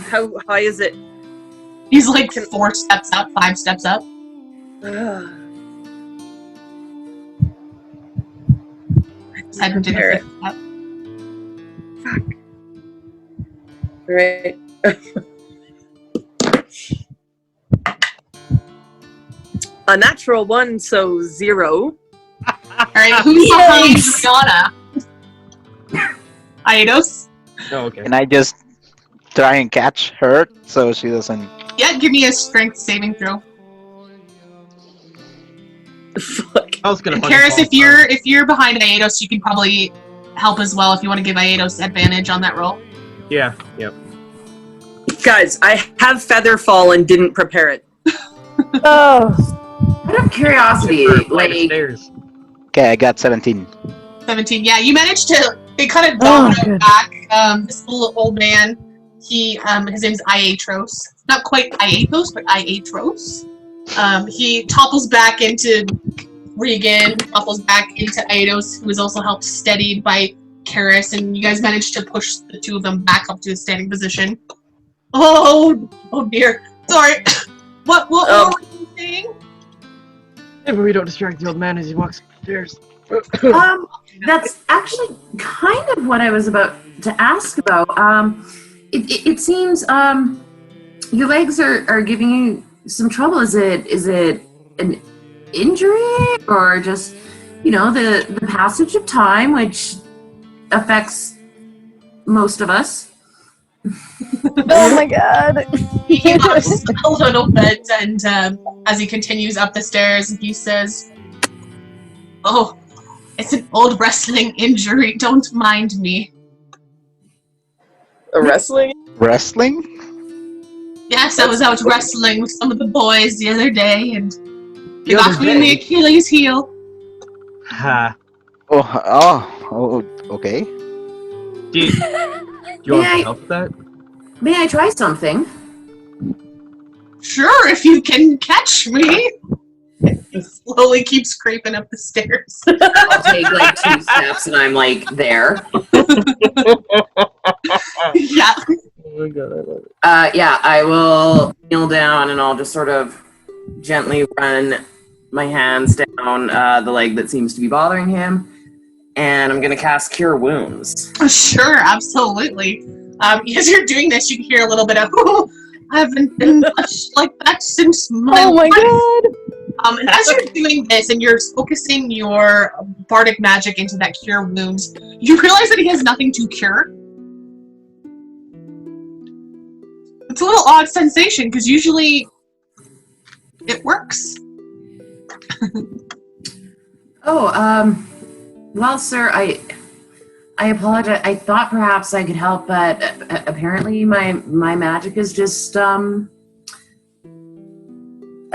How high is it? He's like 4 steps up, 5 steps up. Head into the 5th step. Right. A natural 1, so 0. Alright, who's behind Rihanna? Aidos? oh, okay. Can I just try and catch her so she doesn't? Yeah, give me a strength saving throw. Fuck. I was gonna. Karis, if you're behind Aidos, you can probably help as well if you want to give Aidos advantage on that roll. Yeah. Yep. Guys, I have feather fall and didn't prepare it. Oh. Out of curiosity, like, stairs. Okay, I got 17. 17. Yeah, you managed to. They kind of domino back. This little old man. His name's Iatros. Not quite Iatos, but Iatros. He topples back into Regan. Topples back into Aidos, who is also helped steadied by Karis, and you guys managed to push the two of them back up to a standing position. Oh dear. Sorry. What were you saying? Maybe we don't distract the old man as he walks upstairs. that's actually kind of what I was about to ask about. It seems your legs are giving you some trouble. Is it an injury or just the passage of time, which affects most of us? Oh my god. He hops a little bit, and as he continues up the stairs, he says, "Oh, it's an old wrestling injury. Don't mind me." A wrestling? Wrestling? Yes, I was out wrestling with some of the boys the other day, and They got me in the Achilles heel. Ha. Okay. Do you want May I- help with that? May I try something? Sure, if you can catch me. He slowly keeps creeping up the stairs. I'll take like 2 steps and I'm like there. Yeah. Oh my god, I love it. Yeah, I will kneel down and I'll just sort of gently run my hands down the leg that seems to be bothering him. And I'm gonna cast Cure Wounds. Sure, absolutely. As you're doing this, you can hear a little bit of, oh, I haven't been touched like that since my Oh my life." god! And as you're doing this and you're focusing your bardic magic into that Cure Wounds, you realize that he has nothing to cure. It's a little odd sensation, because usually it works. Well, sir, I apologize. I thought perhaps I could help, but apparently my magic is just, I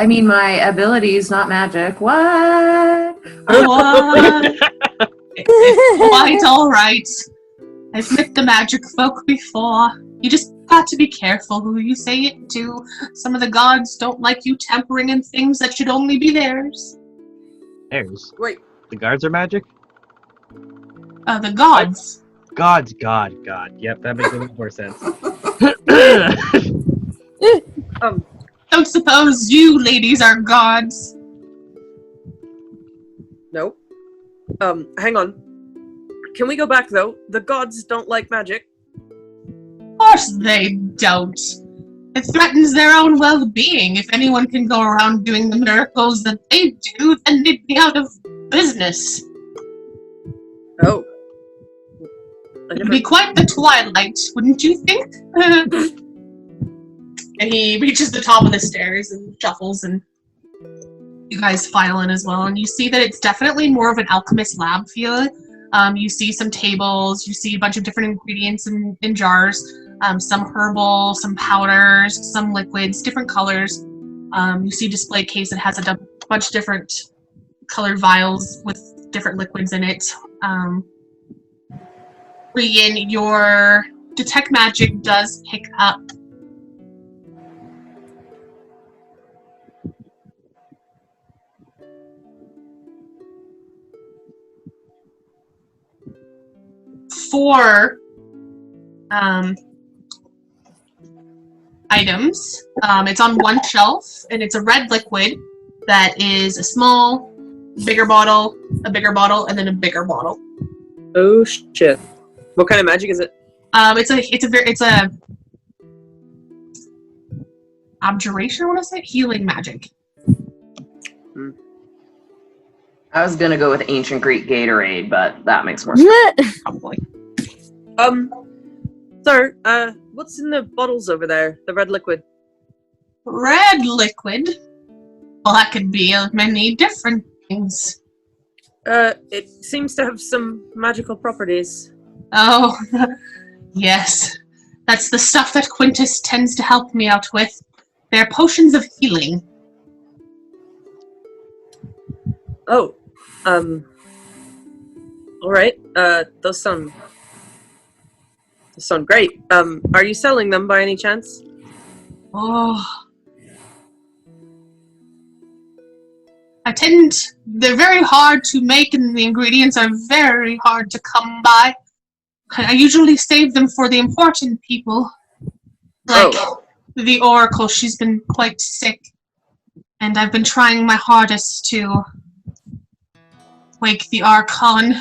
mean, my ability is not magic. What? What? It's quite alright. I've met the magic folk before. You just got to be careful who you say it to. Some of the gods don't like you tampering in things that should only be theirs. Airs. Wait. The guards are magic? The gods. God. Yep, that makes a little more sense. Don't suppose you ladies are gods. No. Hang on. Can we go back though? The gods don't like magic. Of course they don't. It threatens their own well-being. If anyone can go around doing the miracles that they do, then they'd be out of business. Oh. It'd be quite the twilight, wouldn't you think? And he reaches the top of the stairs and shuffles, and you guys file in as well. And you see that it's definitely more of an alchemist lab feel. You see some tables, you see a bunch of different ingredients in jars, some herbal, some powders, some liquids, different colors. You see a display case that has a bunch of different colored vials with different liquids in it. Regan, your detect magic does pick up four items. It's on one shelf, and it's a red liquid that is a small, bigger bottle, a bigger bottle, and then a bigger bottle. Oh shit. What kind of magic is it? It's a abjuration, I want to say, healing magic. I was gonna go with ancient Greek Gatorade, but that makes more sense. Probably. Sir, what's in the bottles over there? The red liquid. Red liquid? Well, that could be many different things. It seems to have some magical properties. Oh, yes. That's the stuff that Quintus tends to help me out with. They're potions of healing. Oh, alright, those sound great. Are you selling them by any chance? Oh. They're very hard to make, and the ingredients are very hard to come by. I usually save them for the important people. Like the Oracle, she's been quite sick. And I've been trying my hardest to wake the Archon.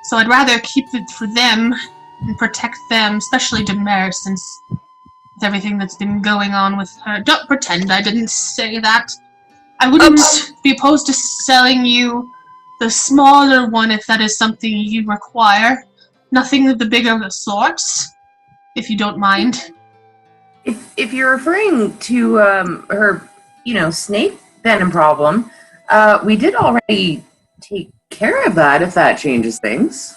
So I'd rather keep it for them and protect them, especially Demer, since with everything that's been going on with her. Don't pretend I didn't say that. I wouldn't be opposed to selling you the smaller one if that is something you require. Nothing of the bigger sorts, if you don't mind. If you're referring to her, snake venom problem, we did already take care of that, if that changes things.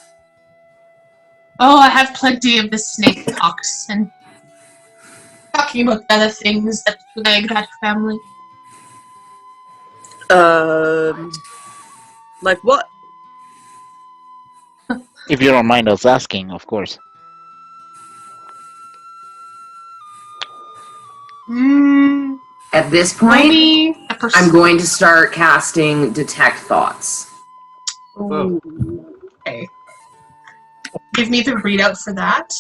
Oh, I have plenty of the snake pox, and talking about other things that plague that family. Like what? If you don't mind us asking, of course. At this Roll point, me a I'm going to start casting Detect Thoughts. Ooh. Okay. Give me the readout for that.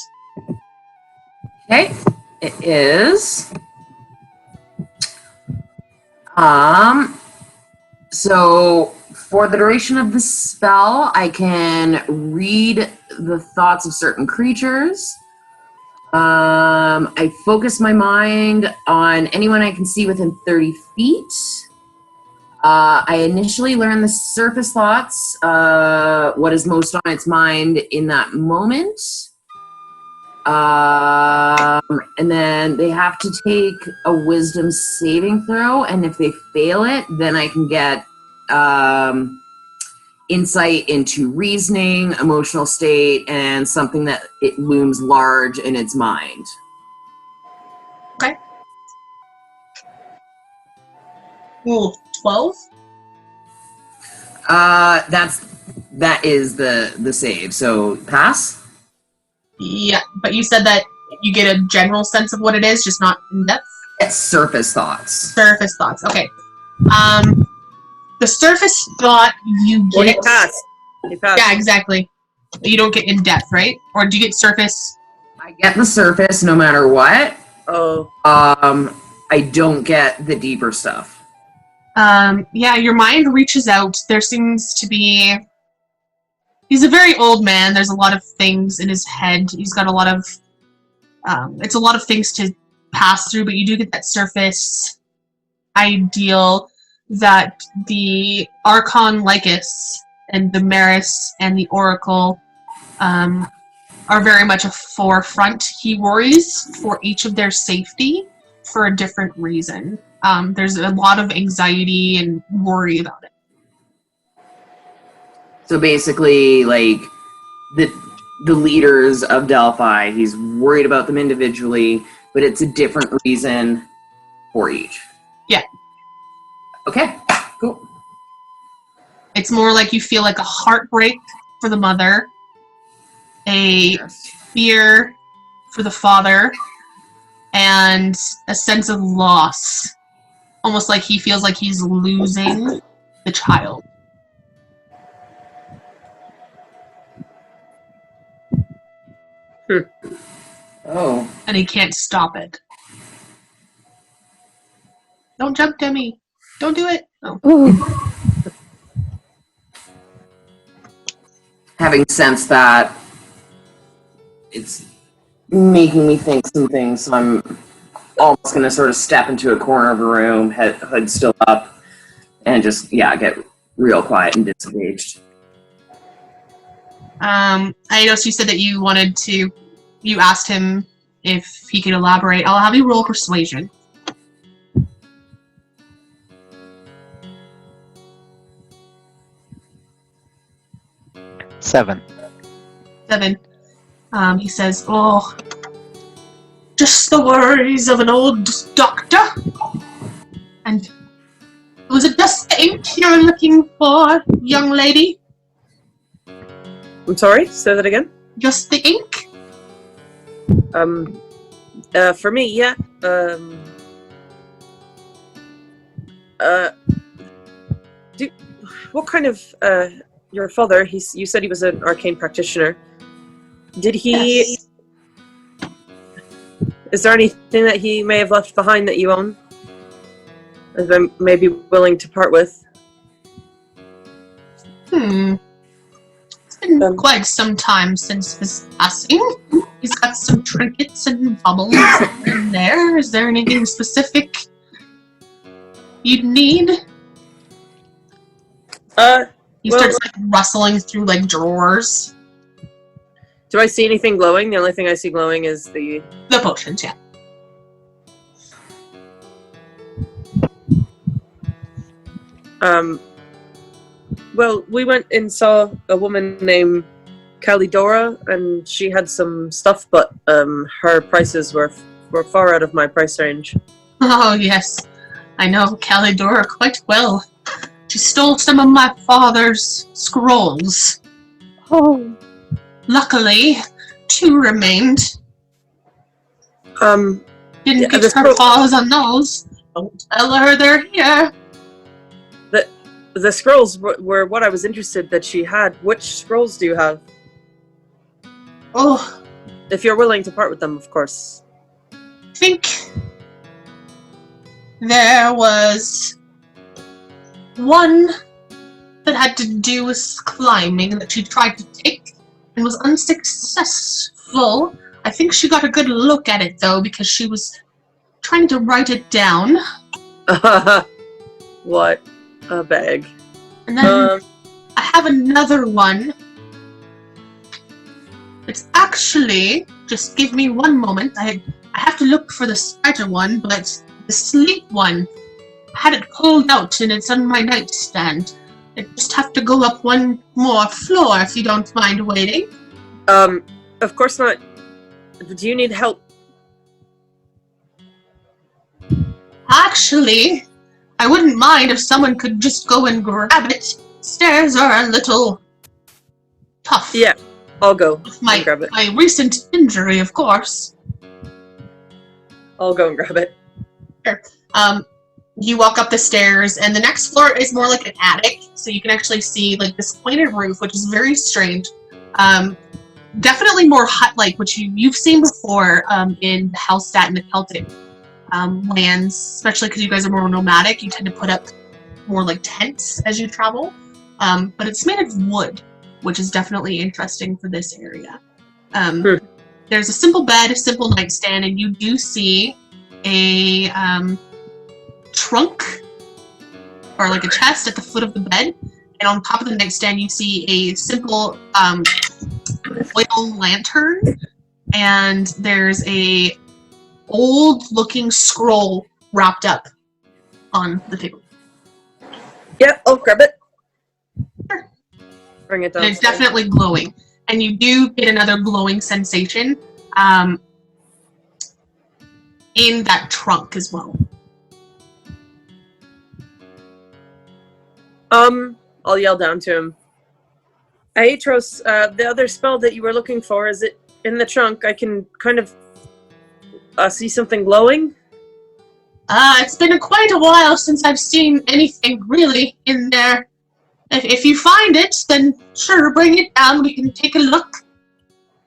Okay, it is. So for the duration of the spell, I can read the thoughts of certain creatures. I focus my mind on anyone I can see within 30 feet. I initially learn the surface thoughts, what is most on its mind in that moment. And then they have to take a wisdom saving throw, and if they fail it, then I can get insight into reasoning, emotional state, and something that it looms large in its mind. Okay. Roll 12. That is the save. So pass. Yeah, but you said that you get a general sense of what it is, just not in depth. It's surface thoughts. Surface thoughts. Okay. The surface thought you get. Well, he passed. He passed. Yeah, exactly. You don't get in depth, right? Or do you get surface? I get the surface no matter what. Oh. I don't get the deeper stuff. Yeah, your mind reaches out. There seems to be. He's a very old man. There's a lot of things in his head. He's got a lot of. It's a lot of things to pass through, but you do get that surface ideal that the Archon Lycus and the Maris and the Oracle are very much a forefront. He worries for each of their safety for a different reason. There's a lot of anxiety and worry about it. So basically, like, the leaders of Delphi, he's worried about them individually, but it's a different reason for each. Yeah. Okay, cool. It's more like you feel like a heartbreak for the mother, a fear for the father, and a sense of loss. Almost like he feels like he's losing the child. Oh. And he can't stop it. Don't jump, Demi. Don't do it. Oh. Having sensed that, it's making me think some things, so I'm almost going to sort of step into a corner of a room, hood still up, and just, get real quiet and disengaged. I noticed you said that you asked him if he could elaborate. I'll have you roll persuasion. Seven. He says, "Oh, just the worries of an old doctor. And was it just the ink you're looking for, young lady?" I'm sorry, say that again? Just the ink? For me, yeah. What kind of, your father, you said he was an arcane practitioner. Did he... Yes. Is there anything that he may have left behind that you own? That I may be willing to part with? It's been quite some time since his passing. He's got some trinkets and bubbles in there. Is there anything specific you'd need? He starts rustling through drawers. Do I see anything glowing? The only thing I see glowing is the potions, yeah. Well, we went and saw a woman named Calidora, and she had some stuff, but her prices were far out of my price range. Oh, yes. I know Calidora quite well. She stole some of my father's scrolls. Oh, Luckily, 2 remained. Um, Didn't Yeah, get the her scroll- paws on those. Don't tell her they're here. the scrolls were what I was interested that she had. Which scrolls do you have? Oh, If you're willing to part with them, of course. I think there was one that had to do with climbing that she tried to take and was unsuccessful. I think she got a good look at it though because she was trying to write it down. What a bag. And then I have another one. It's actually, just give me one moment. I have to look for the spider one, but the sleep one, I had it pulled out and it's on my nightstand. I just have to go up one more floor if you don't mind waiting. Of course not. Do you need help? Actually, I wouldn't mind if someone could just go and grab it. Stairs are a little tough. Yeah, I'll go. With and grab it. my recent injury, of course. I'll go and grab it. You walk up the stairs, and the next floor is more like an attic, so you can actually see like this pointed roof, which is very strange. Definitely more hut-like, which you've seen before in the Hellstat and the Celtic lands, especially because you guys are more nomadic. You tend to put up more like tents as you travel, but it's made of wood, which is definitely interesting for this area. There's a simple bed, a simple nightstand, and you do see a trunk or like a chest at the foot of the bed, and on top of the nightstand you see a simple oil lantern, and there's a old looking scroll wrapped up on the table. Yeah, I'll grab it. Sure. Bring it down. And it's definitely glowing, and you do get another glowing sensation in that trunk as well. I'll yell down to him. Aetros, the other spell that you were looking for, is it in the trunk? I can kind of see something glowing. It's been quite a while since I've seen anything really in there. If you find it, then sure, bring it down. We can take a look.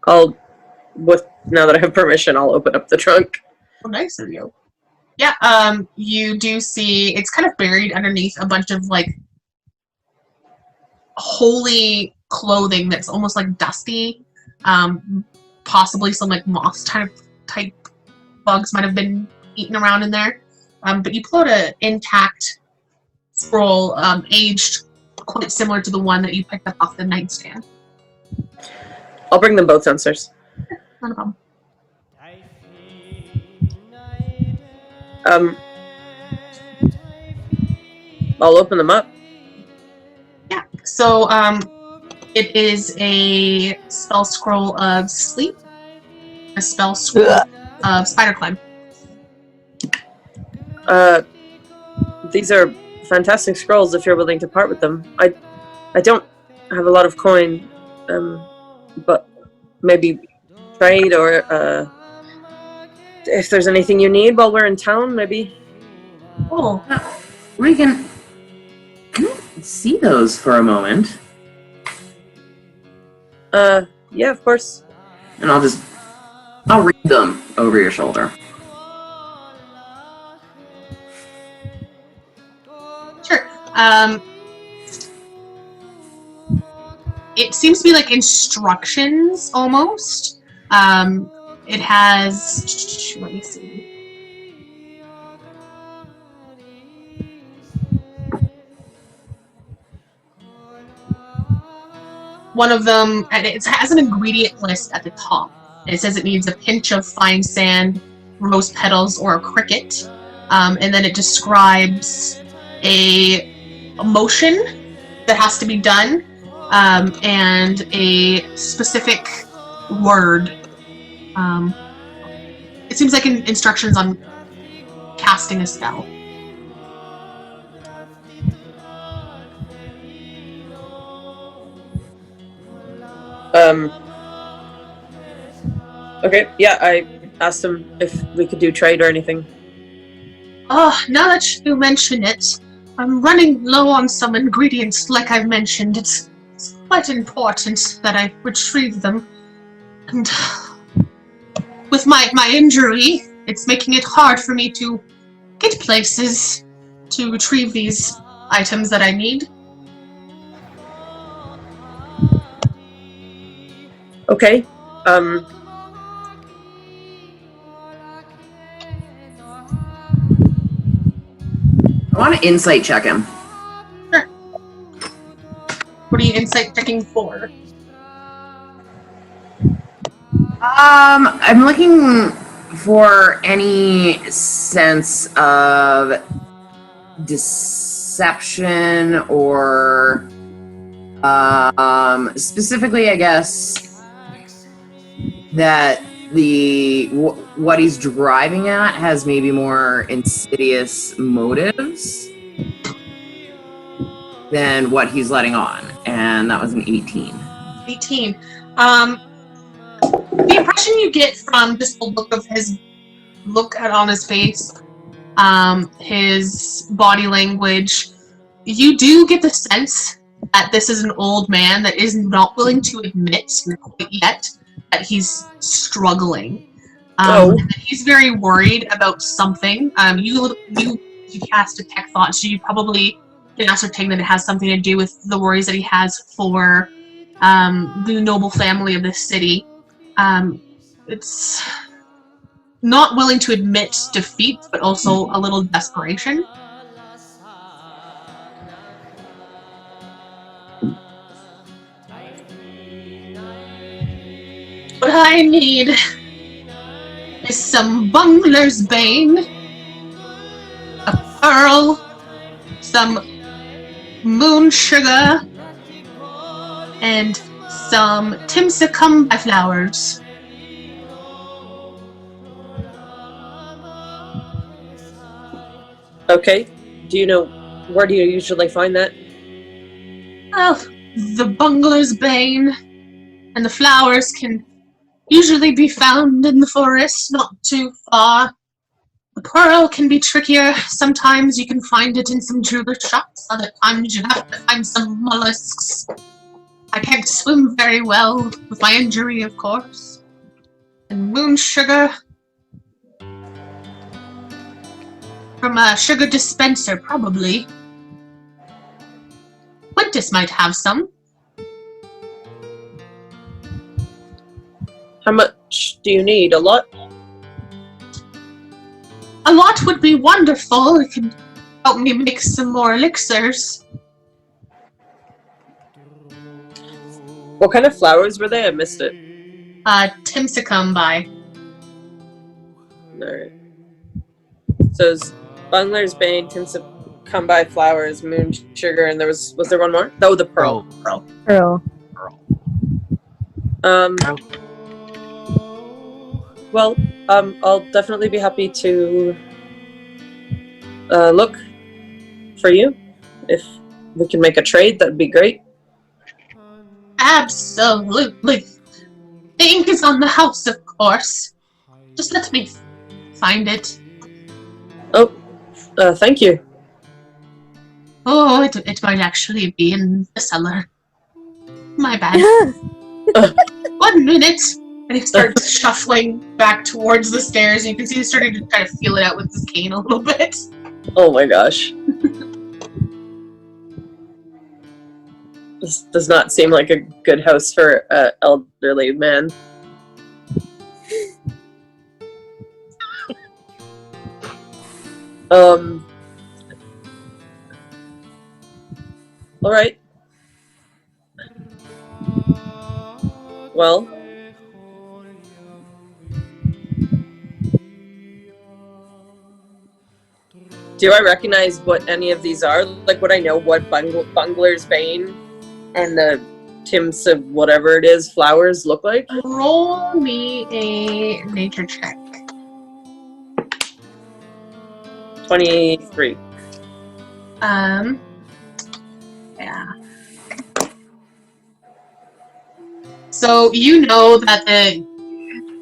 Now that I have permission, I'll open up the trunk. Oh, nice of you. Yeah, you do see it's kind of buried underneath a bunch of like holy clothing that's almost like dusty. Possibly some like moss type bugs might have been eaten around in there. But you pull out an intact scroll, aged quite similar to the one that you picked up off the nightstand. I'll bring them both downstairs. Not a problem. I'll open them up. Yeah, so it is a spell scroll of sleep, a spell scroll of spider climb. These are fantastic scrolls if you're willing to part with them. I don't have a lot of coin, but maybe trade or if there's anything you need while we're in town, maybe. Oh, Regan, can I see those for a moment? Yeah, of course. And I'll read them over your shoulder. sure. It seems to be like instructions almost. It has. Let me see. One of them, and it has an ingredient list at the top. It says it needs a pinch of fine sand, rose petals, or a cricket. And then it describes a motion that has to be done, and a specific word. It seems like instructions on casting a spell. Okay, yeah, I asked him if we could do trade or anything. Oh, now that you mention it, I'm running low on some ingredients, like I've mentioned. It's quite important that I retrieve them. And with my injury, it's making it hard for me to get places to retrieve these items that I need. Okay. I want to insight check him. Sure. What are you insight checking for? I'm looking for any sense of deception or specifically, I guess, that what he's driving at has maybe more insidious motives than what he's letting on, and that was an 18. 18. The impression you get from just the look of his on his face, his body language, you do get the sense that this is an old man that is not willing to admit quite yet that he's struggling. He's very worried about something. You cast Detect Thought, so you probably can ascertain that it has something to do with the worries that he has for the noble family of this city. It's not willing to admit defeat, but also a little desperation. What I need is some Bungler's Bane, a pearl, some moon sugar, and some Timsicum by flowers. Okay. Where do you usually find that? Well, the Bungler's Bane and the flowers can usually be found in the forest, not too far. The pearl can be trickier. Sometimes you can find it in some jeweler shops. Other times you have to find some mollusks. I can't swim very well with my injury, of course. And moon sugar from a sugar dispenser, probably. Quintus might have some. How much do you need? A lot? A lot would be wonderful. It could help me make some more elixirs. What kind of flowers were they? I missed it. Timsicum by. Alright. So it's Bungler's Bane, Timsicum by flowers, moon sugar, and was there one more? Oh, the pearl. Pearl. Well, I'll definitely be happy to look for you. If we can make a trade, that'd be great. Absolutely. The ink is on the house, of course. Just let me find it. Oh, thank you. Oh, it might actually be in the cellar. My bad. 1 minute. And he starts shuffling back towards the stairs. You can see he's starting to kind of feel it out with his cane a little bit. Oh my gosh. This does not seem like a good house for an elderly man. Alright. Well. Do I recognize what any of these are? Like, would I know what Bungler's Bane and the Tim's of whatever it is, flowers look like? Roll me a nature check. 23. Yeah. So So you know that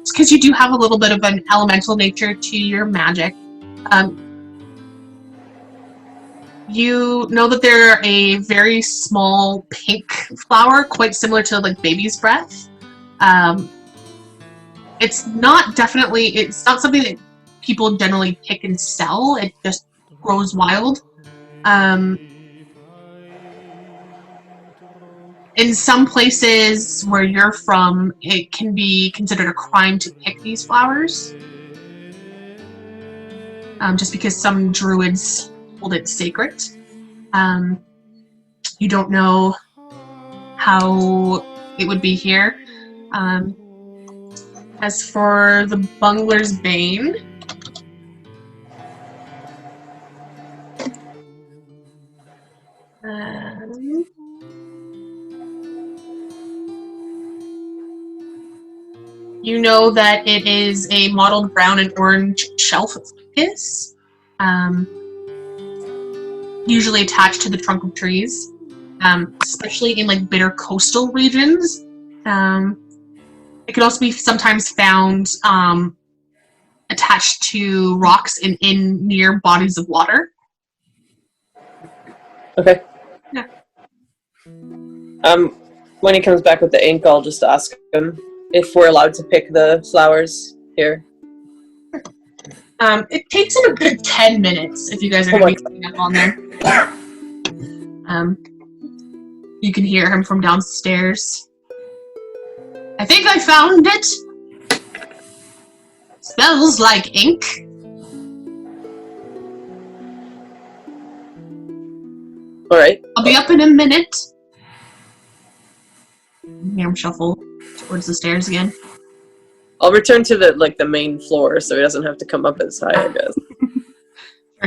because you do have a little bit of an elemental nature to your magic. You know that they're a very small pink flower, quite similar to like baby's breath. It's not something that people generally pick and sell. It just grows wild. In some places where you're from, it can be considered a crime to pick these flowers. Just because some druids hold it sacred. You don't know how it would be here. As for the Bungler's Bane, you know that it is a mottled brown and orange shelf fungus, usually attached to the trunk of trees, especially in like bitter coastal regions. It could also be sometimes found attached to rocks in near bodies of water. Okay. Yeah. When he comes back with the ink, I'll just ask him if we're allowed to pick the flowers here. It takes him a good 10 minutes if you guys are going to be cleaning up on there. You can hear him from downstairs. I think I found it. Smells like ink. All right. I'll be up in a minute. Hear him shuffle towards the stairs again. I'll return to the main floor so he doesn't have to come up as high, I guess.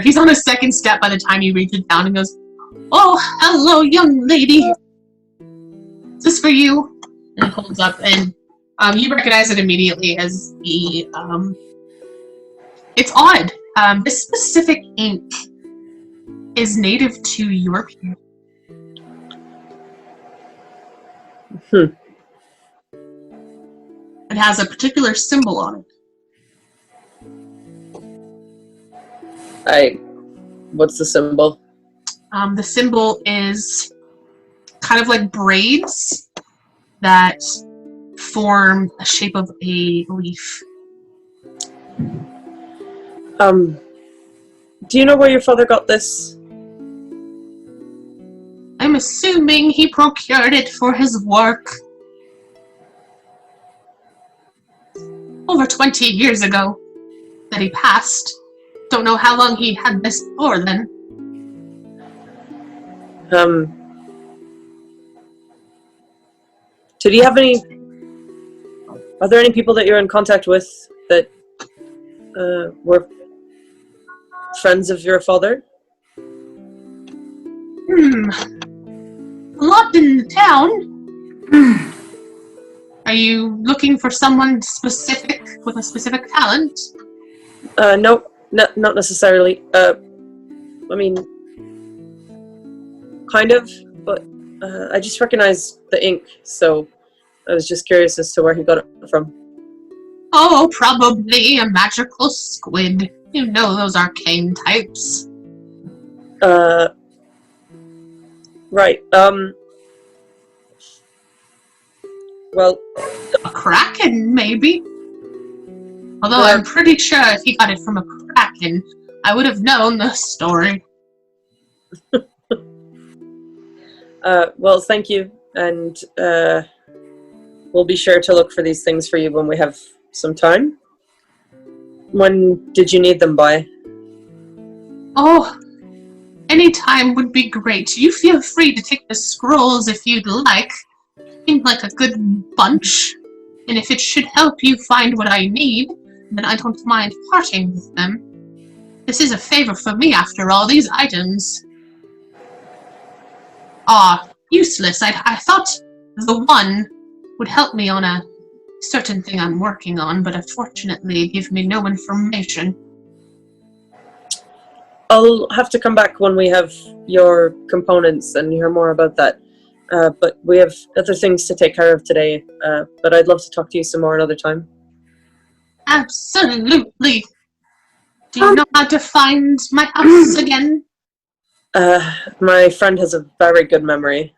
He's on his second step by the time you reach it down and goes, "Oh, hello, young lady. Is this for you?" And he holds up, and you recognize it immediately as the, it's odd. This specific ink is native to your people. It has a particular symbol on it. What's the symbol? The symbol is kind of like braids that form a shape of a leaf. Do you know where your father got this? I'm assuming he procured it for his work. Over 20 years ago that he passed. Don't know how long he had this for then. Did he have any... Are there any people that you're in contact with that were friends of your father? A lot in the town. Are you looking for someone specific with a specific talent? No, not necessarily. I mean, kind of, but I just recognized the ink, so I was just curious as to where he got it from. Oh, probably a magical squid. You know those arcane types. Right, well... A kraken, maybe? Although I'm pretty sure if he got it from a kraken, I would have known the story. Well, thank you, and we'll be sure to look for these things for you when we have some time. When did you need them by? Oh, any time would be great. You feel free to take the scrolls if you'd like. Seem like a good bunch. And if it should help you find what I need, then I don't mind parting with them. This is a favor for me after all, these items. Useless. I thought the one would help me on a certain thing I'm working on, but unfortunately give me no information. I'll have to come back when we have your components and hear more about that. but we have other things to take care of today. But I'd love to talk to you some more another time. Absolutely. Do you know how to find my house again? My friend has a very good memory.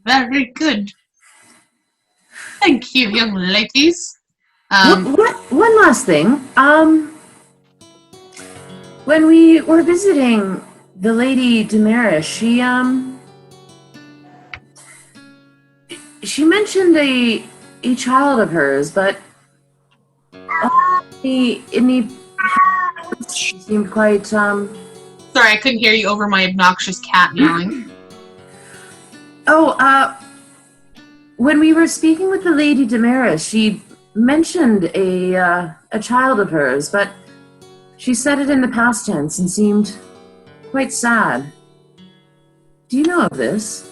Very good. Thank you, young ladies. One last thing. When we were visiting the Lady Damaris, she mentioned a child of hers, but in the she seemed quite Sorry, I couldn't hear you over my obnoxious cat meowing. when we were speaking with the Lady Damaris, she mentioned a child of hers, but she said it in the past tense and seemed quite sad. Do you know of this?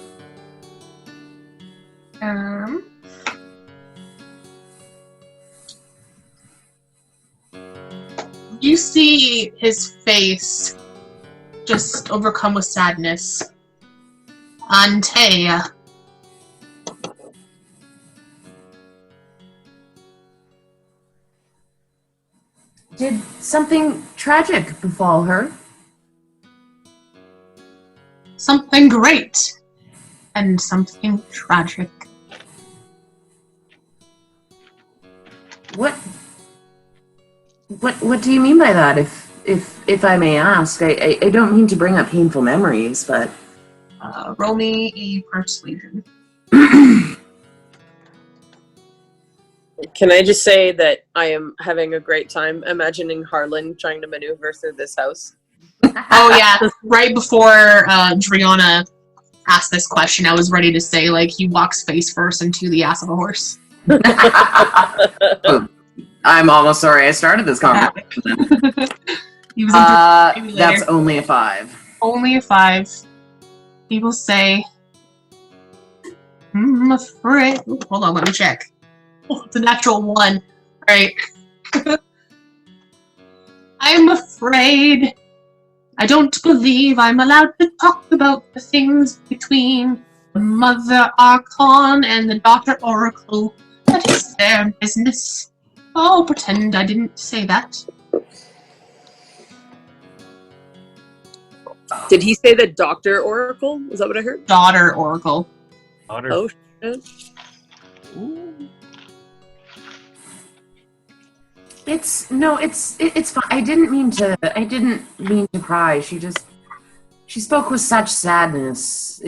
You see his face just overcome with sadness. Antea. Did something tragic befall her? Something great and something tragic. What do you mean by that, if I may ask? I don't mean to bring up painful memories, but... Roll me a persuasion. Can I just say that I am having a great time imagining Harlan trying to maneuver through this house? Oh yeah, right before Driana asked this question, I was ready to say, like, he walks face first into the ass of a horse. I'm almost sorry I started this conversation. He was that's only a 5. Only a 5. He will say, I'm afraid. Hold on, let me check. Oh, it's a natural 1. Alright. I'm afraid. I don't believe I'm allowed to talk about the things between the Mother Archon and the Daughter Oracle. That is their business. I'll pretend I didn't say that. Did he say the Dr. Oracle? Is that what I heard? Daughter Oracle. Oh, shit. It's fine. I didn't mean to cry. She spoke with such sadness.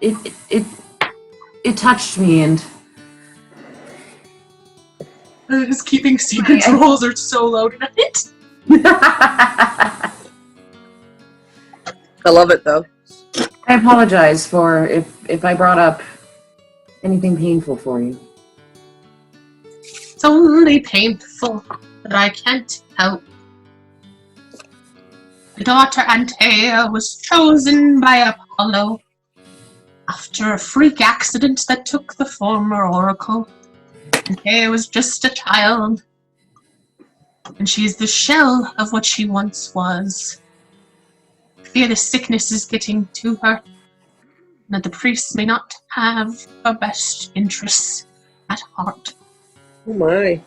It touched me, and His keeping secrets rolls are so low tonight. I love it, though. I apologize for if I brought up anything painful for you. It's only painful that I can't help. The daughter Antea was chosen by Apollo after a freak accident that took the former oracle. Antea was just a child, and she's the shell of what she once was. I fear the sickness is getting to her, and that the priests may not have her best interests at heart. Oh my.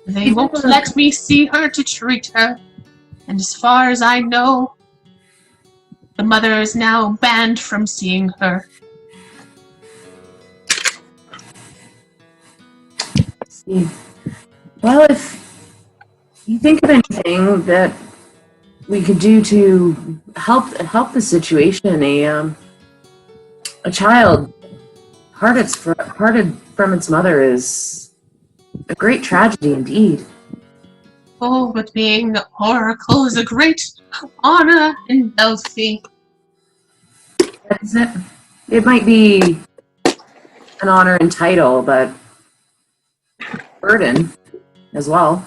They won't let me see her to treat her, and as far as I know, the mother is now banned from seeing her. Well, if you think of anything that we could do to help the situation, a child parted from its mother is a great tragedy indeed. Oh, but being the oracle is a great honor in Delphi. That's it. It might be an honor and title, but burden as well.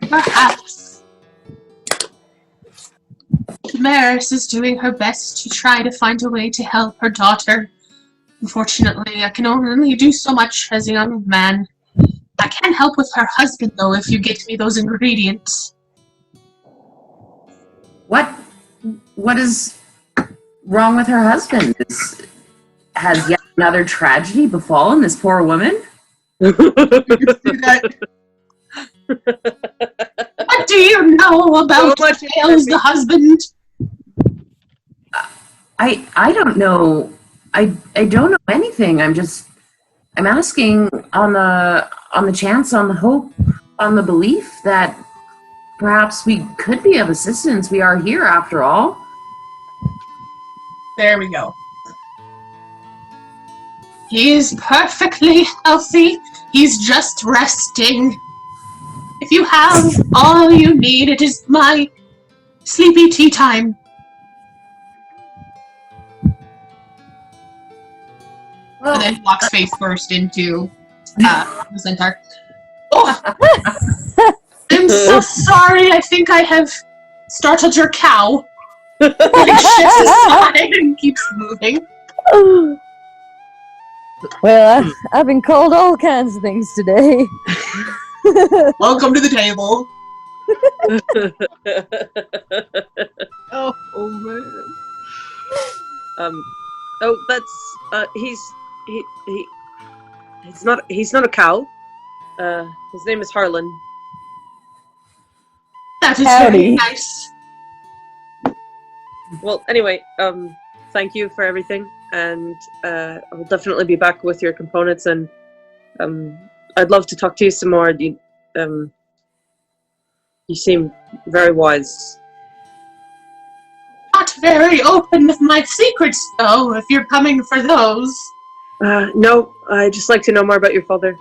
Perhaps. Damaris is doing her best to try to find a way to help her daughter. Unfortunately, I can only do so much as a young man. I can help with her husband, though, if you get me those ingredients. What is wrong with her husband? Has yet another tragedy befallen this poor woman? What do you know about Tails, the husband? I don't know. I don't know anything. I'm asking on the chance, on the hope, on the belief that perhaps we could be of assistance. We are here after all. There we go. He is perfectly healthy. He's just resting. If you have all you need, it is my sleepy tea time. And then walks face first into the Centaur. Oh! I'm so sorry. I think I have startled your cow. He shifts aside and keeps moving. Well, I've been called all kinds of things today. Welcome to the table. Oh man. Oh, that's he's not a cow. His name is Harlan. That is Howdy. very nice. Well, anyway, thank you for everything, and I'll definitely be back with your components, and I'd love to talk to you some more. You seem very wise. Not very open with my secrets, though, if you're coming for those. No, I'd just like to know more about your father,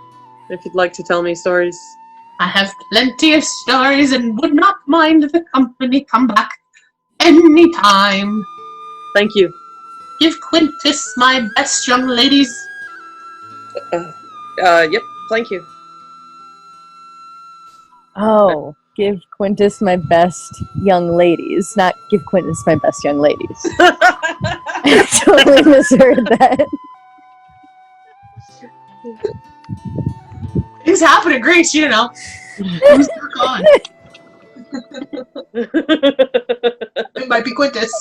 if you'd like to tell me stories. I have plenty of stories and would not mind the company. Come back any time. Thank you. Give Quintus my best, young ladies. Yep, thank you. Oh, give Quintus my best young ladies, not give Quintus my best young ladies. I totally misheard that. Things happen at Greece, you know. Who's gone? It might be Quintus.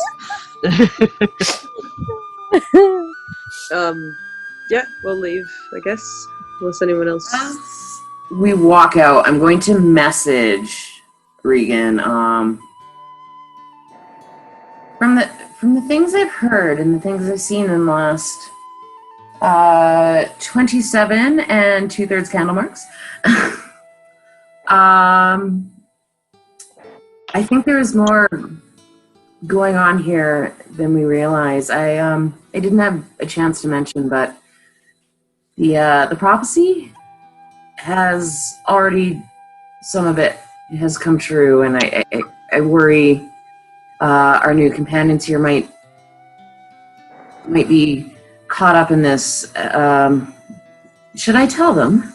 Yeah, we'll leave, I guess, unless anyone else. We walk out. I'm going to message Regan. From the things I've heard and the things I've seen in the last 27 and 2/3 candle marks. I think there is more going on here than we realize. I didn't have a chance to mention, but the prophecy has already, some of it has come true, and I worry our new companions here might be caught up in this. Should I tell them?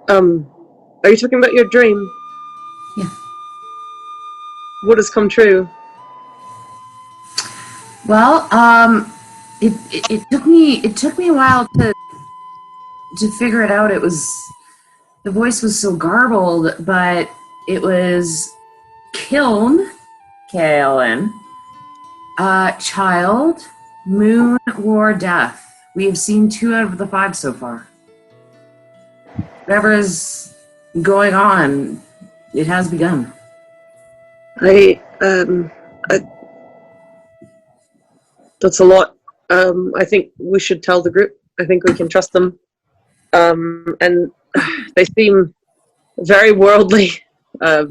Are you talking about your dream? Yeah. What has come true? Well, it took me a while to figure it out. It was, the voice was so garbled, but it was Kiln, K-I-L-N, Child, Moon, War, Death. We have seen 2 out of the 5 so far. Whatever is going on, it has begun. That's a lot. I think we should tell the group. I think we can trust them. And they seem very worldly.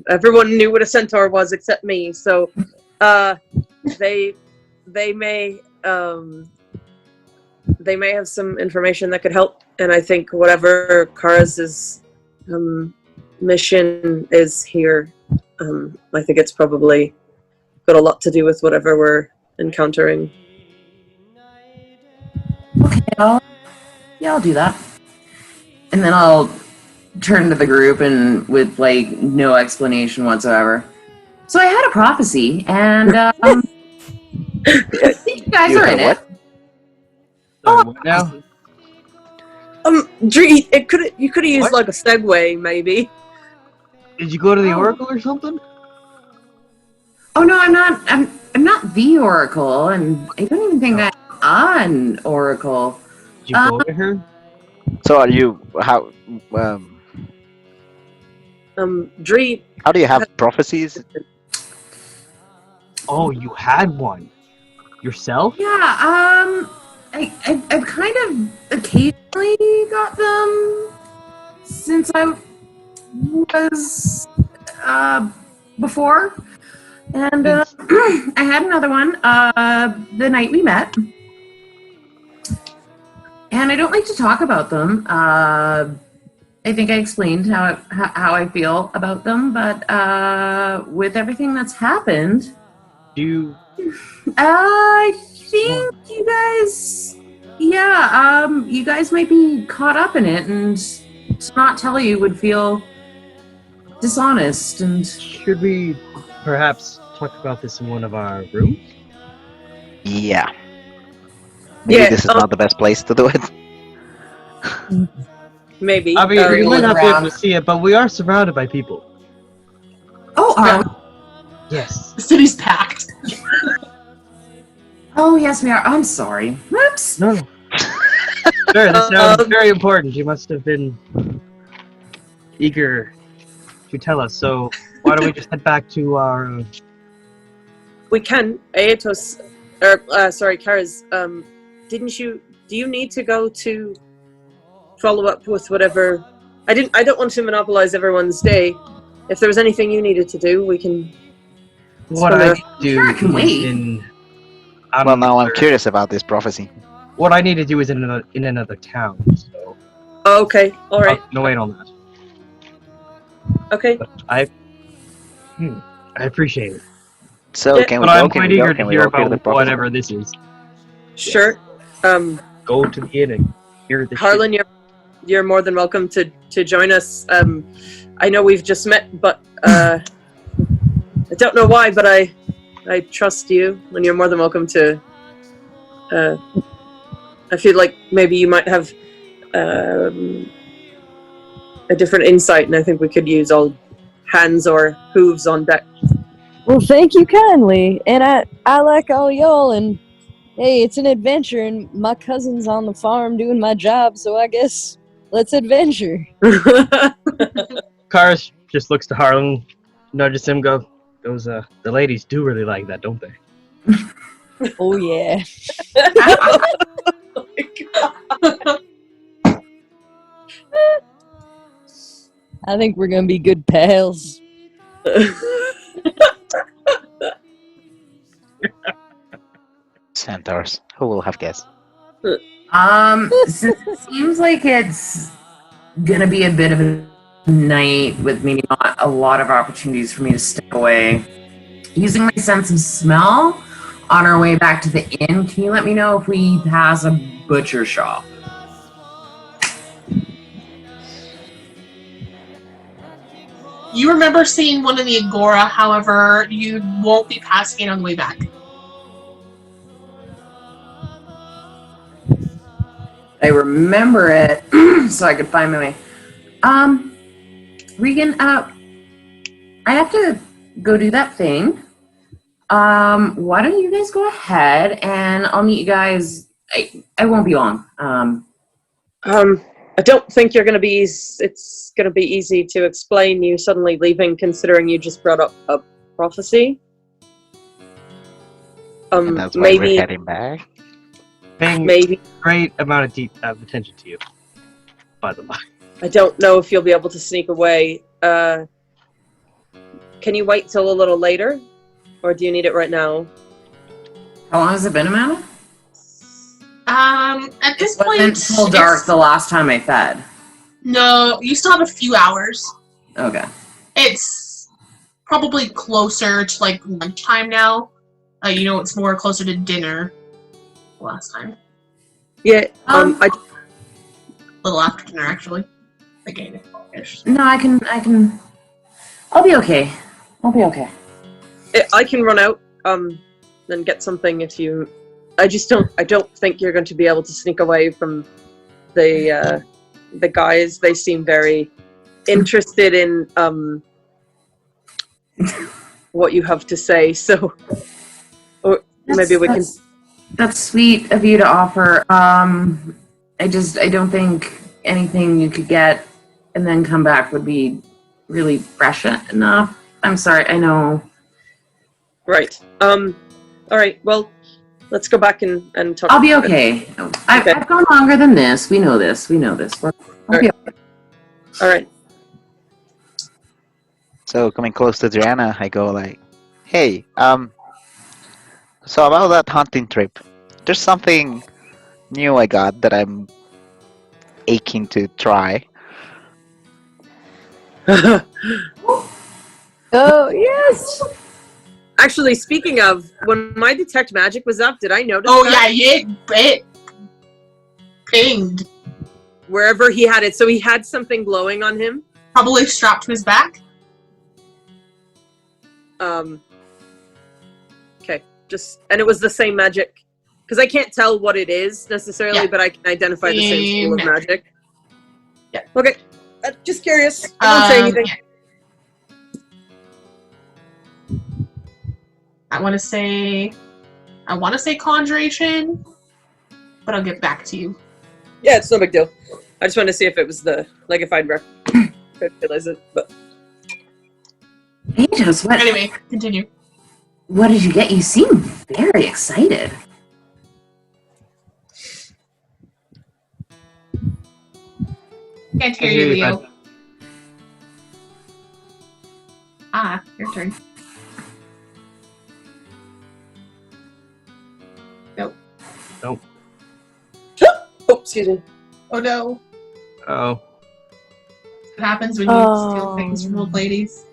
Everyone knew what a centaur was except me, so they may have some information that could help. And I think whatever Kara's mission is here, I think it's probably got a lot to do with whatever we're encountering. Okay, I'll do that. And then I'll turn to the group and with like no explanation whatsoever. So I had a prophecy, and I think you guys are in it. What now? Dree, you could have used like a segue, maybe. Did you go to the Oracle or something? Oh no, I'm not the Oracle, and I don't even think I'm an Oracle. Did you go to her? So are you Dree. how do you have prophecies? Oh, you had one yourself? Yeah, I've kind of occasionally got them since I was before, and I had another one the night we met, and I don't like to talk about them. I think I explained how I feel about them, but with everything that's happened, I think you guys, you guys might be caught up in it, and to not tell you would feel dishonest. And should we perhaps talk about this in one of our rooms? Yeah. Maybe this is not the best place to do it. Maybe. I mean, we might not be able to see it, but we are surrounded by people. Oh, yes. The city's packed. Oh, yes, we are. I'm sorry. Whoops. No. Sure, this sounds very important. You must have been eager to tell us. So why don't we just head back to our... We can. Aetos, Karaz, do you need to go to follow up with whatever... I don't want to monopolize everyone's day. If there was anything you needed to do, we can... What I need to do Sure, I can wait. Well, now I'm curious about this prophecy. What I need to do is in another town, so... Oh, okay, alright. No, wait on that. Okay. But I appreciate it. So, can we But go? I'm Can quite we eager go? Can to we hear go hear the about prophecy? whatever this is. Sure. Go to the inn and hear the Harlan, you're more than welcome to join us. I know we've just met, but I don't know why, but I trust you, and you're more than welcome to. I feel like maybe you might have a different insight, and I think we could use all hands or hooves on deck. Well, thank you kindly, and I like all y'all, and hey, it's an adventure, and my cousin's on the farm doing my job, so I guess let's adventure. Karis just looks to Harlan, nudges him, the ladies do really like that, don't they? Oh yeah. Oh my God. I think we're gonna be good pals. Centaurs. Who will have guessed? Since it seems like it's gonna be a bit of a night with maybe not a lot of opportunities for me to step away, using my sense of smell on our way back to the inn, can you let me know if we pass a butcher shop? You remember seeing one in the Agora, however, you won't be passing it on the way back. I remember it, so I could find my way. Regan, I have to go do that thing. Why don't you guys go ahead, and I'll meet you guys. I won't be long. I don't think it's gonna be easy to explain you suddenly leaving, considering you just brought up a prophecy. And that's why Maybe we're heading back. Paying maybe great amount of attention to you, by the way. I don't know if you'll be able to sneak away. Can you wait till a little later, or do you need it right now? How long has it been, Amanda? At this It point, wasn't full dark the last time I fed. No, you still have a few hours. Okay. It's probably closer to like lunchtime now. It's more closer to dinner. Last time, Yeah. a little after dinner actually. Like 8:00-ish. No, I can. I'll be okay. I can run out and get something if you. I don't think you're going to be able to sneak away from the guys. They seem very interested in what you have to say. So, maybe we can. That's sweet of you to offer. I don't think anything you could get and then come back would be really fresh enough. I'm sorry, I know. Right. All right. Well, let's go back and talk. I'll be okay. I've gone longer than this. We know this. I'll be okay. All right. So coming close to Adriana, I go like, "Hey, so about that hunting trip, there's something new I got that I'm aching to try." Oh yes. Actually, speaking of, when my detect magic was up, did I notice? Oh that? yeah, it pinged. Wherever he had it, so he had something glowing on him. Probably strapped to his back. Okay, and it was the same magic, because I can't tell what it is necessarily, but I can identify the same school of magic. Yeah. Okay, just curious. I won't say anything. Yeah. I want to say conjuration, but I'll get back to you. Yeah, it's no big deal. I just wanted to see if it was if I'd realize it, but. Aegis, what? Anyway, continue. What did you get? You seem very excited. Can't hear you, Leo. Your turn. Nope. Nope. Oh, excuse me. Oh no. Oh. What happens when you steal things from old ladies?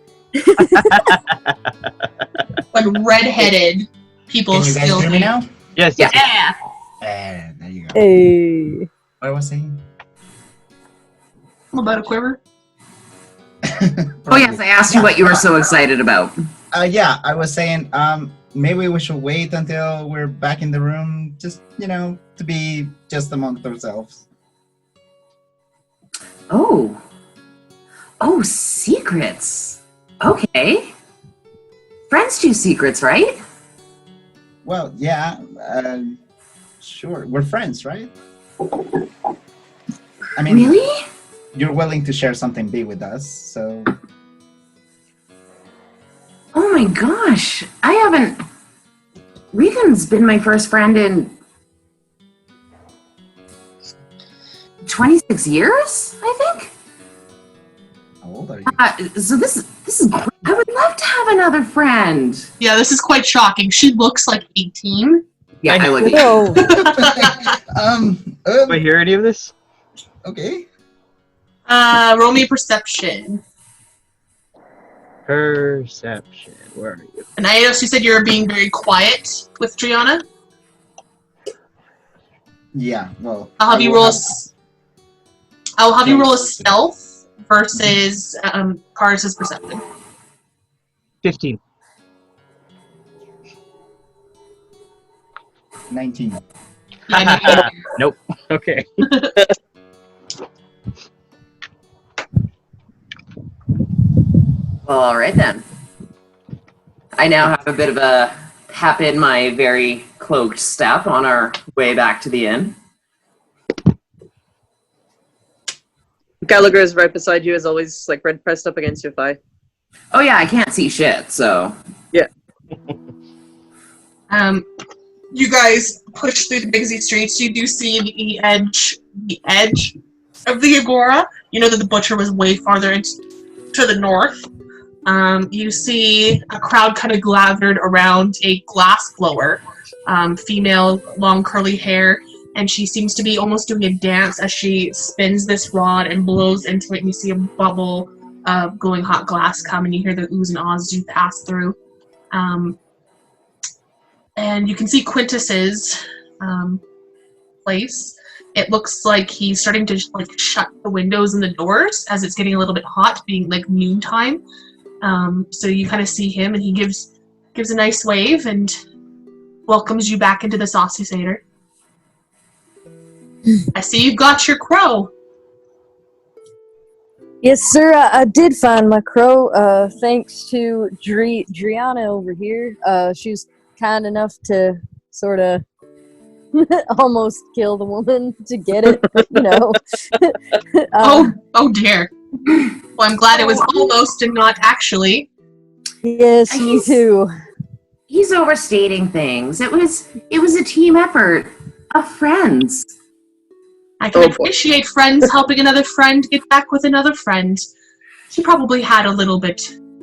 When red-headed people Can you guys steal hear me things. now? Yes. Yeah. There you go. Hey. What was I saying? About a quiver? Oh yes, I asked you what you were so excited about. Yeah, I was saying, maybe we should wait until we're back in the room, just, to be just amongst ourselves. Oh, secrets. Okay. Friends do secrets, right? Well, yeah, sure. We're friends, right? I mean, Really? You're willing to share something big with us, so... Oh my gosh, I haven't... Regan's been my first friend in 26 years, I think? How old are you? So this is great. I would love to have another friend. Yeah, this is quite shocking. She looks like 18. Yeah, I look No. Do I hear any of this? Okay. Roll me perception. Perception. Where are you? And I noticed you said you were being very quiet with Triana. Yeah, well... I'll have you roll a stealth versus Karis' perception. 15. 19. Yeah, Nope. Okay. All right then. I now have a bit of a hap in my very cloaked step on our way back to the inn. Gallagher is right beside you, as always, like red pressed up against your thigh. Oh yeah, I can't see shit, so... Yeah. You guys push through the busy streets. You do see the edge of the agora. You know that the butcher was way farther to the north. You see a crowd kind of gathered around a glass blower, female, long curly hair, and she seems to be almost doing a dance as she spins this rod and blows into it, and you see a bubble of glowing hot glass come, and you hear the oohs and ahs as you pass through. And you can see Quintus's place. It looks like he's starting to shut the windows and the doors as it's getting a little bit hot, being like noontime. So you kind of see him, and he gives a nice wave and welcomes you back into the Saucy Seder. I see you've got your crow. Yes, sir. I did find my crow. Thanks to Driana over here. She was kind enough to sort of almost kill the woman to get it, but you know. Oh dear. Well, I'm glad it was almost and not actually. Yes, me too. He's overstating things. It was a team effort of friends. I can appreciate friends helping another friend get back with another friend. She probably had a little bit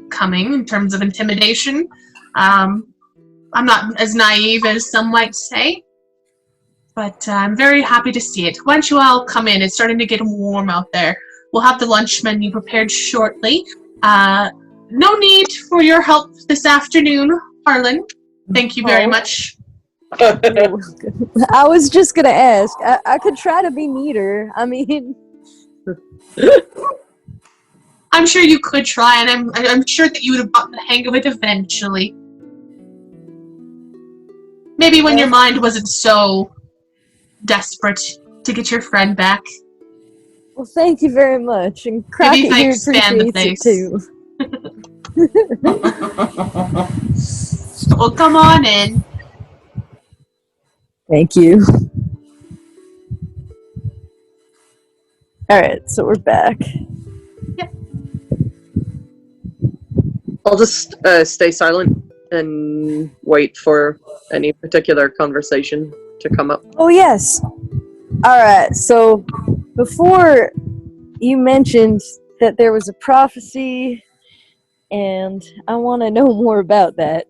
coming in terms of intimidation. I'm not as naive as some might say, but I'm very happy to see it. Why don't you all come in? It's starting to get warm out there. We'll have the lunch menu prepared shortly. No need for your help this afternoon, Harlan. Thank you very much. I was just gonna ask. I could try to be neater. I mean, I'm sure you could try, and I'm sure that you would have gotten the hang of it eventually. Maybe when your mind wasn't so desperate to get your friend back. well, thank you very much, and Crockett if I here expand the appreciates it place. too. Well, come on in. Thank you. Alright, so we're back. I'll just stay silent and wait for any particular conversation to come up. Oh, yes. Alright, so before you mentioned that there was a prophecy, and I want to know more about that.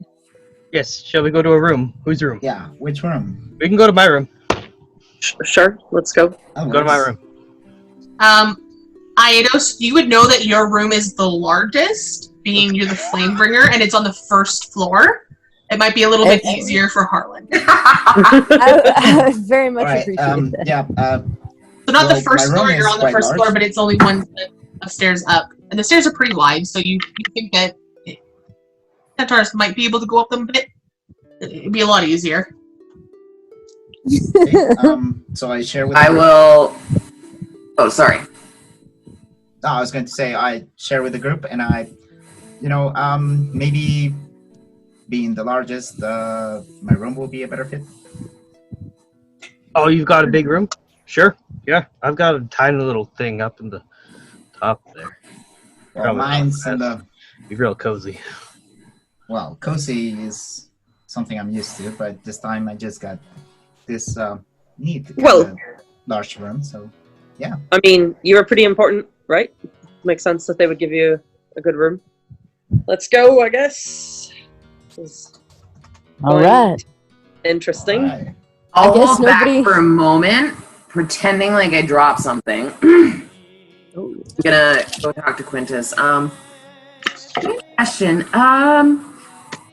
Yes, shall we go to a room? Whose room? Yeah, which room? We can go to my room. Sure, let's go. Go to my room. Aidos, you would know that your room is the largest, being you're the Flamebringer, and it's on the first floor. It might be a little bit easier for Harlan. I very much appreciate that. Yeah. So not well, the first my room floor, you're is on the quite first large. floor, but it's only one upstairs up. And the stairs are pretty wide, so you think that Centaurs might be able to go up them a bit. It'd be a lot easier. Okay, so I share with. I will. Oh, sorry. No, I was going to say I share with the group, and maybe being the largest, my room will be a better fit. Oh, you've got a big room? Sure. Yeah, I've got a tiny little thing up in the top there. Well, Probably mine's not in bad. the. Be real cozy. Well, cozy is something I'm used to, but this time I just got this neat large room, so yeah. I mean, you're pretty important, right? Makes sense that they would give you a good room. Let's go, I guess. All right. Interesting. Right. I'll guess hold nobody- back for a moment, pretending like I dropped something. I'm gonna go talk to Quintus. Question.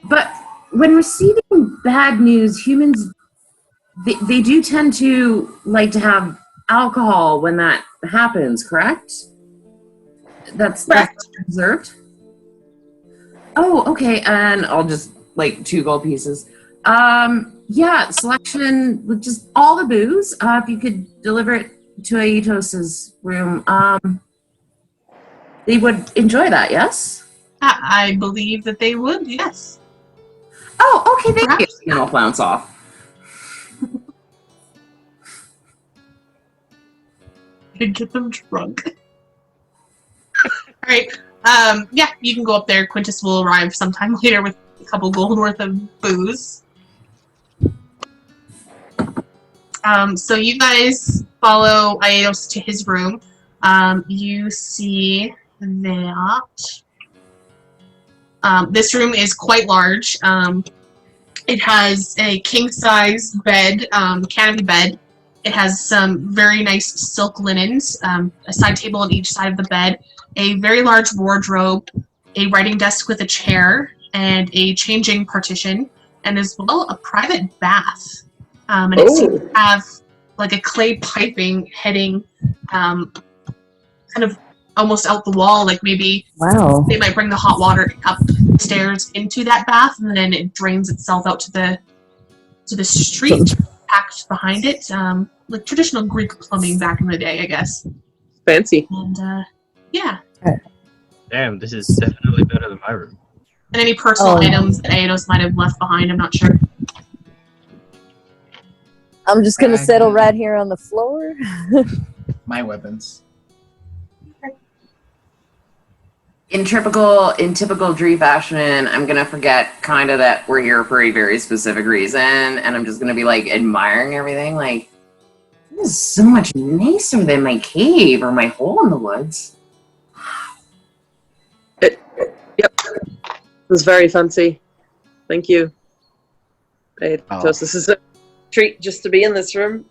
But when receiving bad news, humans they do tend to like to have alcohol when that happens, correct? That's observed. Oh, okay, and I'll just like 2 gold pieces. Yeah, selection with just all the booze. If you could deliver it to Aitos's room, they would enjoy that. Yes. I believe that they would, yes. Oh, okay, thank Perhaps. you. And I'll flounce off. And get them drunk. Alright, yeah, you can go up there. Quintus will arrive sometime later with a couple gold worth of booze. So you guys follow Aidos to his room. You see that this room is quite large. It has a king-size bed, canopy bed. It has some very nice silk linens, a side table on each side of the bed, a very large wardrobe, a writing desk with a chair, and a changing partition, and as well a private bath. And it seems to have like a clay piping heading kind of almost out the wall, like maybe they might bring the hot water up the stairs into that bath, and then it drains itself out to the street packed behind it, like traditional Greek plumbing back in the day, I guess. Fancy. And yeah. Damn, this is definitely better than my room. And any personal items that Aidos might have left behind, I'm not sure. I'm just gonna bag settle and right here on the floor. My weapons. In typical Dree fashion, I'm gonna forget kind of that we're here for a very specific reason, and I'm just gonna be like admiring everything. Like, this is so much nicer than my cave or my hole in the woods. Yep. It was very fancy. Thank you. This is a treat just to be in this room.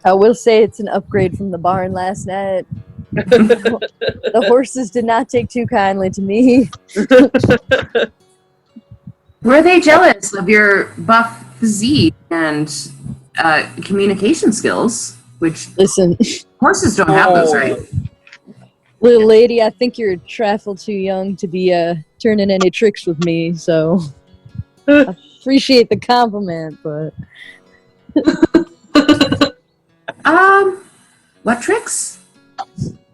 I will say it's an upgrade from the barn last night. The horses did not take too kindly to me. Were they jealous of your buff physique and communication skills? Which Listen, horses don't have those, right? little lady, I think you're a trifle too young to be turning any tricks with me, so I appreciate the compliment, but What tricks?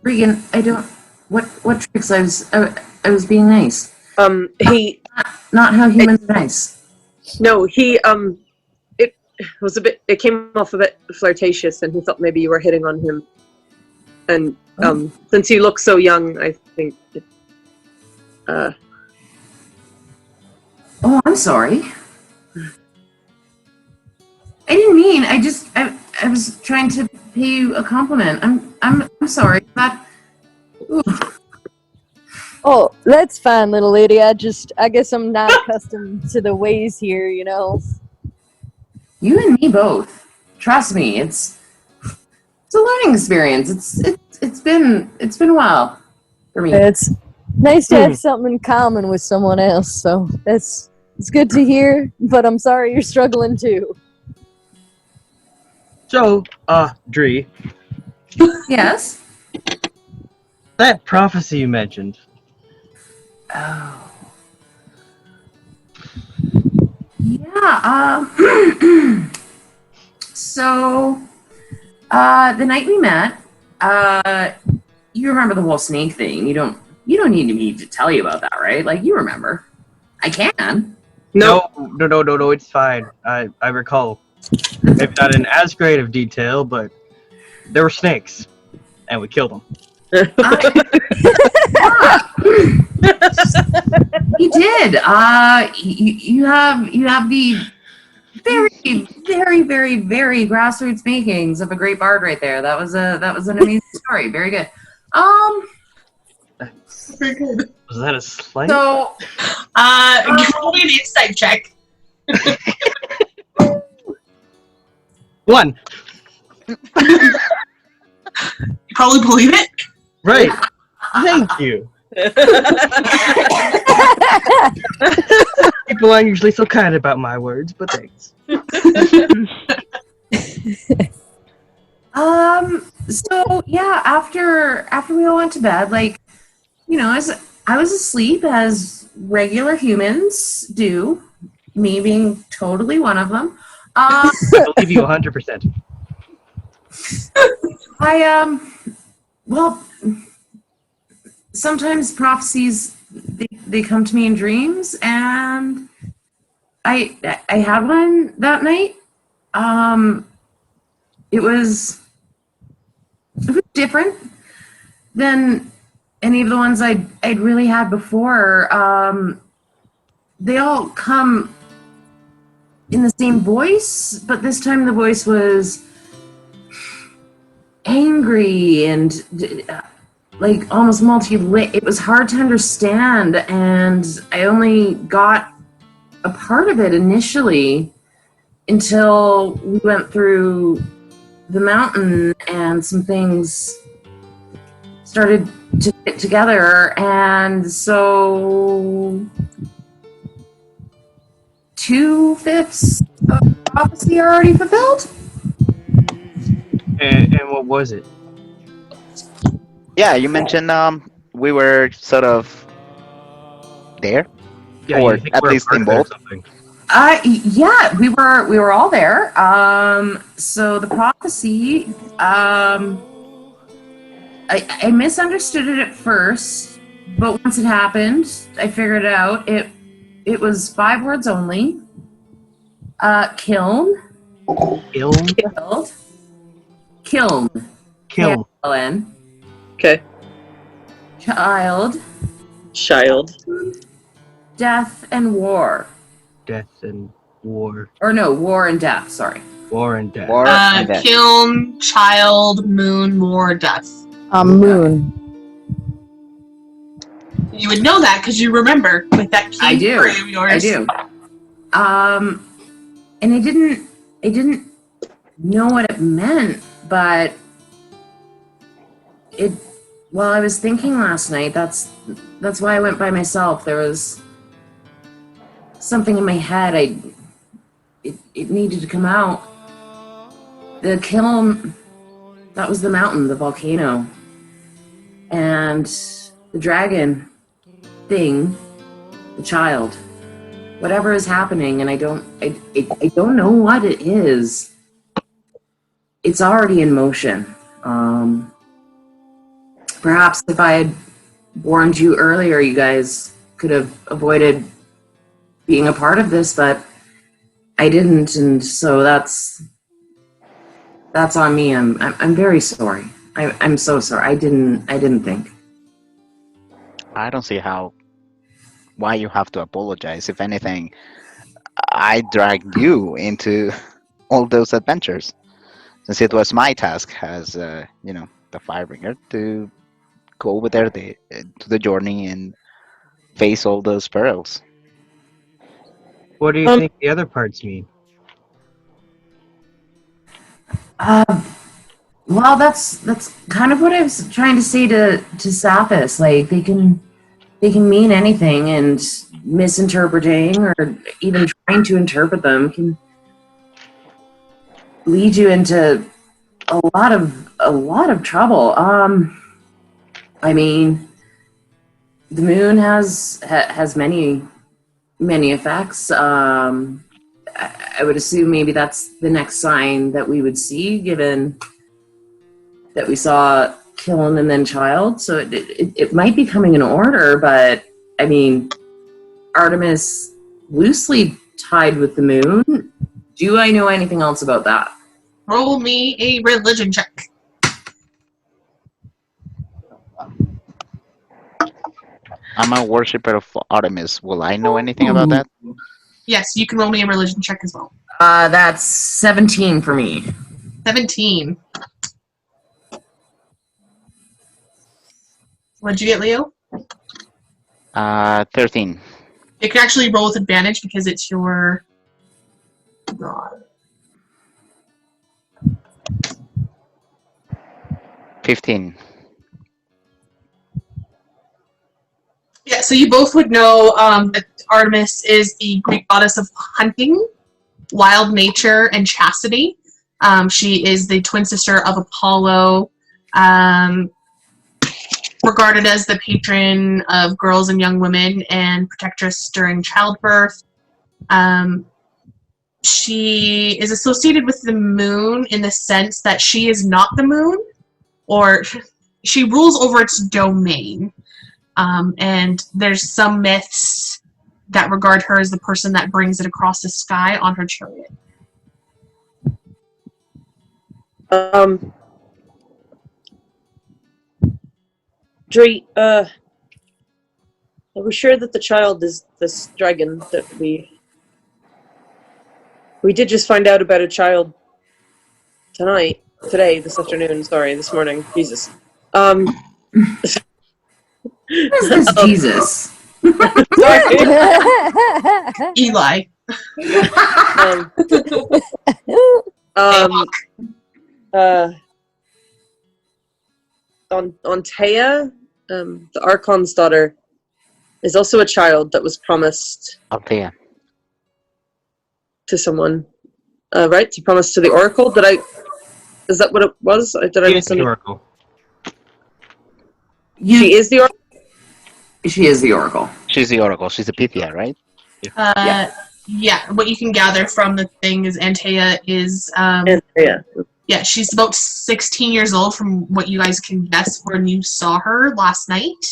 Regan, I don't. What tricks? I was being nice. He Not how humans are nice. No, it was a bit. It came off a bit flirtatious, and he thought maybe you were hitting on him. And since you look so young, I think. Oh, I'm sorry. I didn't mean. I was trying to pay you a compliment. I'm sorry. That. oh, that's fine, little lady. I guess I'm not accustomed to the ways here, you know. You and me both. Trust me, it's a learning experience. It's been a while for me. It's nice to have something in common with someone else, so it's good to hear, but I'm sorry you're struggling too. So, Dree, Yes. that prophecy you mentioned. Oh. Yeah. So, the night we met, you remember the whole snake thing. You don't need me to tell you about that, right? Like, you remember. I can. No, it's fine. I recall. Maybe not in as great of detail, but there were snakes, and we killed them. You did. You have the very, very, very, very grassroots makings of a great bard right there. That was an amazing story. Very good. Very good. Was that a slight? So, roll me an insight check. 1. You probably believe it. Right. Thank you. People aren't usually so kind about my words, but thanks. So yeah, after we all went to bed, like, you know, as I was asleep as regular humans do, me being totally one of them. I believe you 100%. Well, sometimes prophecies they come to me in dreams, and I had one that night. It was different than any of the ones I'd really had before. They all come in the same voice, but this time the voice was angry and like almost multi-lit. It was hard to understand, and I only got a part of it initially until we went through the mountain and some things started to fit together, and so 2/5 of the prophecy are already fulfilled. And what was it? Yeah, you mentioned we were sort of there, Yeah, or you think at we're a least part of it or involved. something? Yeah, we were all there. So the prophecy, I misunderstood it at first, but once it happened, I figured it out. It was 5 words only. Kiln, Kiln? Killed. Kiln. Kiln. K-I-L-N. Okay. Child. Child. Death and war. Death and war. Or no, war and death, sorry. War and death. War and death. Kiln, child, moon, war, death. Moon. You would know that because you remember with that key I do. of yours. I do. And I didn't know what it meant, but while I was thinking last night, that's why I went by myself. There was something in my head. It needed to come out. The kiln, that was the mountain, the volcano. And the dragon thing, the child. Whatever is happening, and I don't know what it is. It's already in motion. Perhaps if I had warned you earlier, you guys could have avoided being a part of this, but I didn't, and so that's on me. I'm very sorry. I'm so sorry. I didn't think. I don't see why you have to apologize. If anything, I dragged you into all those adventures, since it was my task as the Firebringer to go over there to the journey and face all those perils. What do you think the other parts mean? Well, that's kind of what I was trying to say to Saphis. Like they can mean anything, and misinterpreting or even trying to interpret them can lead you into a lot of trouble. I mean, the moon has many effects. I would assume maybe that's the next sign that we would see, given that we saw kiln and then child. So it might be coming in order, but I mean, Artemis loosely tied with the moon. Do I know anything else about that? Roll me a religion check. I'm a worshipper of Artemis. Will I know anything about that? Yes, you can roll me a religion check as well. That's 17 for me. 17. What'd you get, Leo? 13. You can actually roll with advantage because it's your god. 15. Yeah, so you both would know that Artemis is the Greek goddess of hunting, wild nature, and chastity. She is the twin sister of Apollo, regarded as the patron of girls and young women and protectress during childbirth. She is associated with the moon in the sense that she is not the moon, or she rules over its domain. And there's some myths that regard her as the person that brings it across the sky on her chariot. Dre, are we sure that the child is this dragon that we did just find out about a child this afternoon, this morning. Jesus. Who's this Jesus? Eli. Antea, the Archon's daughter, is also a child that was promised Althea. to someone. Right? To promise to the Oracle. Is that what it was? Did I Yes, the Oracle. She is the Oracle? She is the Oracle. She's the Oracle. She's the Pythia, right? Yeah, what you can gather from the thing is Antea is... Antea. Yeah, she's about 16 years old from what you guys can guess when you saw her last night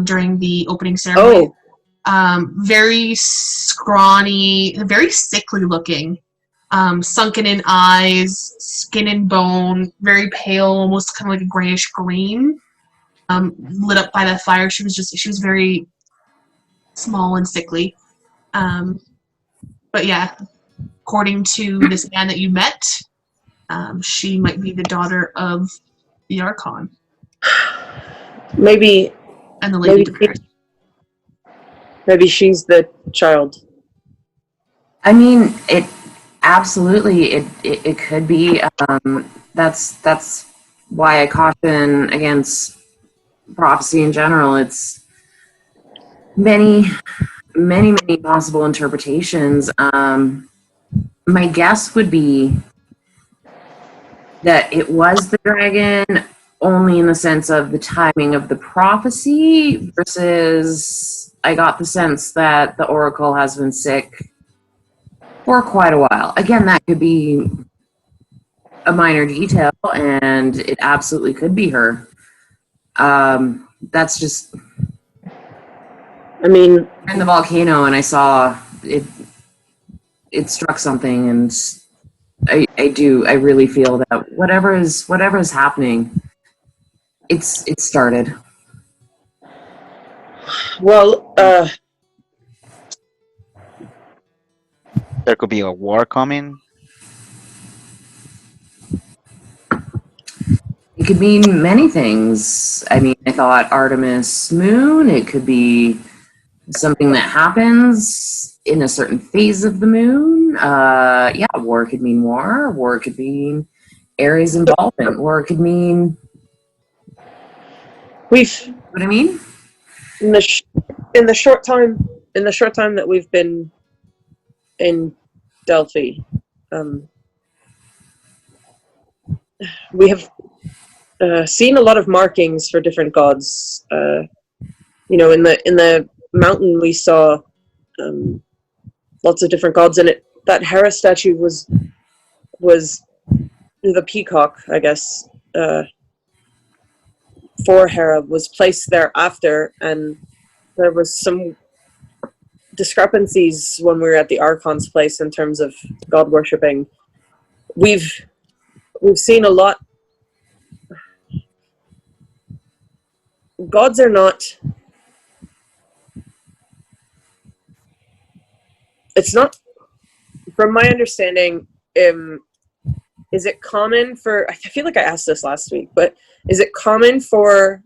during the opening ceremony. Oh. Very scrawny, very sickly looking. sunken in eyes, skin and bone, very pale, almost kind of like a grayish green. Lit up by the fire. She was very small and sickly. But yeah, according to this man that you met, she might be the daughter of the Archon. Maybe. And the Lady Bears. Maybe she's the child. I mean, it absolutely it could be. That's why I caution against prophecy in general. It's many possible interpretations. My guess would be that it was the dragon, only in the sense of the timing of the prophecy, versus I got the sense that the Oracle has been sick for quite a while. Again, that could be a minor detail, and it absolutely could be her. That's just... I mean... in the volcano, and I saw it struck something, and I really feel that whatever is happening, it started. Well, There could be a war coming. It could mean many things. I mean, I thought Artemis Moon. It could be something that happens in a certain phase of the moon. Yeah, war could mean war. War could mean Ares involvement. War could mean... What I mean? In the short time that we've been in Delphi, we have seen a lot of markings for different gods. In the mountain we saw lots of different gods, and that Hera statue was the peacock, I guess, for Hera was placed there after, and there was some discrepancies when we were at the Archon's place in terms of god worshipping. We've seen a lot. Gods are not... It's not... From my understanding, is it common for... I feel like I asked this last week, but is it common for,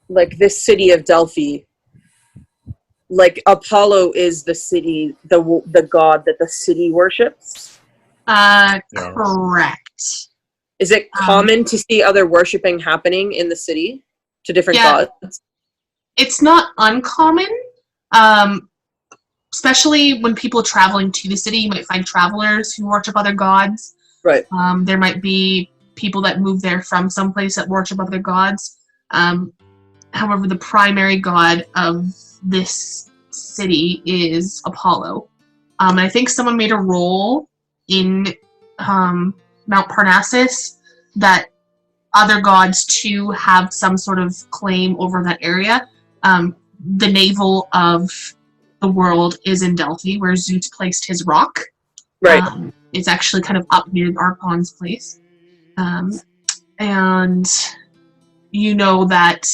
like, this city of Delphi, like, Apollo is the city, the god that the city worships? Correct. Is it common to see other worshipping happening in the city to different gods? It's not uncommon, especially when people are traveling to the city. You might find travelers who worship other gods. Right. There might be people that move there from someplace that worship other gods. However, the primary god of this city is Apollo. I think someone made a roll in Mount Parnassus that other gods too have some sort of claim over that area. The navel of the world is in Delphi, where Zeus placed his rock. Right. It's actually kind of up near Archon's place. And you know that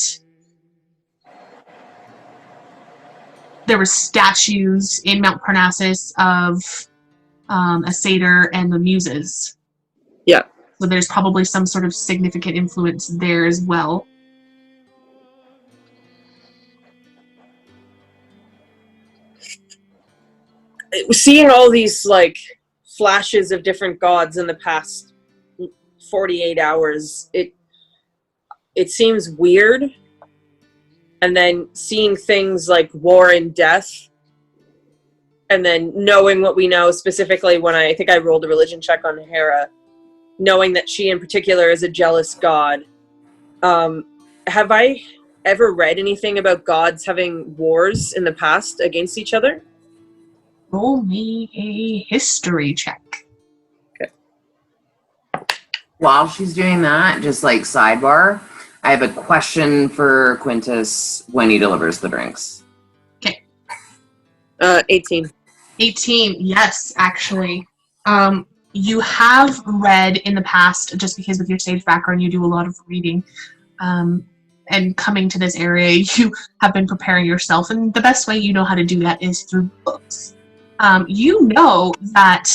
there were statues in Mount Parnassus of a satyr and the muses. Yeah. So there's probably some sort of significant influence there as well. Seeing all these, like, flashes of different gods in the past 48 hours, it seems weird. And then seeing things like war and death, and then knowing what we know specifically when I think I rolled a religion check on Hera, knowing that she in particular is a jealous god. Have I ever read anything about gods having wars in the past against each other? Roll me a history check. Okay. While she's doing that, just like sidebar, I have a question for Quintus when he delivers the drinks. Okay. 18. 18, yes, actually. You have read in the past, just because with your stage background, you do a lot of reading, and coming to this area, you have been preparing yourself, and the best way you know how to do that is through books. You know that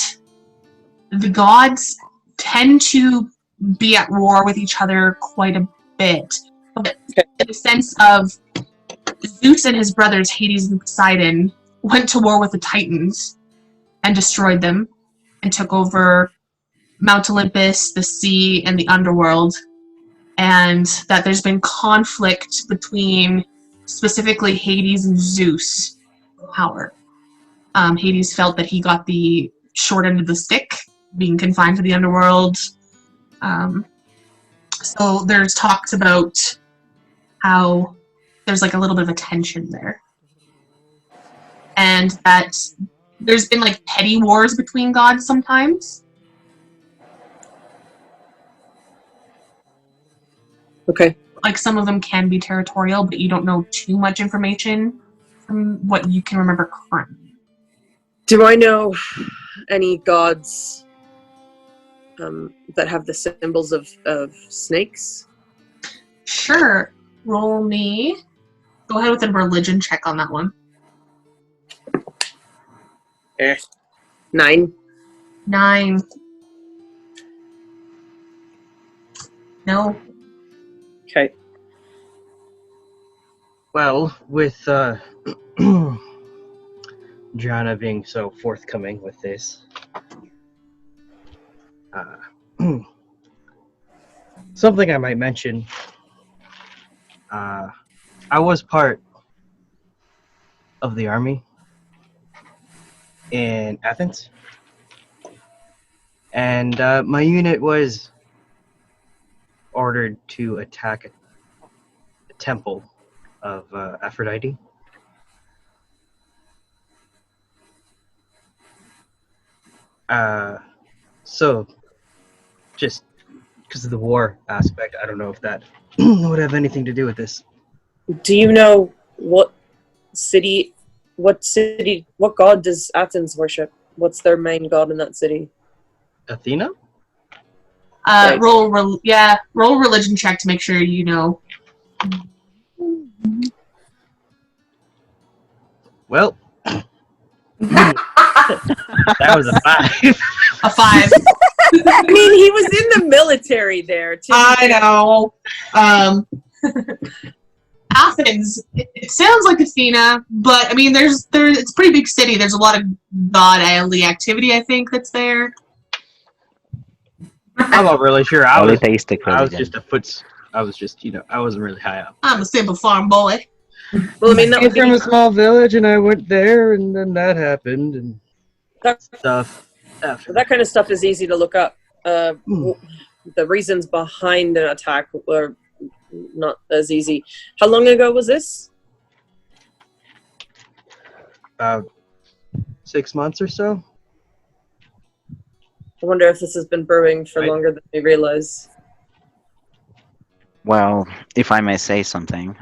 the gods tend to be at war with each other quite a bit, but in the sense of Zeus and his brothers, Hades and Poseidon, went to war with the Titans and destroyed them and took over Mount Olympus, the sea, and the underworld, and that there's been conflict between specifically Hades and Zeus for power. Hades felt that he got the short end of the stick, being confined to the underworld. So there's talks about how there's like a little bit of a tension there. And that there's been like petty wars between gods sometimes. Okay. Like some of them can be territorial, but you don't know too much information from what you can remember currently. Do I know any gods that have the symbols of snakes? Sure. Roll me. Go ahead with a religion check on that one. 9. 9. No. Okay. Well, with Gianna being so forthcoming with this, something I might mention. I was part of the army in Athens, and my unit was ordered to attack a temple of Aphrodite. So, just because of the war aspect, I don't know if that would have anything to do with this. Do you know what god does Athens worship? What's their main god in that city? Athena? Right. Roll religion check to make sure you know. Well, that was a 5. A 5. I mean, he was in the military there, too. I know. Athens, it sounds like Athena, but I mean, it's a pretty big city. There's a lot of godly activity, I think, that's there. I'm not really sure. I was just I wasn't really high up. I'm a simple farm boy. Well, I mean, I came from a small village, and I went there, and then that happened, and stuff. That kind of stuff is easy to look up. The reasons behind an attack were not as easy. How long ago was this? About 6 months or so. I wonder if this has been brewing for longer than we realize. Well, if I may say something,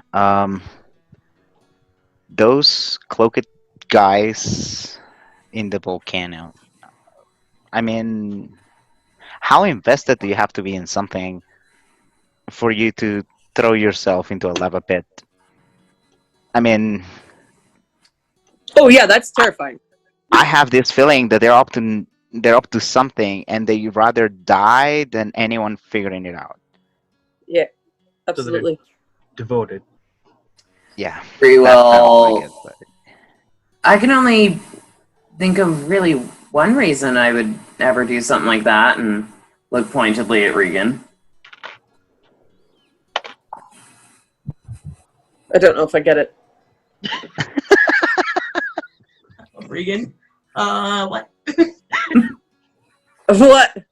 those cloaked guys in the volcano, I mean, how invested do you have to be in something for you to throw yourself into a lava pit? I mean... Oh yeah, that's terrifying. I have this feeling that they're up to something, and they rather die than anyone figuring it out. Yeah, absolutely. So devoted. Yeah. Pretty well. That's how I get it. I can only think of really one reason I would ever do something like that and look pointedly at Regan. I don't know if I get it. Regan? What? What?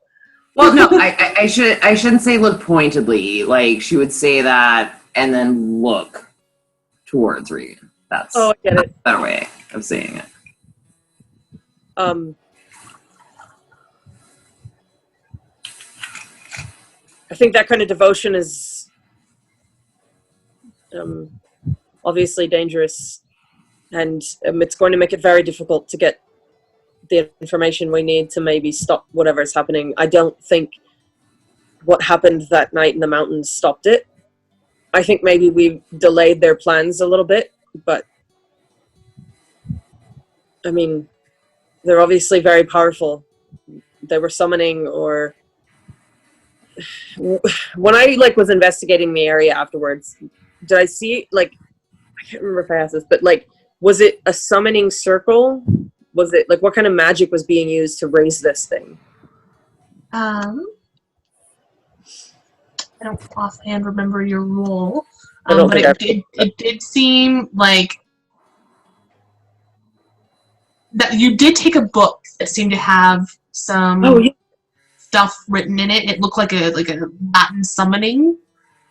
Well, no, I shouldn't say look pointedly. Like, she would say that and then look towards Regan. That's I get it. a better way of saying it. I think that kind of devotion is obviously dangerous, and it's going to make it very difficult to get the information we need to maybe stop whatever's happening. I don't think what happened that night in the mountains stopped it. I think maybe we delayed their plans a little bit, but I mean, they're obviously very powerful. They were summoning, or when I like was investigating the area afterwards, did I see like, I can't remember if I asked this, but like, was it a summoning circle? Was it like, what kind of magic was being used to raise this thing? I don't offhand remember your role, I don't but think it did seem like that you did take a book that seemed to have some stuff written in it. It looked like a Latin summoning.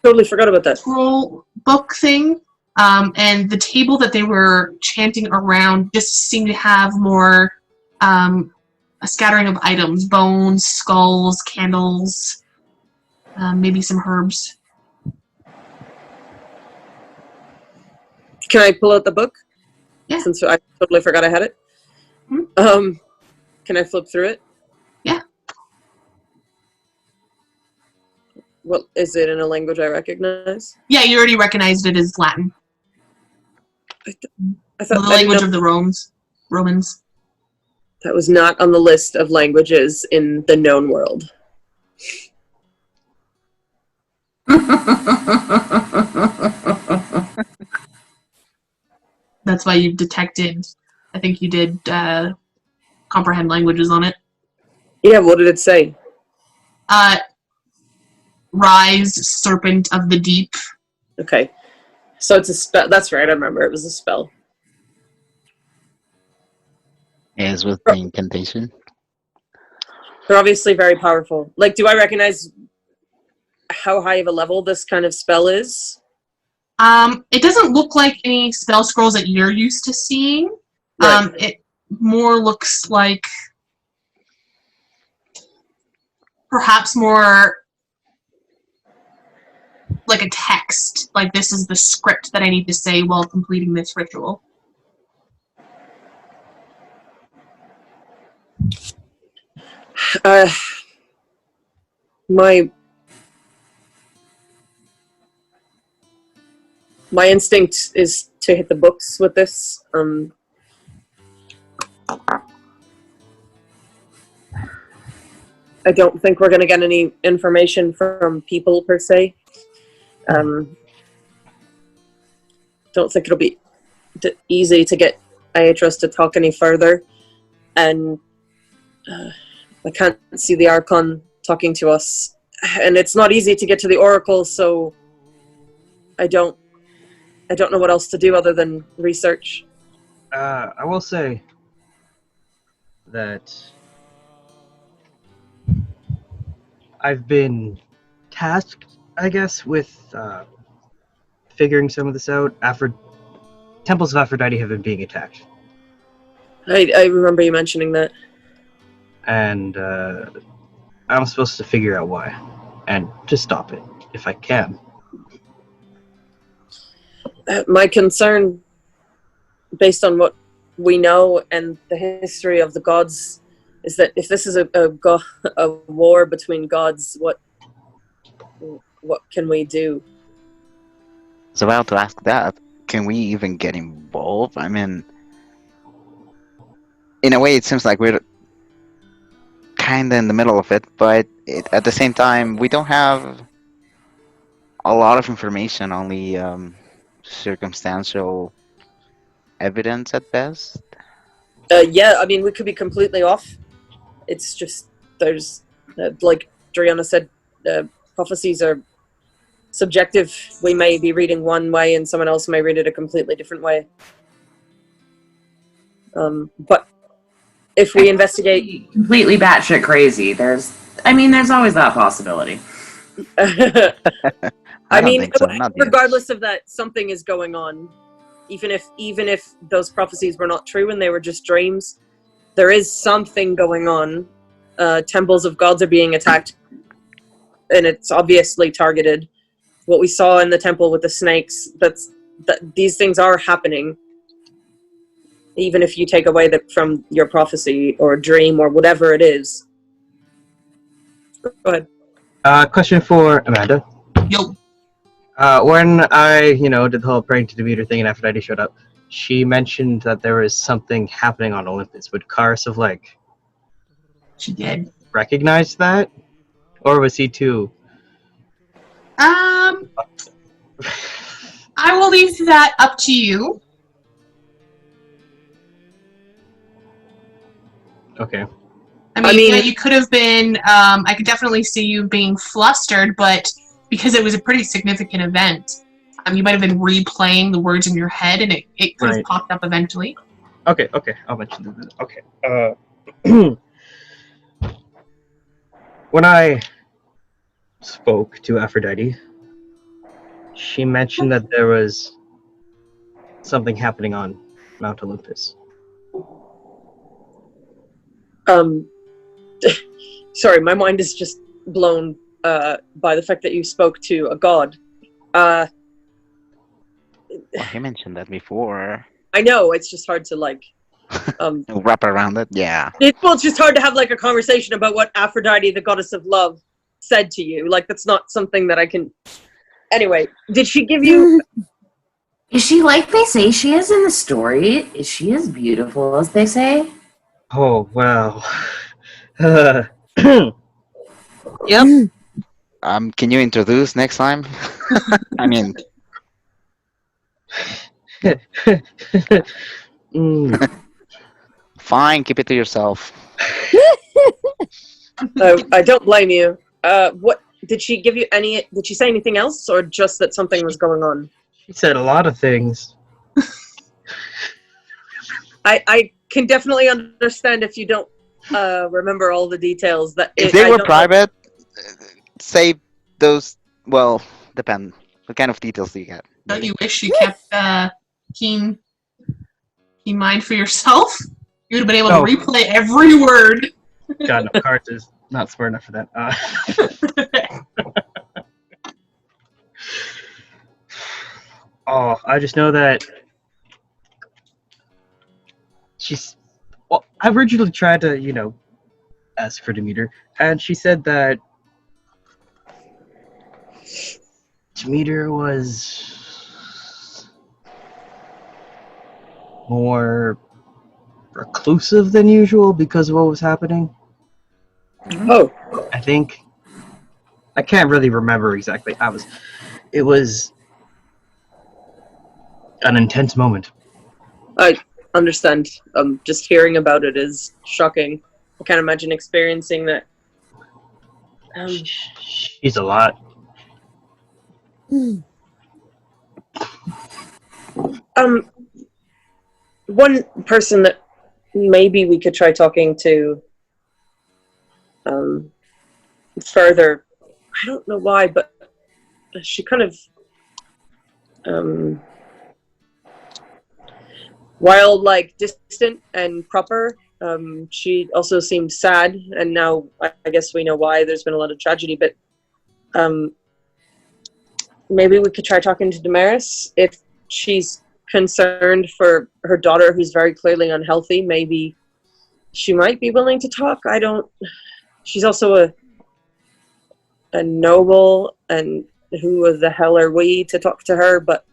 Totally forgot about that. Scroll book thing. And the table that they were chanting around just seemed to have more a scattering of items: bones, skulls, candles, maybe some herbs. Can I pull out the book? Yeah. Since I totally forgot I had it. Mm-hmm. Can I flip through it? Yeah. Well, is it in a language I recognize? Yeah, you already recognized it as Latin. I thought The language of the Romans. That was not on the list of languages in the known world. That's why you detected. I think you did comprehend languages on it. Yeah, what did it say? Rise, serpent of the deep. Okay. So it's a spell. That's right, I remember. It was a spell. As with the incantation. They're obviously very powerful. Like, do I recognize how high of a level this kind of spell is? It doesn't look like any spell scrolls that you're used to seeing. Right. It more looks like perhaps more like a text. Like, this is the script that I need to say while completing this ritual. My instinct is to hit the books with this. I don't think we're going to get any information from people per se. Don't think it'll be easy to get Aetros to talk any further, and I can't see the Archon talking to us, and it's not easy to get to the Oracle, so I don't know what else to do other than research. I will say that I've been tasked, I guess, with figuring some of this out. Temples of Aphrodite have been being attacked. I remember you mentioning that. And I'm supposed to figure out why. And to stop it, if I can. My concern, based on what we know and the history of the gods, is that if this is a war between gods, what can we do? I was about to ask that. Can we even get involved? I mean, in a way, it seems like we're kind of in the middle of it, but at the same time, we don't have a lot of information, only circumstantial evidence at best. Yeah, I mean, we could be completely off. It's just, there's, like Driana said, prophecies are subjective. We may be reading one way and someone else may read it a completely different way. But if we investigate... Completely batshit crazy, there's always that possibility. I mean, think so, not yet. regardless of that, something is going on. Even if those prophecies were not true and they were just dreams, there is something going on. Temples of gods are being attacked, and it's obviously targeted. What we saw in the temple with the snakes, that these things are happening. even if you take away that from your prophecy or dream or whatever it is. Go ahead. Question for Amanda. Yo. When I, did the whole praying to Demeter thing and Aphrodite showed up, she mentioned that there was something happening on Olympus. Would Karis have, She did. recognized that? Or was he too... I will leave that up to you. Okay. I mean, yeah, you could have been, I could definitely see you being flustered, but because it was a pretty significant event, you might have been replaying the words in your head, and it could have popped up eventually. Okay, I'll mention that. Okay. When I spoke to Aphrodite, she mentioned that there was something happening on Mount Olympus. Sorry, my mind is just blown by the fact that you spoke to a god. Well, he mentioned that before. I know, it's just hard to wrap around it. Yeah. It's just hard to have a conversation about what Aphrodite, the goddess of love, said to you. That's not something that I can. Anyway, did she give you? Is she like they say she is in the story? Is she as beautiful as they say? Oh, wow. Yep. Can you introduce next time? I mean. Fine, keep it to yourself. I don't blame you. What did she give you any? Did she say anything else, or just that something was going on? She said a lot of things. I can definitely understand if you don't remember all the details. That if they were private, say those. Well, depend. What kind of details do you get? Don't you wish you kept keen mind for yourself? You would have been able to replay every word. God, no, Karis is not smart enough for that. I just know that she's... Well, I originally tried to, ask for Demeter, and she said that Demeter was more reclusive than usual because of what was happening. Oh. I think. I can't really remember exactly. It was an intense moment. I understand. Just hearing about it is shocking. I can't imagine experiencing that. She's a lot. One person that maybe we could try talking to further. I don't know why, but she kind of while distant and proper, she also seemed sad, and now I guess we know why. There's been a lot of tragedy, but maybe we could try talking to Damaris if she's concerned for her daughter, who's very clearly unhealthy. Maybe she might be willing to talk. She's also a noble, and who the hell are we to talk to her? But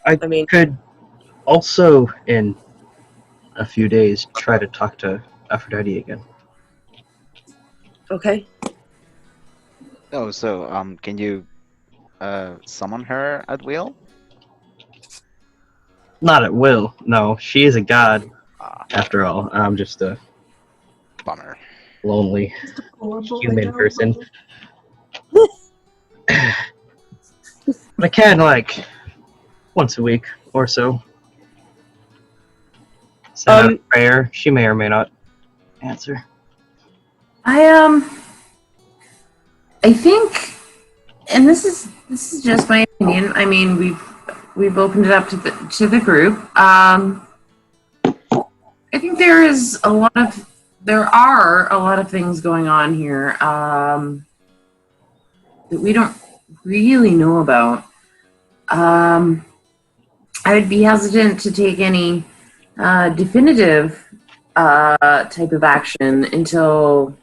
I mean, could also in a few days try to talk to Aphrodite again. Okay. Oh, so can you summon her at will? Not at will. No, she is a god. After all, I'm just a bummer, lonely human person. But I can once a week or so send out a prayer. She may or may not answer. I think, and this is just my opinion. I mean, we've opened it up to the group. I think there are a lot of things going on here that we don't really know about. I would be hesitant to take any definitive type of action until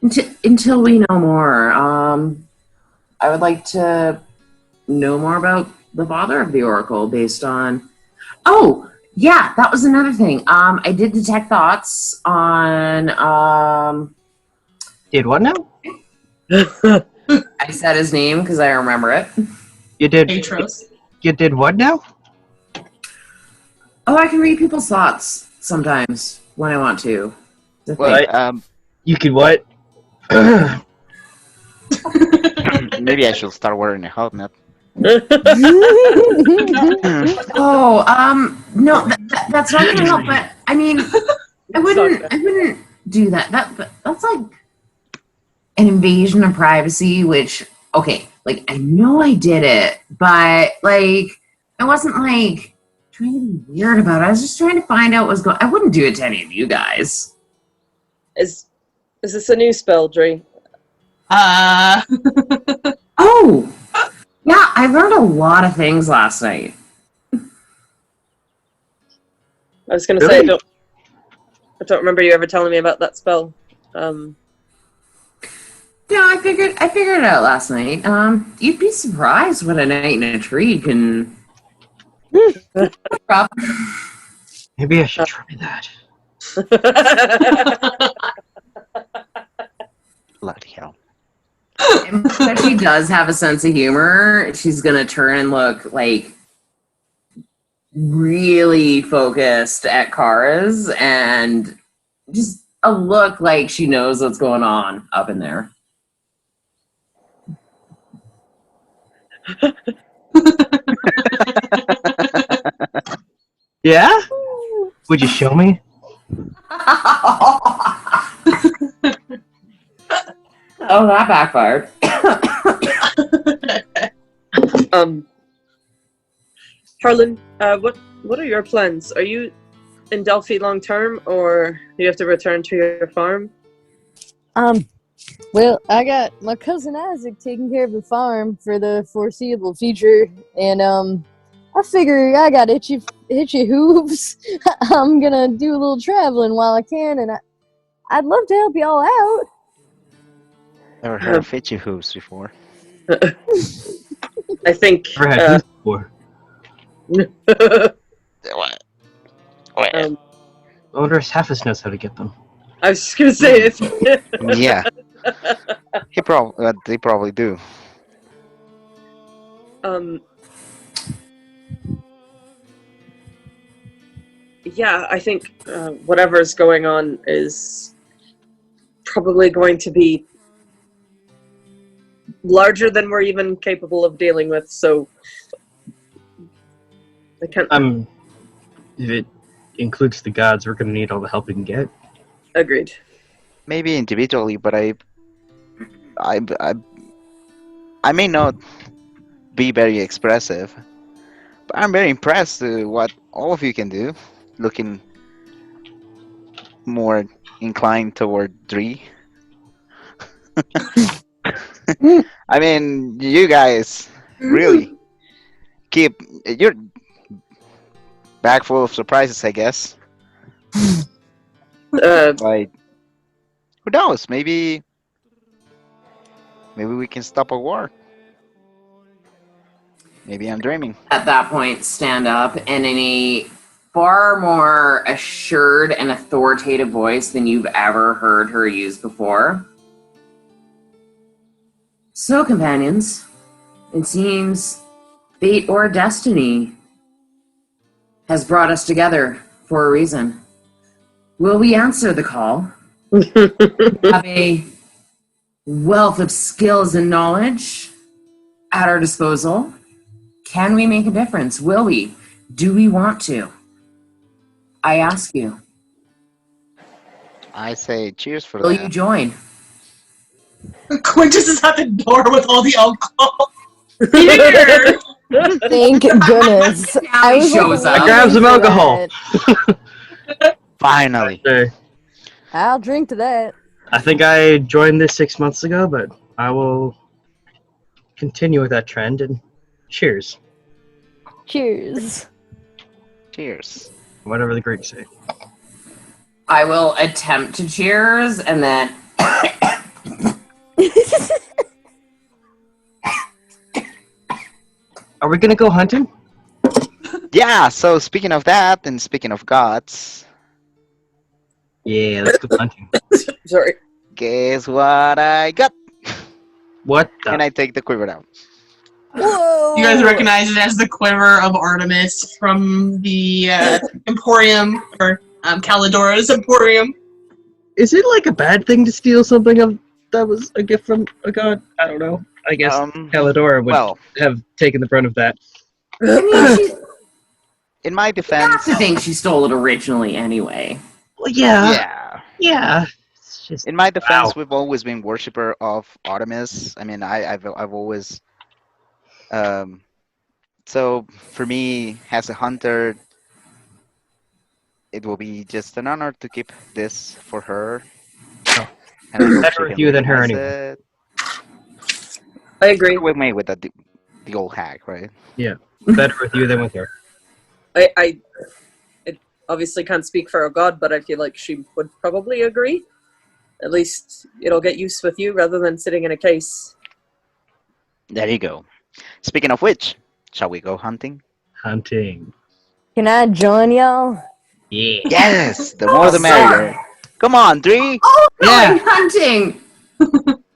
we know more. I would like to know more about the father of the Oracle based on. Oh, yeah, that was another thing. I did detect thoughts on. Did what now? I said his name because I remember it. You did. Atros. You did what now? Oh, I can read people's thoughts sometimes when I want to. Wait, You could what? maybe I should start wearing a helmet. Oh, no, that's not gonna help. But I mean, I wouldn't do that. That's like an invasion of privacy. Which, okay, like I know I did it, but like I wasn't like trying to be weird about it. I was just trying to find out what's going. I wouldn't do it to any of you guys. Is this a new spell, Dre? Oh, yeah, I learned a lot of things last night. I was going to say, I don't remember you ever telling me about that spell. Yeah, I figured it out last night. You'd be surprised what a night in a tree can. Maybe I should try that. Bloody hell. But she does have a sense of humor. She's gonna turn and look like really focused at Kara's and just a look like she knows what's going on up in there. Yeah? Would you show me? Oh, that backfired. Harlan, what are your plans? Are you in Delphi long term, or do you have to return to your farm? Well, I got my cousin Isaac taking care of the farm for the foreseeable future, and I figure I got itchy hooves. I'm gonna do a little traveling while I can, and I'd love to help y'all out. Never heard of itchy hooves before. I think. Never had hooves before. What? I wonder if Halfus knows how to get them. I was just gonna say it. Yeah. They probably do. Yeah, I think whatever's going on is probably going to be larger than we're even capable of dealing with, so I can't... If it includes the gods, we're going to need all the help we can get. Agreed. Maybe individually, but I may not be very expressive, but I'm very impressed with what all of you can do. Looking more inclined toward 3. I mean, you guys really you're back full of surprises, I guess. Like, who knows? Maybe we can stop a war. Maybe I'm dreaming. At that point, stand up and in a far more assured and authoritative voice than you've ever heard her use before. So, companions, it seems fate or destiny has brought us together for a reason. Will we answer the call? Have a wealth of skills and knowledge at our disposal. Can we make a difference? Will we? Do we want to? I ask you. I say cheers for Will that. you join? Quintus is at the door with all the alcohol. Here! Thank goodness. Now he shows up. I grabbed some alcohol. Finally. I'll drink to that. I think I joined this 6 months ago, but I will continue with that trend, and cheers. Cheers. Cheers. Whatever the Greeks say. I will attempt to cheers, and then Are we gonna go hunting? Yeah, so speaking of that, and speaking of gods, Yeah, let's go hunting. Sorry. guess what I got? What the? And I take the quiver down. Whoa! You guys recognize it as the quiver of Artemis from the Emporium, or Calidora's Emporium. Is it like a bad thing to steal something of that was a gift from a god? I don't know. I guess Calidora would Well, have taken the brunt of that. I mean, she in my have defense, to think she stole it originally anyway. Well, yeah. yeah. Yeah. It's just, In my defense, wow. we've always been worshipper of Artemis. I mean, I've always. So for me, as a hunter, it will be just an honor to keep this for her. Oh. And I hope Better she with can you than her recognize anyway. it. I agree. With me with the old hag, right? Yeah. Better with you than with her. I obviously can't speak for a god, but I feel like she would probably agree. At least it'll get use with you rather than sitting in a case. There you go. Speaking of which, shall we go hunting? Hunting. Can I join y'all? Yeah. Yes, the more the merrier. Come on, Dree, Oh, Yeah. going hunting!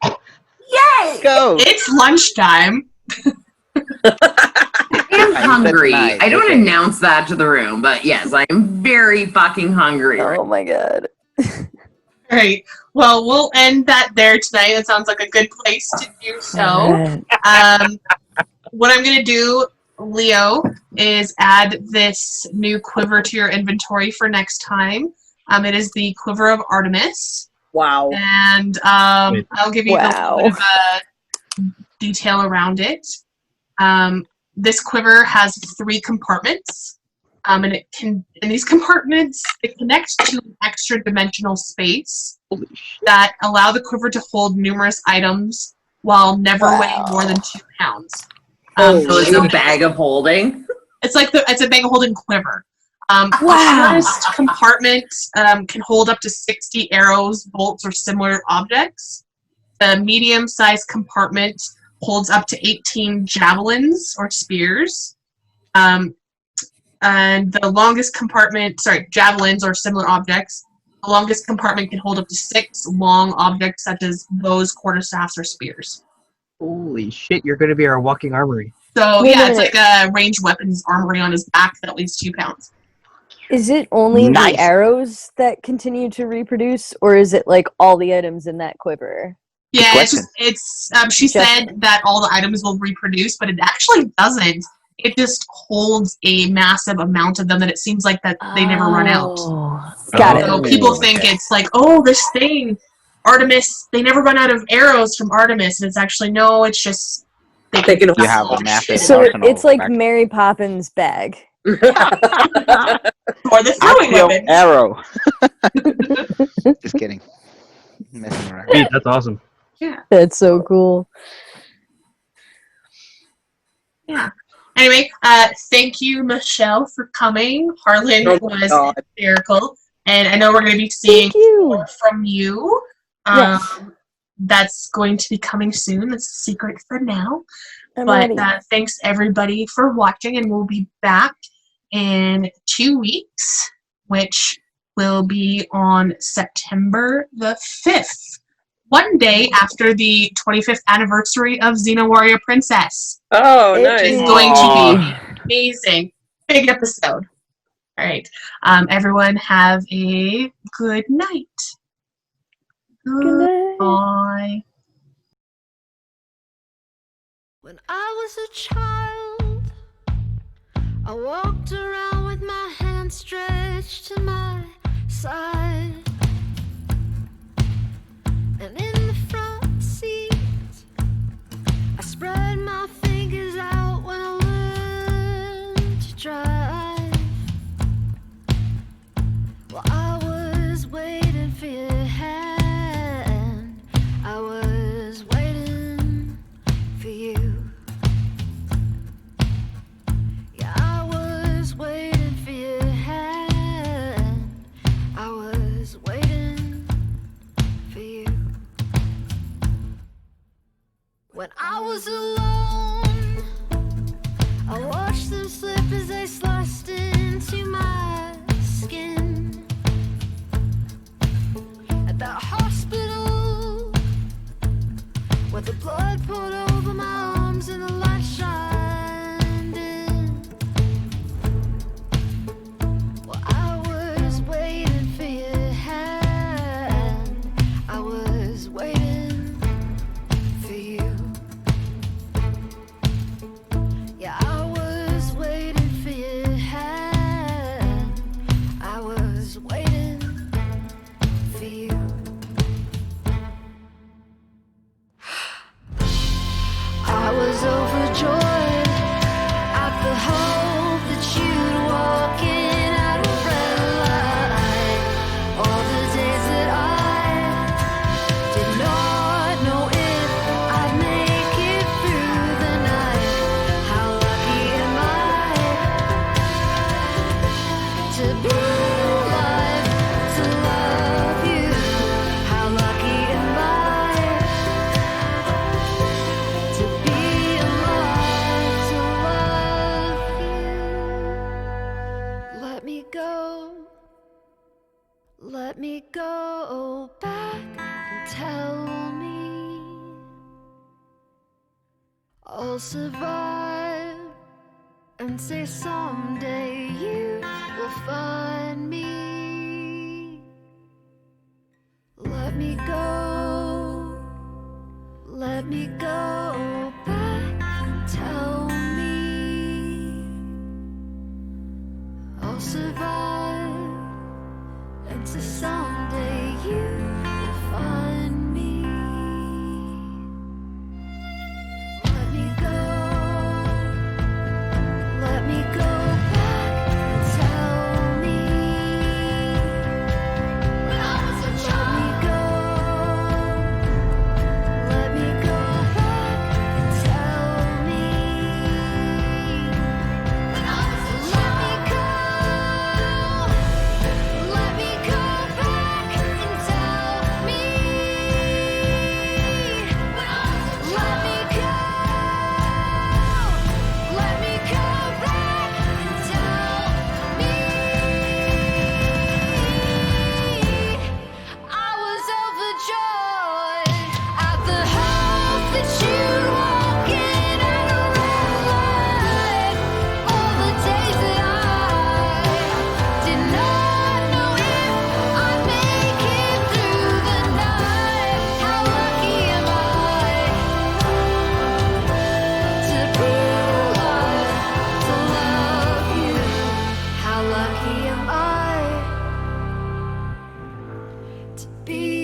Yay! go. It's lunchtime. I'm hungry. nice, I don't okay. announce that to the room, but yes, I am very fucking hungry. Oh my god. All right. Well, we'll end that there tonight. That sounds like a good place to do so. Alright. What I'm going to do, Leo, is add this new quiver to your inventory for next time. It is the Quiver of Artemis. Wow. And I'll give you a little bit of detail around it. This quiver has 3 compartments. And these compartments, they connect to an extra dimensional space that allow the quiver to hold numerous items while never weighing more than 2 pounds. So it's a bag of holding? It's a bag of holding quiver. The Wow. shortest compartment can hold up to 60 arrows, bolts, or similar objects. The medium-sized compartment holds up to 18 javelins or spears. And the longest compartment, javelins or similar objects. The longest compartment can hold up to 6 long objects such as bows, quarterstaffs, or spears. Holy shit, you're gonna be our walking armory. So Wait a yeah, it's minute. like a ranged weapons armory on his back that weighs 2 pounds. Is it only Nice. the arrows that continue to reproduce, or is it like all the items in that quiver? Yeah, question. she Just- said that all the items will reproduce, but it actually doesn't. It just holds a massive amount of them that it seems like that they never run out. Oh, got So it. people think it's like, oh, this thing, Artemis, they never run out of arrows from Artemis, and it's actually no, it's just they They can You have a massive So arsenal it's like back- Mary Poppins' bag. or the throwing Accio weapon. arrow. Just kidding. Messing around. Sweet, that's awesome. That's so cool. Anyway, thank you, Michelle, for coming. Harlan Oh my was God. hysterical, and I know we're going to be seeing Thank you. more from you. Yes. That's going to be coming soon. That's a secret for now. I'm But ready. thanks everybody for watching, and we'll be back in 2 weeks, which will be on September the 5th, one day after the 25th anniversary of Xena Warrior Princess. Oh, It nice. It's going to be amazing. Big episode. All right. Everyone have a good night. Good night. Bye. When I was a child, I walked around with my hand stretched to my side. And in the front seat, I spread my fingers out when I learned to drive. Well, I was waiting for your hand. I was waiting for you. Yeah, I was waiting for your hand. When I was alone, I watched them slip as they sliced into my skin. At that hospital, where the blood poured over my arms and the light shined in. Well, I was waiting for your hand. I was waiting for you. Yeah, I was waiting for your hand. I was waiting for you. I was overjoyed at the hope that you'd walk in out of red light. All the days that I did not know if I'd make it through the night. How lucky am I to be alive, to love you. How lucky am I to be alive, to love you. Let me go back and tell me I'll survive, and say someday you will find me. Let me go back and tell me I'll survive, and so someday you will find me. Let me go back and tell me when I was a child. Let me go back and tell me when I was a child. Let me go back and tell me when I was a child. Let me go back and tell me I was overjoyed at the hope that you'd walk in at a red light. All the days that I did not know if I'd make it through the night. How lucky am I to be alive, to love you. How lucky am I to be